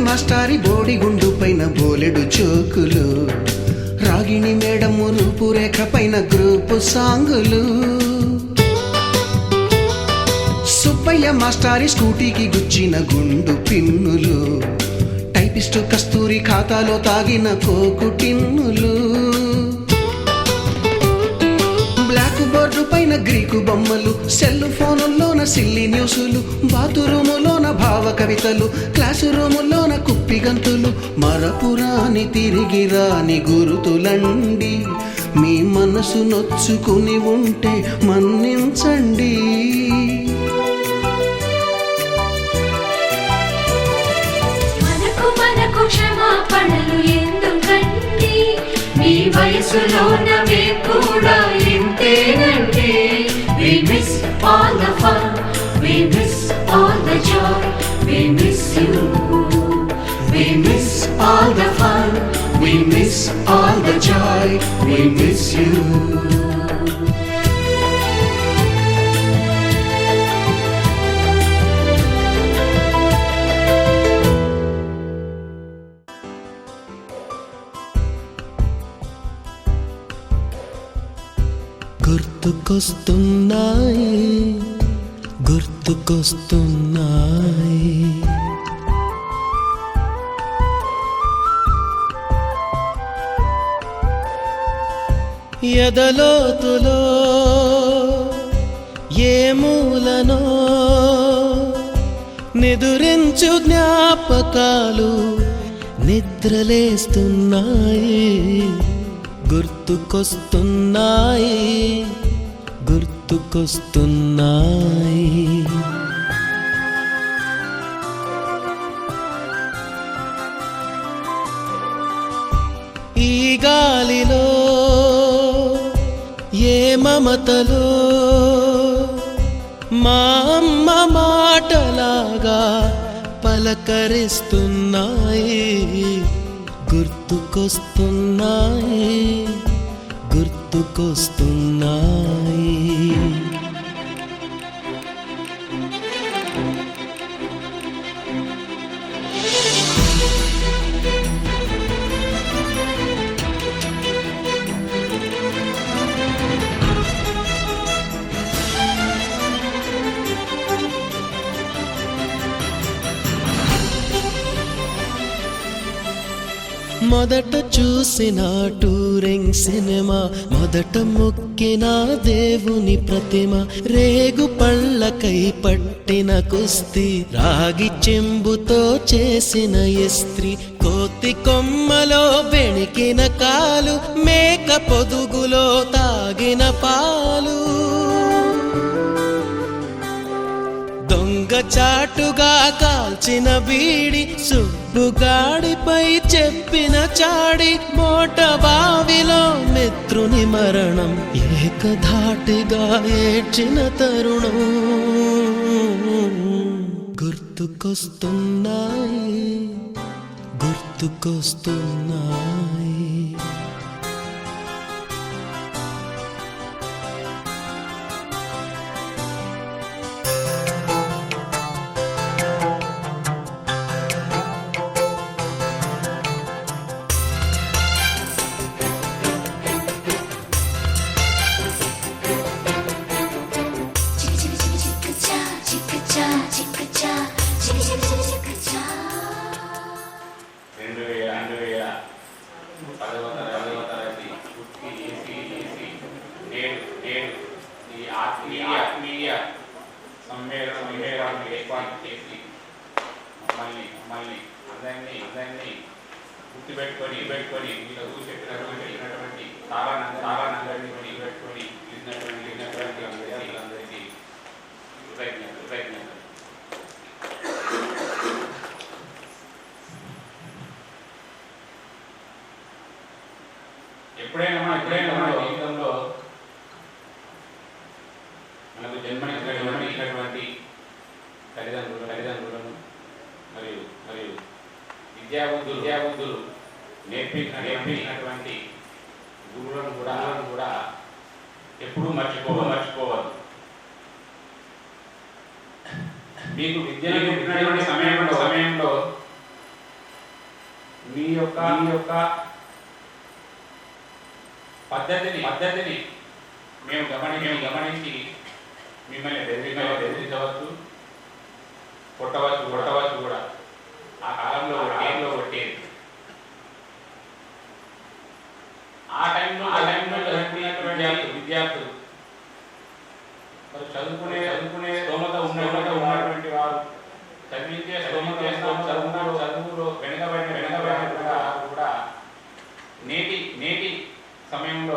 మాస్టారి బోడిగుండు పైన బోలెడు చోకులు, రాగిణి మేడము రూపురేఖ పైన గ్రూపు సాంగులు, సుబ్బయ్య మాస్టారి స్కూటీకి గుచ్చిన గుండు పిన్నులు, టైపిస్టు కస్తూరి ఖాతాలో తాగిన కోకు టిన్నులు, బ్లాక్ బోర్డు పైన గ్రీకు బొమ్మలు, సెల్ ఫోనుల్లోన సిల్లి న్యూసులు, బాతురూములోన భావ కవితలు, క్లాసు రూముల్లోన కుప్పి గంతులు, మరపురాని తిరిగి రాని గురుతులండి. మీ మనసు నొచ్చుకుని ఉంటే మన్నించండి. మనకు క్షమాపణలు ఎందుకండి, మీ వయసులోన మేము కూడా ఇంతేనండి. We miss all the fun, we miss all the joy, we miss you. We miss all the fun, we miss all the joy, we miss you. గుర్తుకొస్తున్నాయి గుర్తుకొస్తున్నాయి ఎదలోతులో ఏ మూలనో నిదురించు జ్ఞాపకాలు నిద్రలేస్తున్నాయి. గుర్తుకొస్తున్నాయి గుర్తుకొస్తున్నాయి. ఈ గాలిలో ఏ మమతలో మా అమ్మ మాటలాగా పలకరిస్తున్నాయి. గుర్తుకొస్తున్నాయి గుర్తుకొస్తున్నాయి. మొదట చూసిన టూరింగ్ సినిమా, మొదట మొక్కిన దేవుని ప్రతిమ, రేగు పళ్ళకై పట్టిన కుస్తీ, రాగి చెంబుతో చేసిన ఇస్త్రీ, కోతి కొమ్మలో బెణికిన కాలు, మేక పొదుగులో తాగిన పాలు, దొంగచాటుగా కాల్చిన బీడి సుబ్బుగాడిపై చెప్పిన చాడి మోట బావిలో మిత్రుని మరణం ఏకధాటిగా ఏడ్చిన తరుణం గుర్తుకొస్తున్నాయి గుర్తుకొస్తున్నాయి మీడియా సమ్మేళనం ఏర్పాటు చేసి మళ్ళీ అందరినీ గుర్తుపెట్టుకొని చదువు చెప్పినటువంటి తారానందరినీ పెట్టుకొని విన్నటువంటి అందరికీ కృతజ్ఞతలు. ఎప్పుడైనా మన జీవితంలో మనకు జన్మనిచ్చినటువంటి తల్లిదండ్రులను మరియు విద్యాబుద్ధులు నేర్పించినటువంటి గురువులను కూడా ఎప్పుడూ మర్చిపోవద్దు. మీకు విద్య నేర్పినటువంటి సమయంలో మీ యొక్క పద్ధతిని మేము గమనించి మిమ్మల్ని బెదిరించవచ్చు, కొట్టవచ్చు కూడా. ఆ కాలంలో కొట్టేది. ఆ టైంలో విద్యార్థులు చదువుకునే స్తోమత ఉన్నటువంటి వారు, చదివించే చదువులో వెనకబడిన కూడా నేటి సమయంలో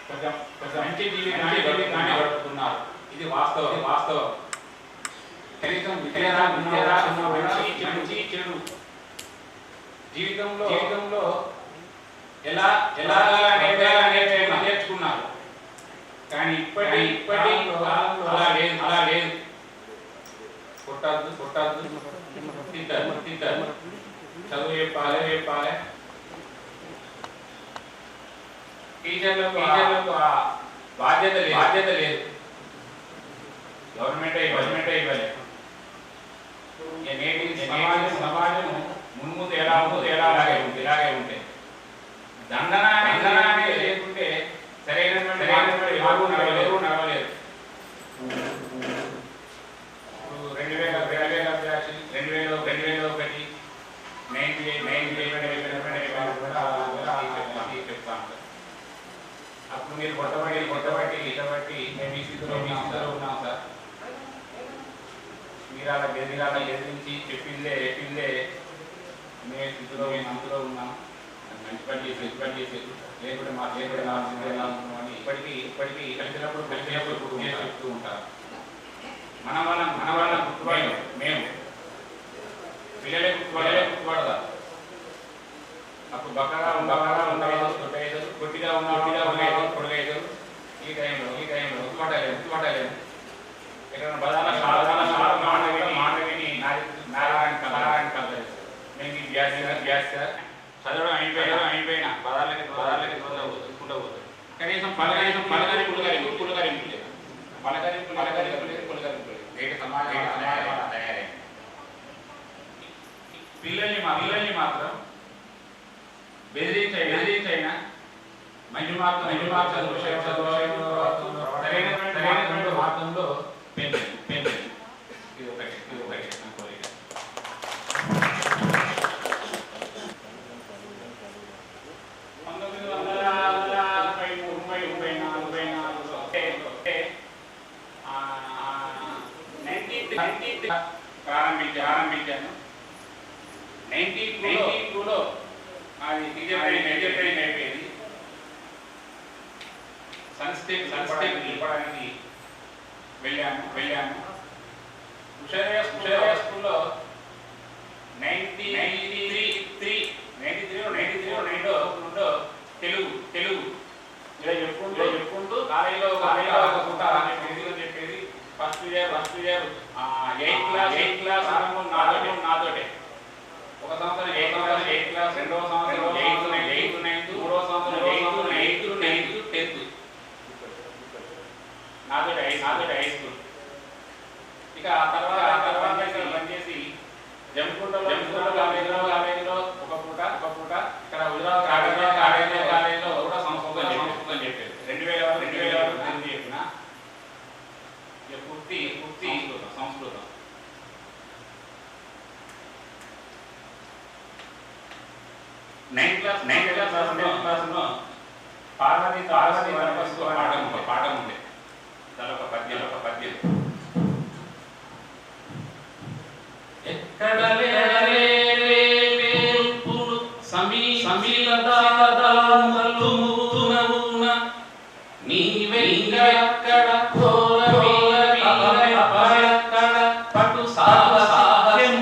కొంచెం మంచి జీవితాన్ని గడుపుతున్నారు. ఇది వాస్తవం. కనీసం మంచి చెడు జీవితంలో ఎలా నేర్చుకున్నారు. కానీ ఇప్పటి కాలంలో అలా లేదు. కొట్టద్దు తిట్టద్దు, చదువు చెప్పాలి. టీచర్లకు ఆ బాధ్యత లేదు. గవర్నమెంట్ ఇవ్వలేదు. నేటి సమాజం ముందు ఇలాగే ఉంటాయి. దండన అనేది లేకుంటే సరైనటువంటి ఎవరు నడవలేరు. 2001 98 అప్పుడు మీరు కొట్టబట్టి ఇటబట్టి మేము ఈ స్థితిలో ఉన్నాం సార్. మీరు అలా ఎదిరించి చెప్పిందే మేము స్థితిలో ఉన్నాం. మంచి పని చేసేది లేకుంటే మా అని ఇప్పటికీ కలిసినప్పుడు చెప్తూ ఉంటారు. మన వాళ్ళ గుర్తుపడి మేము పిల్లలే గుర్తుపడదా. అప్పుడు బక్కగా ఉండేది కొట్టిగా పొడగైదు. ఈ టైంలో గుర్తుపట్టలేదు. ఎక్కడ బదాల మానవిని నారాయణ కలలేదు. మేము ఈ గ్యాస్ చదవడం అయిపోయినా పదాలకి ఉండబోతుంది. కనీసం పలకరింపు లేదు. నేటి సమాజం తయారైంది. పిల్లల్ని మాత్రం బెదిరించైనా మంచి మార్గం చదువు సరైనటువంటి మార్గంలో పెంచండి. ఇది ఒకటి నా కోరిక. ప్రారంభించాను. 92లో అది టీచర్ అయిపోయింది. సంస్థ ఇవ్వడానికి వెళ్ళాము. ఇయర్ 8th క్లాస్ నాతోటే ఒక సంవత్సరం 8th క్లాస్ రెండవ సంవత్సరం 8th 9th మూడవ సంవత్సరం 8th 10th నాతోటే హై స్కూల్. ఇక తర్వాత పనిచేసి జమ్మికుంటలో కాలేజీలో ఒక పూట ఇక్కడ హుజరాబాద్ కాలేజీలో కూడా సంస్కృతం చెప్పారు. 2000 వరకు తెలుగు చెప్పిన పూర్తి సంస్కృతం. నైన్త్ క్లాస్లో పార్వతి పాఠం ఉండే దానిలో ఒక పద్యం ఎక్కడ నీవెక్కడ పటు సాహములకు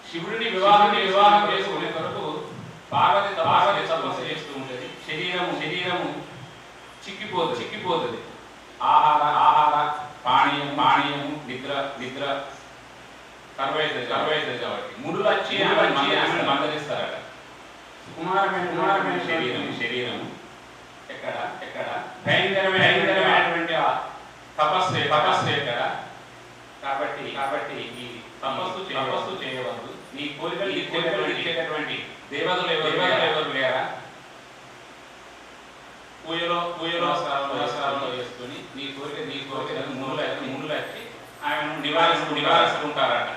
శివుడిని వివాహం చేసుకునే వరకు పార్వతి తపస్సు చేస్తూ ఉంటుంది. శరీరము చిక్కిపోతుంది. ఆహార పానీయము నిద్ర కరువైతుంది కాబట్టి ముడులు వచ్చి మందలిస్తారట. కుమారమైన శరీరము ఎక్కడ భయంకరమైనటువంటి తపస్సు ఎక్కడ. కాబట్టి ఈ తపస్సు చేయవద్దు. నీ కోరికలు ఇచ్చేటటువంటి దేవతలు ఎవరు లేరా? పూజలో వేసుకుని నీ కోరిక మునులు వచ్చి ఆయనను నివారిస్తుంటారట.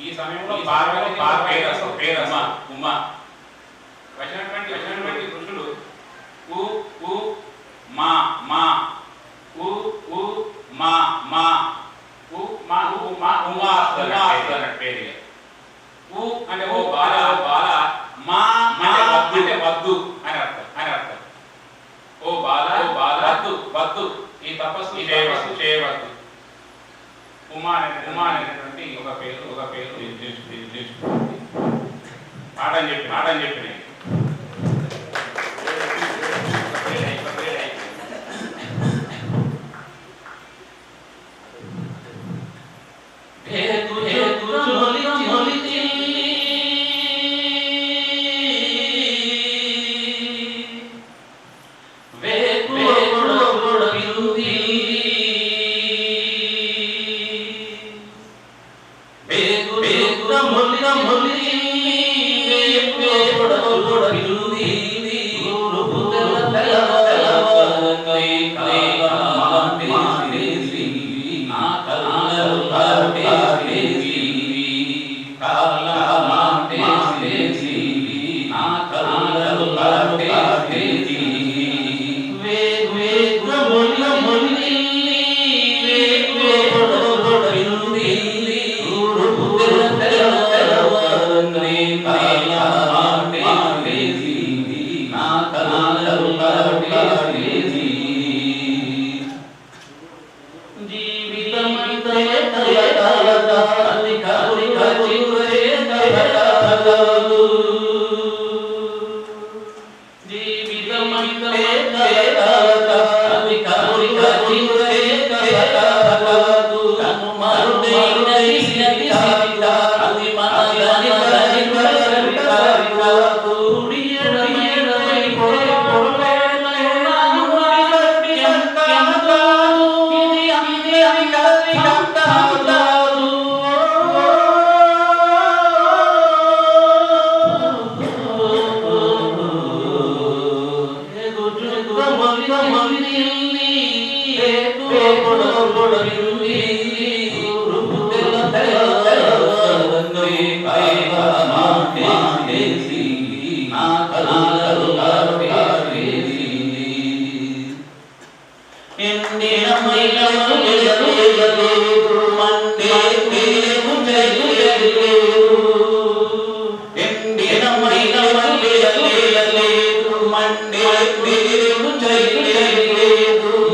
ఈ సమయంలో పార్వతి పేరు ఉమ్మ వచ్చినటువంటి ఋషులు పేరు అంటే ఓ బాల అంటే వద్దు అని అర్థం. ఓ బాల వద్దు ఈ తపస్సు చేయవద్దు. ఉమా అనేటువంటి ఒక పేరు పాఠం చెప్పిన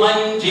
మంచి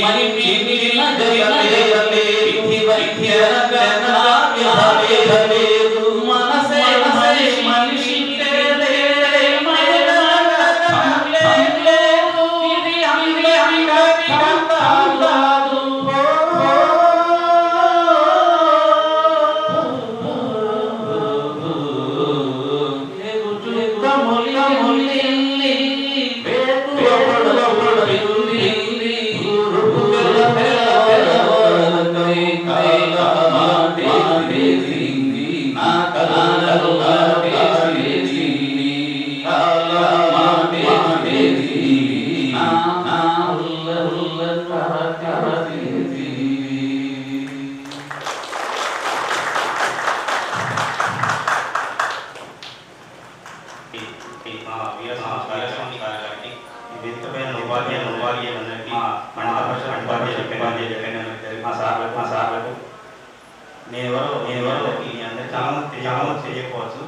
చేయకపోవచ్చు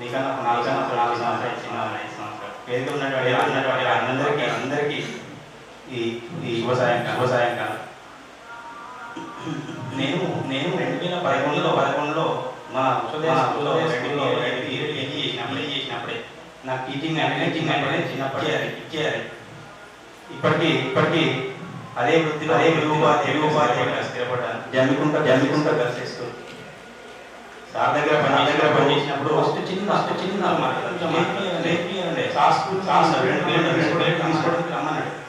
నీకన్నా 4 సంవత్సరాలు వేదిక ఉన్నటువంటి అందరికీ ఈ శుభసాయంకాలం. నేను 2011లో మా స్కూల్లో అప్లై చేసినప్పుడే నాకు టీచింగ్ అంటే చిన్నప్పుడే ఇచ్చేయాలి. ఇప్పటికీ అదే వృత్తిలో తెలుగు ఉపాధ్యాయుడిగా స్థిరపడ్డాను. జమ్మికుంట గర్ల్స్ స్కూల్ సార్ దగ్గర పనిచేసినప్పుడు ఫస్ట్ చిన్న రమ్మన్నాడు.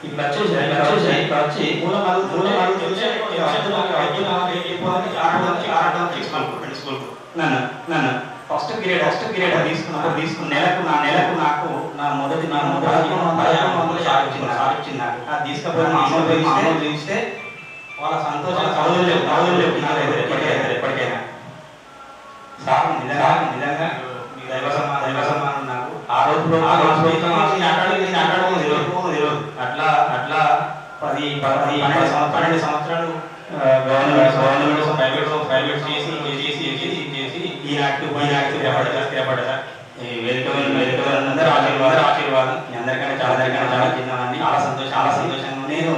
ఇప్పుడు వచ్చి నన్ను ఫస్ట్ పీరియడ్ తీసుకున్న నెలకు నాకు నా మొదటి 500 సార్ నాకు అది తీసుకపోయి మా అమ్మ చూస్తే వాళ్ళ సంతోషం చదువులేవు ఎప్పటికైనా సార్ నిజంగా మీ దైవ సమానం నాకు ఆ రోజు తెలియదు. అట్లా 12 సంవత్సరాలు గవర్నమెంట్ ప్రైవేట్ చేసి స్థిరపడ్డా. ఈ వేదిక అందరూ ఆశీర్వాదం. మీ అందరికన్నా చాలా చిన్నవాడిని. చాలా సంతోషంగా నేను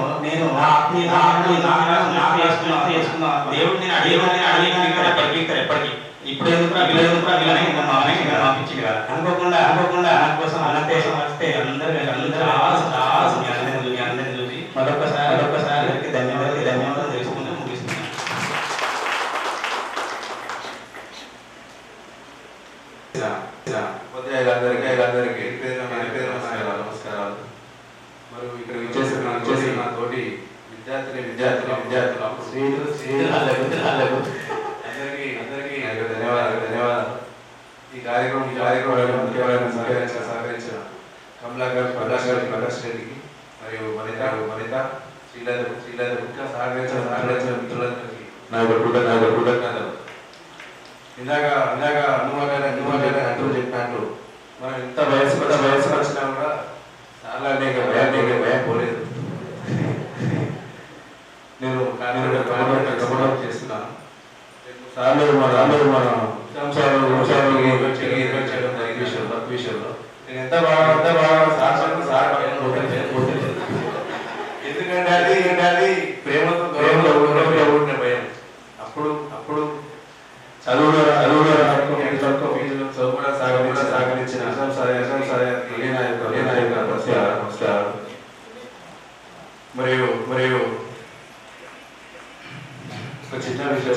చేసుకున్నా దేవుడు నేను అడిగిన ఎప్పటికీ ఇప్పుడు పంపించింది కదా అనుకోకుండా నా కోసం వస్తే అందరినీ చూసి మరొకసారి ధన్యవాదాలు తెలుసుకుంటూ ముగిస్తున్నాను. ఉపాధ్యాయులందరికీ నమస్కారాలు. మరియు ఇక్కడ విచ్చేసిన నా తోటి విద్యార్థులు అందరికీ ధన్యవాదాలు. ఈ కార్యక్రమం ముఖ్యమైన సహకరించిన కమలాకర్ ప్రకాష్ రెడ్డికి మరియు వనిత శ్రీలత ఇంకా సహకరించిన మిత్రులందరికీ నా కృతజ్ఞతలు. ఇందాక అంటూ చెప్పినట్టు మనం ఎంత వయసు వచ్చినా కూడా చాలా భయం పోలేదు. నేను గమనం చేస్తున్నాను. సార్లు మన విషయంలో నేను ఎంత బాగా సార్ ఎందుకంటే అది ప్రేమతో గౌరవంగా భయం. అప్పుడు చదువులో కూడా సాగరించిన నమస్కారాలు. మరియు చిన్న విషయం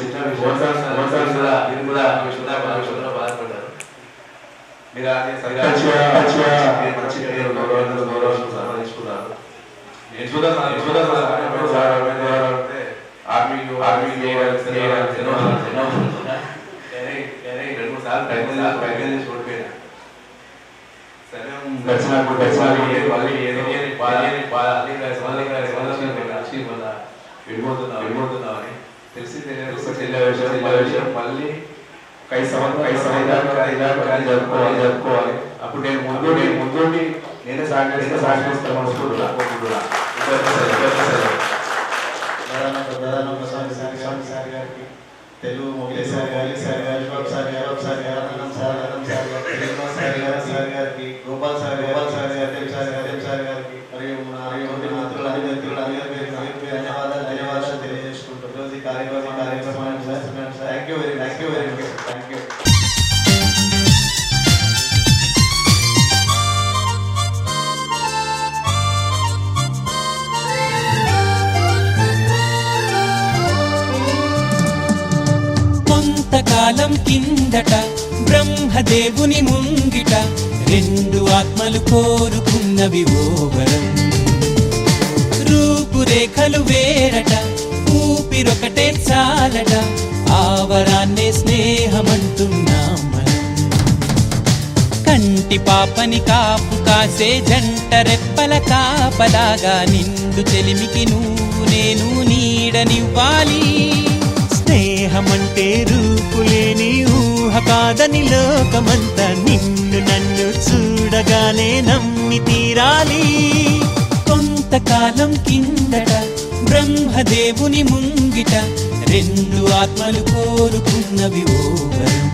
బాధపడ్డారు. మీరు మంచి గౌరవం సంపాదించుకున్నారు. నేను చూద్దాం ఆర్మీ రెండు సార్లు ప్రయత్నం చేసి ఓడిపోయినా. విడిపోతున్నామని తెలిసి విషయం మళ్ళీ 5 సంవత్సరాలు జరుపుకోవాలి. అప్పుడు నేను ముందుండి నేనే సాగిస్తాను అనుకుంటున్నా. సార్ గారికి, తెలుగు మొగిలి సార్ గారికి, సార్ గారికి, గోపాల్ సార్ గారికి మరియు మిత్రులందరికీ ధన్యవాదాలు తెలియజేస్తున్నాను. కార్యక్రమాన్ని చేస్తున్నాను sir. Thank you very much. Thank you. కొంతకాలం కిందట బ్రహ్మదేవుని ముంగిట రెండు ఆత్మలు కోరుకున్నవి ఓ వరం. రూపురేఖలు వేరట, ఊపిరొకటే చాలట, ఆ వరాన్నే స్నేహమంటున్నాం మనం. కంటి పాపని కాపు కాసే జంట రెప్పల కాపలాగా నిండు చెలిమికి నువ్వు నేను నీడనివ్వాలి. స్నేహమంటే రూపులేని ఊహ కాదని లోకమంతా నిన్ను నన్ను చూడగానే నమ్మి తీరాలి. కొంతకాలం కిందట బ్రహ్మదేవుని ముంగిట రెండు ఆత్మలు కోరుకున్నవి ఓ వరం.